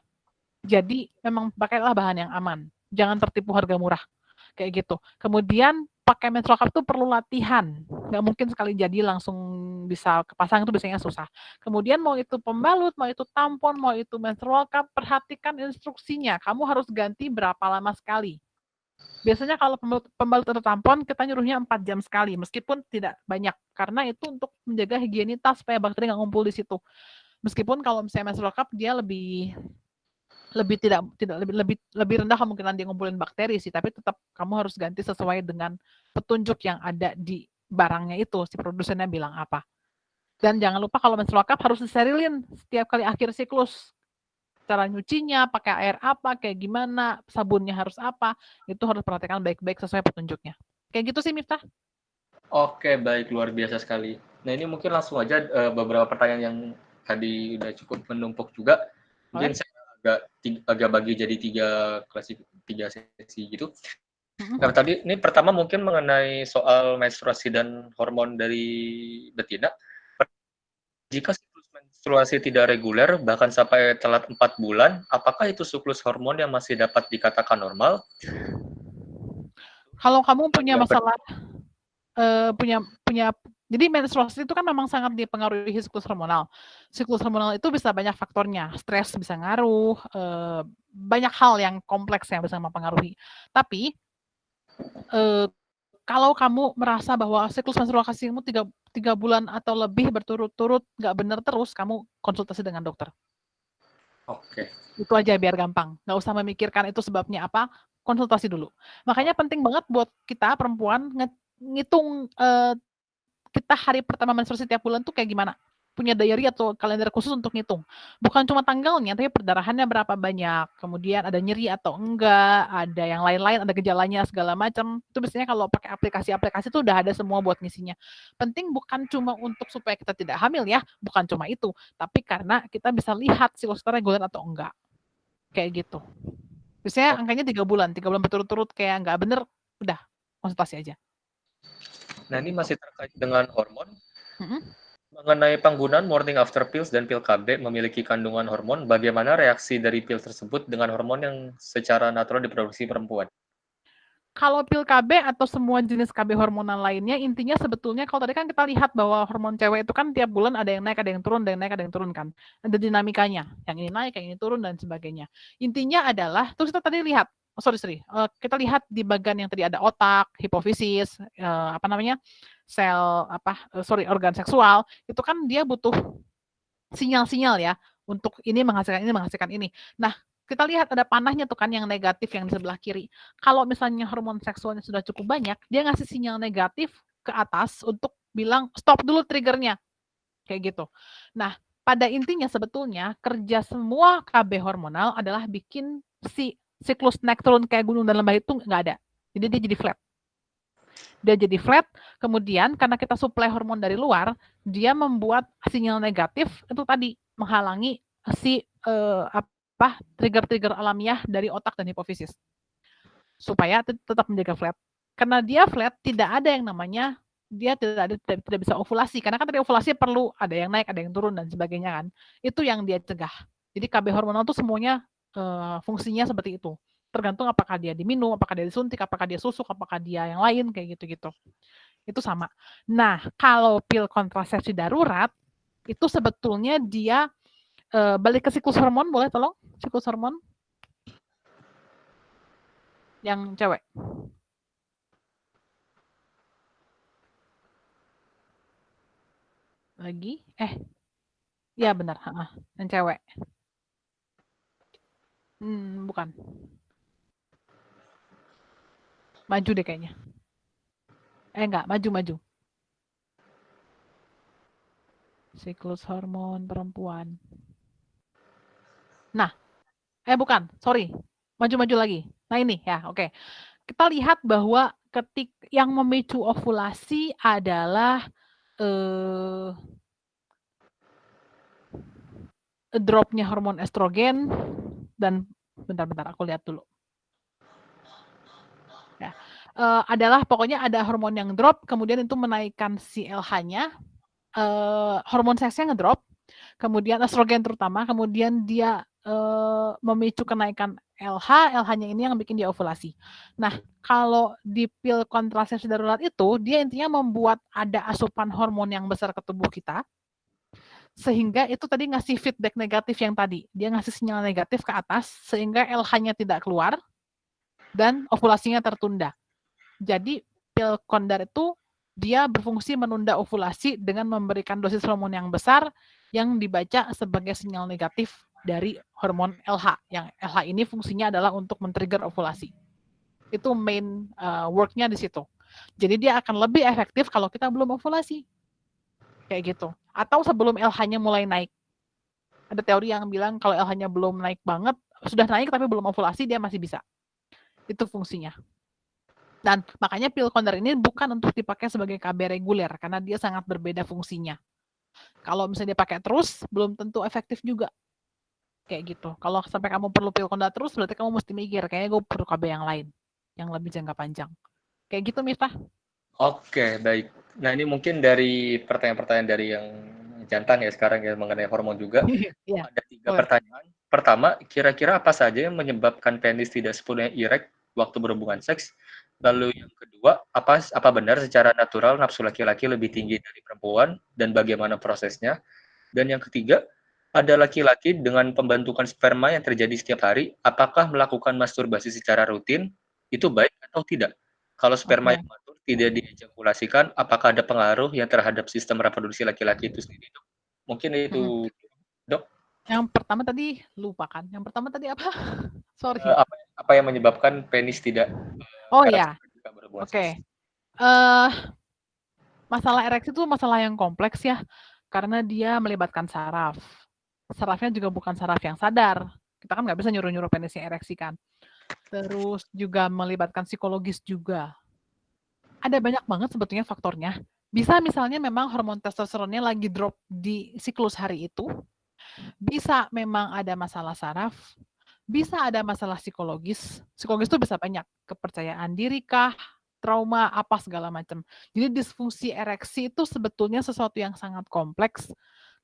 Speaker 3: Jadi memang pakailah bahan yang aman. Jangan tertipu harga murah. Kayak gitu. Kemudian pakai menstrual cup itu perlu latihan. Nggak mungkin sekali jadi langsung bisa kepasang, itu biasanya susah. Kemudian mau itu pembalut, mau itu tampon, mau itu menstrual cup, perhatikan instruksinya. Kamu harus ganti berapa lama sekali. Biasanya kalau pembalut atau tampon, kita nyuruhnya 4 jam sekali, meskipun tidak banyak. Karena itu untuk menjaga higienitas supaya bakteri nggak ngumpul di situ. Meskipun kalau misalnya menstrual cup, dia lebih rendah kemungkinan dia ngumpulin bakteri sih, tapi tetap kamu harus ganti sesuai dengan petunjuk yang ada di barangnya itu, si produsennya bilang apa. Dan jangan lupa kalau menstrual cup harus disterilin setiap kali akhir siklus. Cara nyucinya, pakai air apa, kayak gimana, sabunnya harus apa, itu harus perhatikan baik-baik sesuai petunjuknya. Kayak gitu sih, Miftah.
Speaker 1: Oke, baik, luar biasa sekali. Nah, ini mungkin langsung aja beberapa pertanyaan yang tadi udah cukup menumpuk juga. Mungkin saya agak bagi jadi tiga sesi gitu. Nah, tadi ini pertama mungkin mengenai soal menstruasi dan hormon dari betina. Jika siklus menstruasi tidak reguler, bahkan sampai telat 4 bulan, apakah itu siklus hormon yang masih dapat dikatakan normal?
Speaker 3: Kalau kamu punya
Speaker 1: Yang
Speaker 3: masalah, punya jadi menstruasi itu kan memang sangat dipengaruhi siklus hormonal. Siklus hormonal itu bisa banyak faktornya, stres bisa ngaruh, banyak hal yang kompleks yang bisa mempengaruhi. Tapi kalau kamu merasa bahwa siklus menstruasimu 3 bulan atau lebih berturut-turut nggak benar terus, kamu konsultasi dengan dokter.
Speaker 1: Oke.
Speaker 3: Itu aja biar gampang. Nggak usah memikirkan itu sebabnya apa, konsultasi dulu. Makanya penting banget buat kita perempuan ngitung kita hari pertama menstruasi tiap bulan tuh kayak gimana. Punya diary atau kalender khusus untuk ngitung. Bukan cuma tanggalnya, tapi perdarahannya berapa banyak. Kemudian ada nyeri atau enggak, ada yang lain-lain, ada gejalanya segala macam. Itu biasanya kalau pakai aplikasi-aplikasi tuh udah ada semua buat ngisinya. Penting bukan cuma untuk supaya kita tidak hamil ya, bukan cuma itu, tapi karena kita bisa lihat siklus kita reguler atau enggak. Kayak gitu. Biasanya angkanya 3 bulan berturut-turut kayak nggak bener, udah konsultasi aja.
Speaker 1: Nah, ini masih terkait dengan hormon.
Speaker 3: Mm-mm.
Speaker 1: Mengenai penggunaan morning after pills dan pil KB memiliki kandungan hormon, bagaimana reaksi dari pil tersebut dengan hormon yang secara natural diproduksi perempuan?
Speaker 3: Kalau pil KB atau semua jenis KB hormonal lainnya, intinya sebetulnya kalau tadi kan kita lihat bahwa hormon cewek itu kan tiap bulan ada yang naik, ada yang turun, ada yang naik, ada yang turun kan. Ada dinamikanya, yang ini naik, yang ini turun, dan sebagainya. Intinya adalah, terus kita tadi lihat, kita lihat di bagian yang tadi ada otak, hipofisis, organ seksual, itu kan dia butuh sinyal-sinyal ya, untuk ini menghasilkan ini. Nah, kita lihat ada panahnya tuh kan yang negatif yang di sebelah kiri. Kalau misalnya hormon seksualnya sudah cukup banyak, dia ngasih sinyal negatif ke atas untuk bilang stop dulu triggernya. Kayak gitu. Nah, pada intinya sebetulnya kerja semua KB hormonal adalah bikin si siklus naik turun kayak gunung dan lembah itu nggak ada. Jadi dia jadi flat. Dia jadi flat, kemudian karena kita suplai hormon dari luar, dia membuat sinyal negatif itu tadi menghalangi si trigger-trigger alamiah dari otak dan hipofisis supaya tetap menjaga flat. Karena dia flat, tidak ada yang namanya dia tidak bisa ovulasi. Karena kan tadi ovulasi perlu ada yang naik, ada yang turun dan sebagainya kan. Itu yang dia cegah. Jadi KB hormonal itu semuanya fungsinya seperti itu. Tergantung apakah dia diminum, apakah dia disuntik, apakah dia susuk, apakah dia yang lain kayak gitu-gitu. Itu sama. Nah, kalau pil kontrasepsi darurat itu sebetulnya dia balik ke siklus hormon, boleh tolong? Siklus hormon yang cewek. Lagi? Ya benar, yang cewek. Bukan. Maju deh kayaknya. Enggak, maju. Siklus hormon perempuan. Nah, bukan, sorry. Maju lagi. Nah ini ya, oke. Kita lihat bahwa yang memicu ovulasi adalah dropnya hormon estrogen dan bentar aku lihat dulu. Ya, adalah pokoknya ada hormon yang drop, kemudian itu menaikkan si LH-nya, hormon seksnya ngedrop, kemudian estrogen terutama, kemudian dia memicu kenaikan LH-nya ini yang bikin dia ovulasi. Nah, kalau di pil kontrasepsi darurat itu, dia intinya membuat ada asupan hormon yang besar ke tubuh kita, sehingga itu tadi ngasih feedback negatif yang tadi. Dia ngasih sinyal negatif ke atas, sehingga LH-nya tidak keluar, dan ovulasinya tertunda. Jadi, pil kondar itu dia berfungsi menunda ovulasi dengan memberikan dosis hormon yang besar yang dibaca sebagai sinyal negatif dari hormon LH. Yang LH ini fungsinya adalah untuk men-trigger ovulasi. Itu main work-nya di situ. Jadi dia akan lebih efektif kalau kita belum ovulasi. Kayak gitu. Atau sebelum LH-nya mulai naik. Ada teori yang bilang kalau LH-nya belum naik banget, sudah naik tapi belum ovulasi, dia masih bisa. Itu fungsinya. Dan makanya pil kondar ini bukan untuk dipakai sebagai KB reguler, karena dia sangat berbeda fungsinya. Kalau misalnya dipakai terus, belum tentu efektif juga. Kayak gitu. Kalau sampai kamu perlu pil kondar terus, berarti kamu mesti mikir, kayaknya gue perlu KB yang lain, yang lebih jangka panjang. Kayak gitu, Miftah.
Speaker 1: Oke, baik. Nah, ini mungkin dari pertanyaan-pertanyaan dari yang jantan ya sekarang ya mengenai hormon juga.
Speaker 3: Iya,
Speaker 1: Ada 3
Speaker 3: boleh.
Speaker 1: pertanyaan. Pertama, kira-kira apa saja yang menyebabkan penis tidak sepenuhnya erect waktu berhubungan seks? Lalu yang kedua, apa benar secara natural nafsu laki-laki lebih tinggi dari perempuan dan bagaimana prosesnya? Dan yang ketiga, ada laki-laki dengan pembentukan sperma yang terjadi setiap hari, apakah melakukan masturbasi secara rutin itu baik atau tidak? Kalau sperma
Speaker 3: Oke.
Speaker 1: yang matur tidak diejakulasikan, apakah ada pengaruh yang terhadap sistem reproduksi laki-laki itu sendiri, Dok? Mungkin
Speaker 3: Mm-mm.
Speaker 1: itu, Dok.
Speaker 3: Yang pertama tadi lupa kan? Yang pertama tadi apa? Sorry.
Speaker 1: Apa yang menyebabkan penis tidak
Speaker 3: Oh
Speaker 1: ereksi
Speaker 3: ya,
Speaker 1: ketika berhubungan
Speaker 3: oke.
Speaker 1: seks?
Speaker 3: Eh, Masalah ereksi itu masalah yang kompleks ya, karena dia melibatkan saraf. Sarafnya juga bukan saraf yang sadar. Kita kan nggak bisa nyuruh-nyuruh penisnya ereksi kan. Terus juga melibatkan psikologis juga. Ada banyak banget sebetulnya faktornya. Bisa misalnya memang hormon testosteronnya lagi drop di siklus hari itu. Bisa memang ada masalah saraf. Bisa ada masalah psikologis. Psikologis itu bisa banyak. Kepercayaan diri kah, trauma, apa segala macam. Jadi disfungsi ereksi itu sebetulnya sesuatu yang sangat kompleks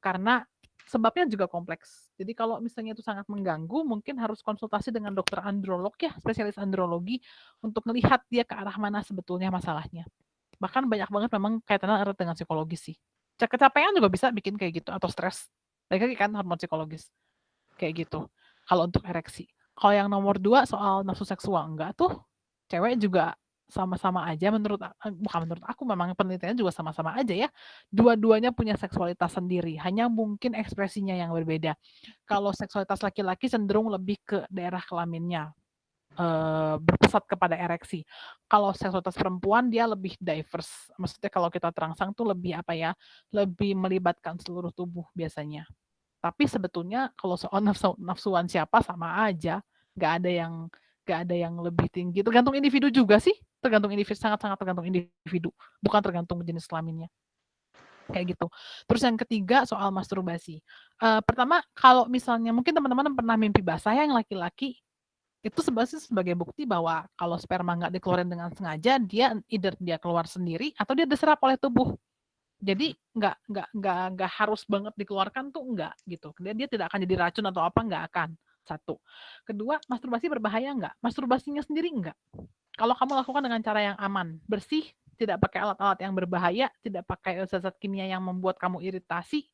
Speaker 3: karena sebabnya juga kompleks. Jadi kalau misalnya itu sangat mengganggu, mungkin harus konsultasi dengan dokter androlog ya, spesialis andrologi untuk melihat dia ke arah mana sebetulnya masalahnya. Bahkan banyak banget memang kaitannya erat dengan psikologis sih. Kecapean juga bisa bikin kayak gitu atau stres. Lagi kan hormon psikologis kayak gitu. Kalau untuk ereksi. Kalau yang nomor 2 soal nafsu seksual, enggak tuh. Cewek juga sama-sama aja bukan menurut aku, memang penelitiannya juga sama-sama aja ya. Dua-duanya punya seksualitas sendiri, hanya mungkin ekspresinya yang berbeda. Kalau seksualitas laki-laki cenderung lebih ke daerah kelaminnya, berpusat kepada ereksi. Kalau seksualitas perempuan dia lebih diverse. Maksudnya kalau kita terangsang tuh lebih apa ya? Lebih melibatkan seluruh tubuh biasanya. Tapi sebetulnya kalau soal nafsuan siapa sama aja, nggak ada yang lebih tinggi. Tergantung individu juga sih, tergantung individu, sangat-sangat tergantung individu, bukan tergantung jenis kelaminnya. Kayak gitu. Terus yang ketiga soal masturbasi. Pertama, kalau misalnya mungkin teman-teman pernah mimpi basah yang laki-laki, itu sebenarnya sebagai bukti bahwa kalau sperma nggak dikeluarin dengan sengaja, either dia keluar sendiri atau dia diserap oleh tubuh. Jadi nggak harus banget dikeluarkan tuh enggak gitu. Dia tidak akan jadi racun atau apa, nggak akan. Satu. Kedua, masturbasi berbahaya nggak? Masturbasinya sendiri enggak. Kalau kamu lakukan dengan cara yang aman, bersih, tidak pakai alat-alat yang berbahaya, tidak pakai zat-zat kimia yang membuat kamu iritasi,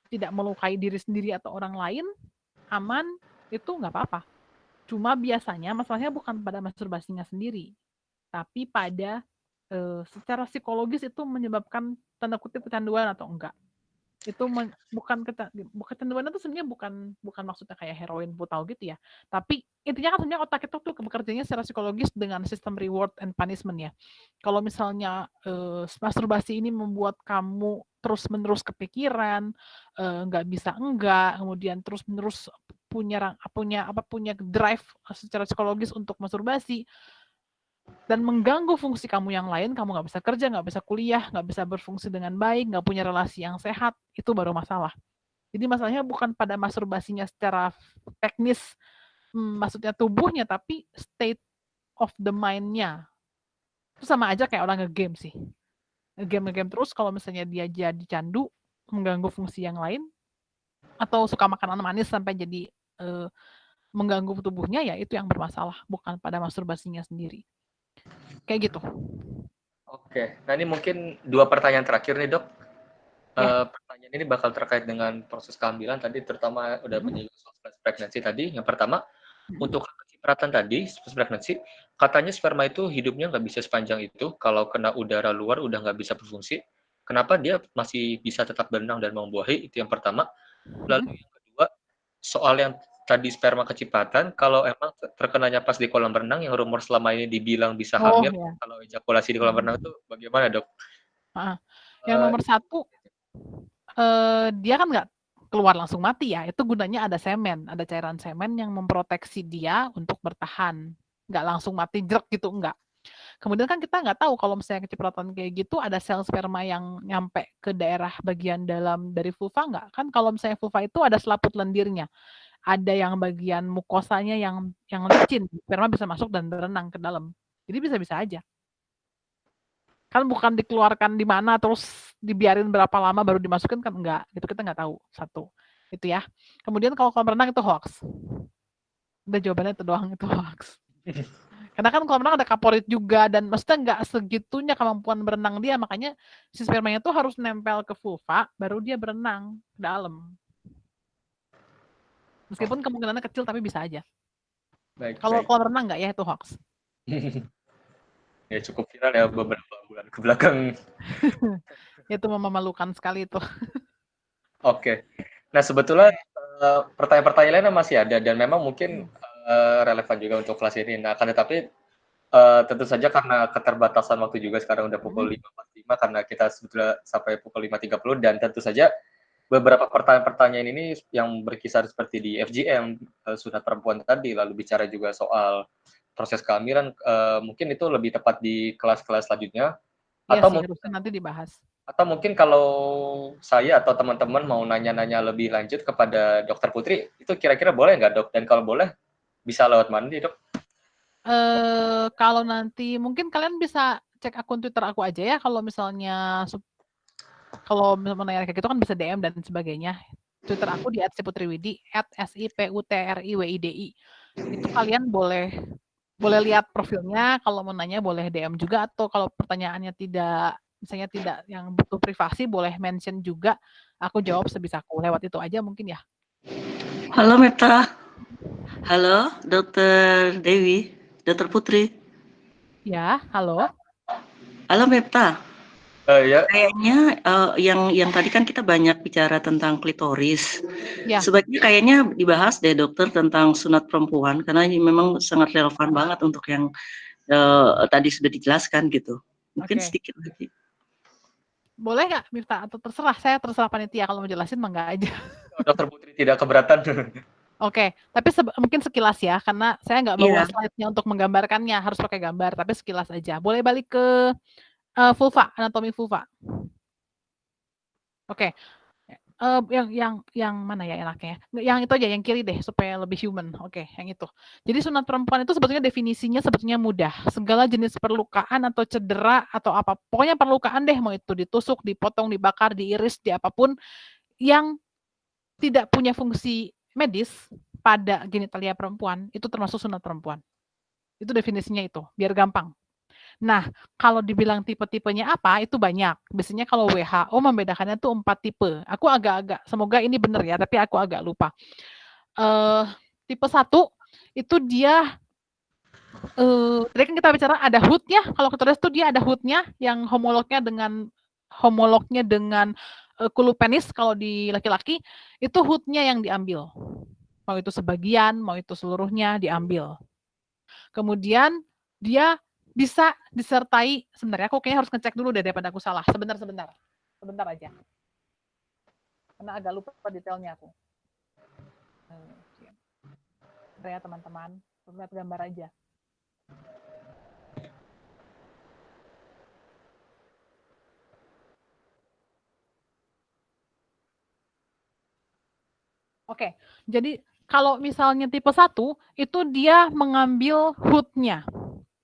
Speaker 3: tidak melukai diri sendiri atau orang lain, aman, itu nggak apa-apa. Cuma biasanya masalahnya bukan pada masturbasinya sendiri, tapi pada secara psikologis itu menyebabkan tanda kutip kecanduan atau enggak. Itu bukan kecanduan itu sebenarnya bukan maksudnya kayak heroin putau gitu ya. Tapi intinya kan sebenarnya otak itu tuh bekerjanya secara psikologis dengan sistem reward and punishment ya. Kalau misalnya masturbasi ini membuat kamu terus-menerus kepikiran, nggak bisa enggak, kemudian terus-menerus punya drive secara psikologis untuk masturbasi, dan mengganggu fungsi kamu yang lain, kamu nggak bisa kerja, nggak bisa kuliah, nggak bisa berfungsi dengan baik, nggak punya relasi yang sehat, itu baru masalah. Jadi masalahnya bukan pada masturbasinya secara teknis, maksudnya tubuhnya, tapi state of the mind-nya. Itu sama aja kayak orang nge-game sih. Nge-game terus, kalau misalnya dia jadi candu, mengganggu fungsi yang lain, atau suka makanan manis sampai jadi mengganggu tubuhnya, ya itu yang bermasalah, bukan pada masturbasinya sendiri. Kayak gitu.
Speaker 1: Oke, nah ini mungkin 2 pertanyaan terakhir nih, Dok.
Speaker 3: Ya.
Speaker 1: Pertanyaan ini bakal terkait dengan proses kehamilan tadi, terutama udah menyinggung soal pregnancy tadi. Yang pertama, untuk kecipratan tadi, pregnancy, katanya sperma itu hidupnya nggak bisa sepanjang itu, kalau kena udara luar udah nggak bisa berfungsi. Kenapa dia masih bisa tetap berenang dan membuahi? Itu yang pertama. Lalu yang kedua, soal yang tadi sperma kecepatan, kalau emang terkenanya pas di kolam renang, yang rumor selama ini dibilang bisa
Speaker 3: Oh
Speaker 1: hamil,
Speaker 3: ya.
Speaker 1: kalau ejakulasi di kolam renang itu bagaimana, Dok?
Speaker 3: Yang nomor 1, dia kan nggak keluar langsung mati ya. Itu gunanya ada semen, ada cairan semen yang memproteksi dia untuk bertahan. Nggak langsung mati jerk gitu, enggak. Kemudian kan kita nggak tahu kalau misalnya kecipratan kayak gitu ada sel sperma yang nyampe ke daerah bagian dalam dari vulva nggak? Kan kalau misalnya vulva itu ada selaput lendirnya, ada yang bagian mukosanya yang licin, sperma bisa masuk dan berenang ke dalam. Jadi bisa-bisa aja. Kan bukan dikeluarkan di mana terus dibiarin berapa lama baru dimasukin kan enggak. Itu kita nggak tahu. Satu. Itu ya. Kemudian kalau kolam renang itu hoax. Udah jawabannya itu doang, itu hoax. Karena kan kolam renang ada kaporit juga dan maksudnya nggak segitunya kemampuan berenang dia, makanya si spermanya tuh harus nempel ke vulva baru dia berenang ke dalam. Meskipun kemungkinannya kecil tapi bisa aja.
Speaker 1: Baik,
Speaker 3: Kalau
Speaker 1: baik.
Speaker 3: kolam renang nggak ya itu hoax.
Speaker 1: Ya cukup viral ya beberapa bulan ke belakang.
Speaker 3: Itu memalukan sekali itu.
Speaker 1: Oke. Nah, sebetulnya pertanyaan-pertanyaan lainnya masih ada dan memang mungkin relevan juga untuk kelas ini. Nah, akan tetapi tentu saja karena keterbatasan waktu juga sekarang udah pukul 5.45 karena kita sebetulnya sampai pukul 5.30 dan tentu saja beberapa pertanyaan-pertanyaan ini yang berkisar seperti di FGM, sunat perempuan tadi, lalu bicara juga soal proses kehamilan, mungkin itu lebih tepat di kelas-kelas selanjutnya.
Speaker 3: Iya
Speaker 1: Atau
Speaker 3: sih,
Speaker 1: mungkin
Speaker 3: harusnya nanti dibahas.
Speaker 1: atau mungkin kalau saya atau teman-teman mau nanya-nanya lebih lanjut kepada Dokter Putri, itu kira-kira boleh nggak, Dok? Dan kalau boleh, bisa lewat mana nih, Dok?
Speaker 3: Kalau nanti mungkin kalian bisa cek akun Twitter aku aja ya, kalau misalnya kalau menanya kayak gitu kan bisa DM dan sebagainya. Twitter aku di @siputriwidi, @siputriwidi. Itu kalian boleh lihat profilnya, kalau mau nanya boleh DM juga, atau kalau pertanyaannya tidak, misalnya tidak yang butuh privasi, boleh mention juga, aku jawab sebisaku, lewat itu aja mungkin ya.
Speaker 4: Halo Meta. Halo Dokter Dewi, Dokter Putri.
Speaker 3: Ya, halo.
Speaker 4: Halo Meta.
Speaker 1: Ya,
Speaker 4: Kayaknya yang tadi kan kita banyak bicara tentang klitoris.
Speaker 3: Ya.
Speaker 4: Sebaiknya kayaknya dibahas deh dokter tentang sunat perempuan karena ini memang sangat relevan banget untuk yang tadi sudah dijelaskan gitu. Mungkin
Speaker 3: Oke.
Speaker 4: sedikit lagi.
Speaker 3: Boleh nggak, Miftah? Atau terserah, saya terserah panitia, kalau mau jelasin mah nggak aja.
Speaker 1: Dokter Putri tidak keberatan.
Speaker 3: Oke, tapi mungkin sekilas ya, karena saya nggak bawa slide-nya untuk menggambarkannya, harus pakai gambar, tapi sekilas aja. Boleh balik ke vulva, anatomi vulva. Oke. Yang mana ya enaknya? Yang itu aja, yang kiri deh, supaya lebih human. Oke, yang itu. Jadi sunat perempuan itu sebetulnya definisinya sebetulnya mudah. Segala jenis perlukaan atau cedera atau apa, pokoknya perlukaan deh, mau itu ditusuk, dipotong, dibakar, diiris, di apapun yang tidak punya fungsi medis pada genitalia perempuan, itu termasuk sunat perempuan. Itu definisinya itu, biar gampang. Nah, kalau dibilang tipe-tipenya apa, itu banyak. Biasanya kalau WHO membedakannya tuh 4 tipe. Aku agak-agak, semoga ini benar ya, tapi aku agak lupa. Tipe 1, itu dia, tadi kan kita bicara ada hood-nya, kalau klitoris tuh dia ada hood-nya, yang homolognya dengan kulu penis, kalau di laki-laki, itu hood-nya yang diambil. Mau itu sebagian, mau itu seluruhnya diambil. Kemudian dia bisa disertai, sebenarnya aku kayaknya harus ngecek dulu deh daripada aku salah. Sebentar aja. Karena agak lupa detailnya aku. Ya teman-teman, lihat gambar aja. Oke, jadi kalau misalnya tipe 1, itu dia mengambil hood-nya.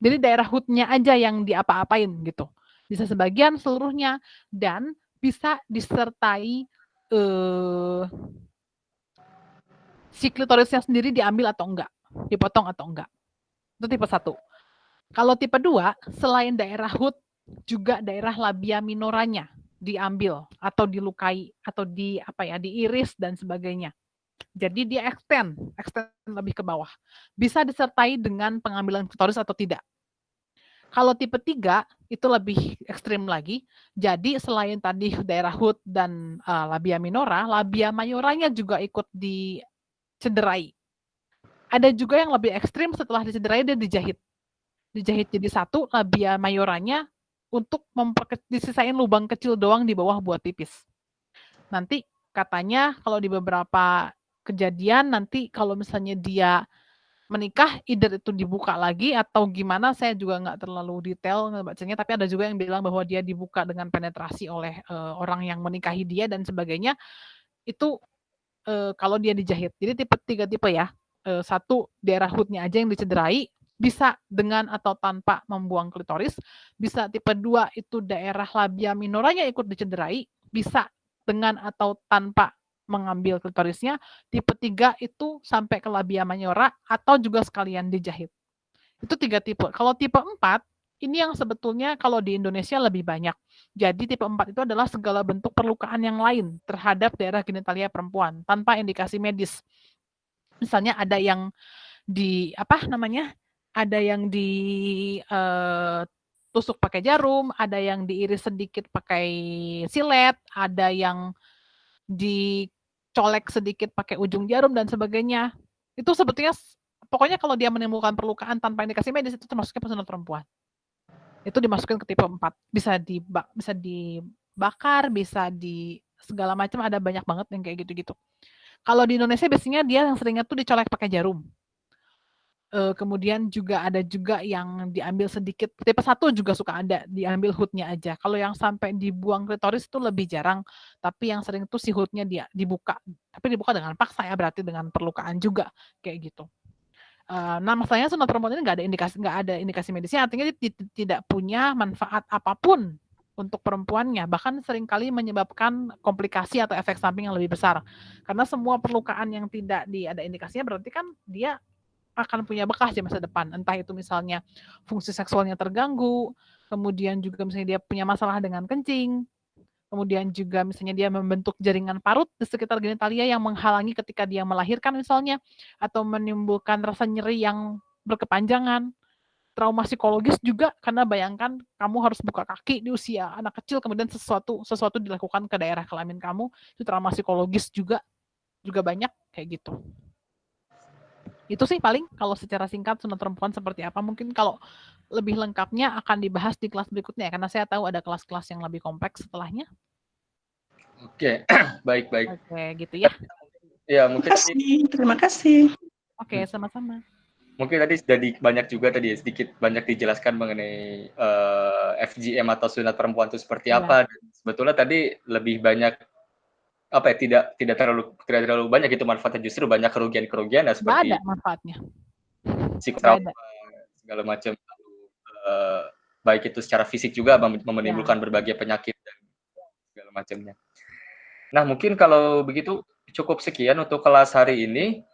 Speaker 3: Jadi daerah hood-nya aja yang diapa-apain gitu. Bisa sebagian, seluruhnya, dan bisa disertai si klitorisnya sendiri diambil atau enggak, dipotong atau enggak. Itu tipe 1. Kalau tipe 2, selain daerah hood, juga daerah labia minoranya diambil atau dilukai atau diiris dan sebagainya. Jadi dia extend lebih ke bawah. Bisa disertai dengan pengambilan klitoris atau tidak. Kalau tipe 3 itu lebih ekstrim lagi. Jadi selain tadi daerah hood dan labia minora, labia mayoranya juga ikut dicederai. Ada juga yang lebih ekstrim, setelah dicederai dia dijahit. Dijahit jadi satu, labia mayoranya untuk disisain lubang kecil doang di bawah buat pipis. Nanti katanya kalau di beberapa kejadian nanti kalau misalnya dia menikah, either itu dibuka lagi atau gimana, saya juga nggak terlalu detail ngebacanya, tapi ada juga yang bilang bahwa dia dibuka dengan penetrasi oleh orang yang menikahi dia dan sebagainya. Itu kalau dia dijahit. Jadi 3 tipe ya. 1, daerah hood-nya aja yang dicederai, bisa dengan atau tanpa membuang klitoris, bisa tipe 2 itu daerah labia minoranya ikut dicederai, bisa dengan atau tanpa mengambil klitorisnya, tipe 3 itu sampai ke labia majora atau juga sekalian dijahit. Itu 3 tipe. Kalau tipe 4, ini yang sebetulnya kalau di Indonesia lebih banyak. Jadi tipe 4 itu adalah segala bentuk perlukaan yang lain terhadap daerah genitalia perempuan tanpa indikasi medis. Misalnya ada yang di apa namanya? Ada yang di tusuk pakai jarum, ada yang diiris sedikit pakai silet, ada yang dicolek sedikit pakai ujung jarum dan sebagainya. Itu sebetulnya pokoknya kalau dia menimbulkan perlukaan tanpa indikasi medis itu termasuknya pesunat perempuan. Itu dimasukin ke tipe 4. Bisa dibakar, bisa di segala macam, ada banyak banget yang kayak gitu-gitu. Kalau di Indonesia biasanya dia yang seringnya tuh dicolek pakai jarum. Kemudian juga ada juga yang diambil sedikit, tipe 1 juga suka ada, diambil hoodnya aja. Kalau yang sampai dibuang klitoris itu lebih jarang, tapi yang sering tuh si hoodnya dia dibuka. Tapi dibuka dengan paksa ya, berarti dengan perlukaan juga, kayak gitu. Nah, masalahnya sunat perempuan ini nggak ada indikasi medisnya, artinya dia tidak punya manfaat apapun untuk perempuannya, bahkan seringkali menyebabkan komplikasi atau efek samping yang lebih besar. Karena semua perlukaan yang tidak ada indikasinya berarti kan dia akan punya bekas di masa depan. Entah itu misalnya fungsi seksualnya terganggu, kemudian juga misalnya dia punya masalah dengan kencing, kemudian juga misalnya dia membentuk jaringan parut di sekitar genitalia yang menghalangi ketika dia melahirkan misalnya, atau menimbulkan rasa nyeri yang berkepanjangan. Trauma psikologis juga, karena bayangkan kamu harus buka kaki di usia anak kecil, kemudian sesuatu dilakukan ke daerah kelamin kamu, itu trauma psikologis juga banyak kayak gitu. Itu sih paling kalau secara singkat sunat perempuan seperti apa. Mungkin kalau lebih lengkapnya akan dibahas di kelas berikutnya ya, karena saya tahu ada kelas-kelas yang lebih kompleks setelahnya.
Speaker 1: Oke, baik.
Speaker 3: Oke, gitu ya.
Speaker 1: Ya, mungkin
Speaker 4: terima kasih.
Speaker 3: Oke, sama-sama.
Speaker 1: Mungkin tadi sudah banyak juga tadi sedikit banyak dijelaskan mengenai FGM atau sunat perempuan itu seperti apa. Dan sebetulnya tadi lebih banyak apa ya, tidak terlalu banyak itu manfaatnya, justru banyak kerugian ya, seperti
Speaker 3: ada manfaatnya.
Speaker 1: psikotrauma segala macam, baik itu secara fisik juga menimbulkan berbagai penyakit dan segala macamnya. Nah, mungkin kalau begitu cukup sekian untuk kelas hari ini.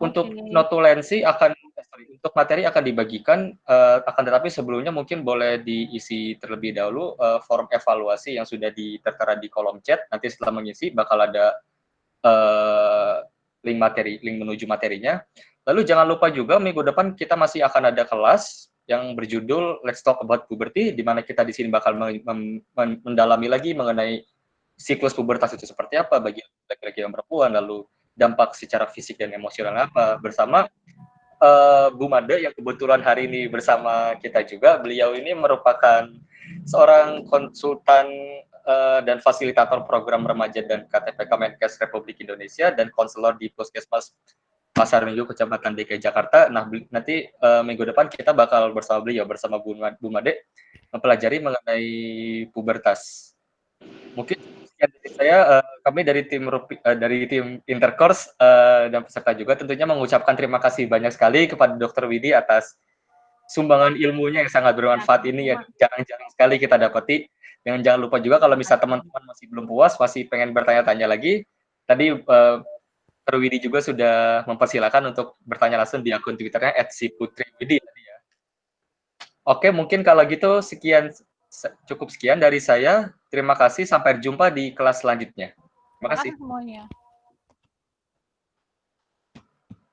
Speaker 1: Untuk notulensi untuk materi akan dibagikan, akan tetapi sebelumnya mungkin boleh diisi terlebih dahulu form evaluasi yang sudah tertera di kolom chat. Nanti setelah mengisi bakal ada link menuju materinya. Lalu jangan lupa juga minggu depan kita masih akan ada kelas yang berjudul Let's Talk About Puberty, di mana kita di sini bakal mendalami lagi mengenai siklus pubertas itu seperti apa bagi laki-laki dan perempuan, lalu dampak secara fisik dan emosional apa, bersama Bu Made yang kebetulan hari ini bersama kita juga. Beliau ini merupakan seorang konsultan dan fasilitator program remaja dan KTP Kemenkes Republik Indonesia dan konselor di Puskesmas Pasar Minggu Kecamatan DKI Jakarta. Nah, nanti minggu depan kita bakal bersama beliau, bersama Bu Made, mempelajari mengenai pubertas. Mungkin dari saya, kami dari tim Intercourse dan peserta juga tentunya mengucapkan terima kasih banyak sekali kepada Dr. Widi atas sumbangan ilmunya yang sangat bermanfaat ini, yang jarang-jarang sekali kita dapati. Dan jangan lupa juga kalau misalnya teman-teman masih belum puas, masih pengen bertanya-tanya lagi, tadi Dr. Widi juga sudah mempersilakan untuk bertanya langsung di akun Twitternya @siputriwidi tadi ya. Oke, mungkin kalau gitu cukup sekian dari saya. Terima kasih, sampai jumpa di kelas selanjutnya. Terima kasih
Speaker 3: semuanya.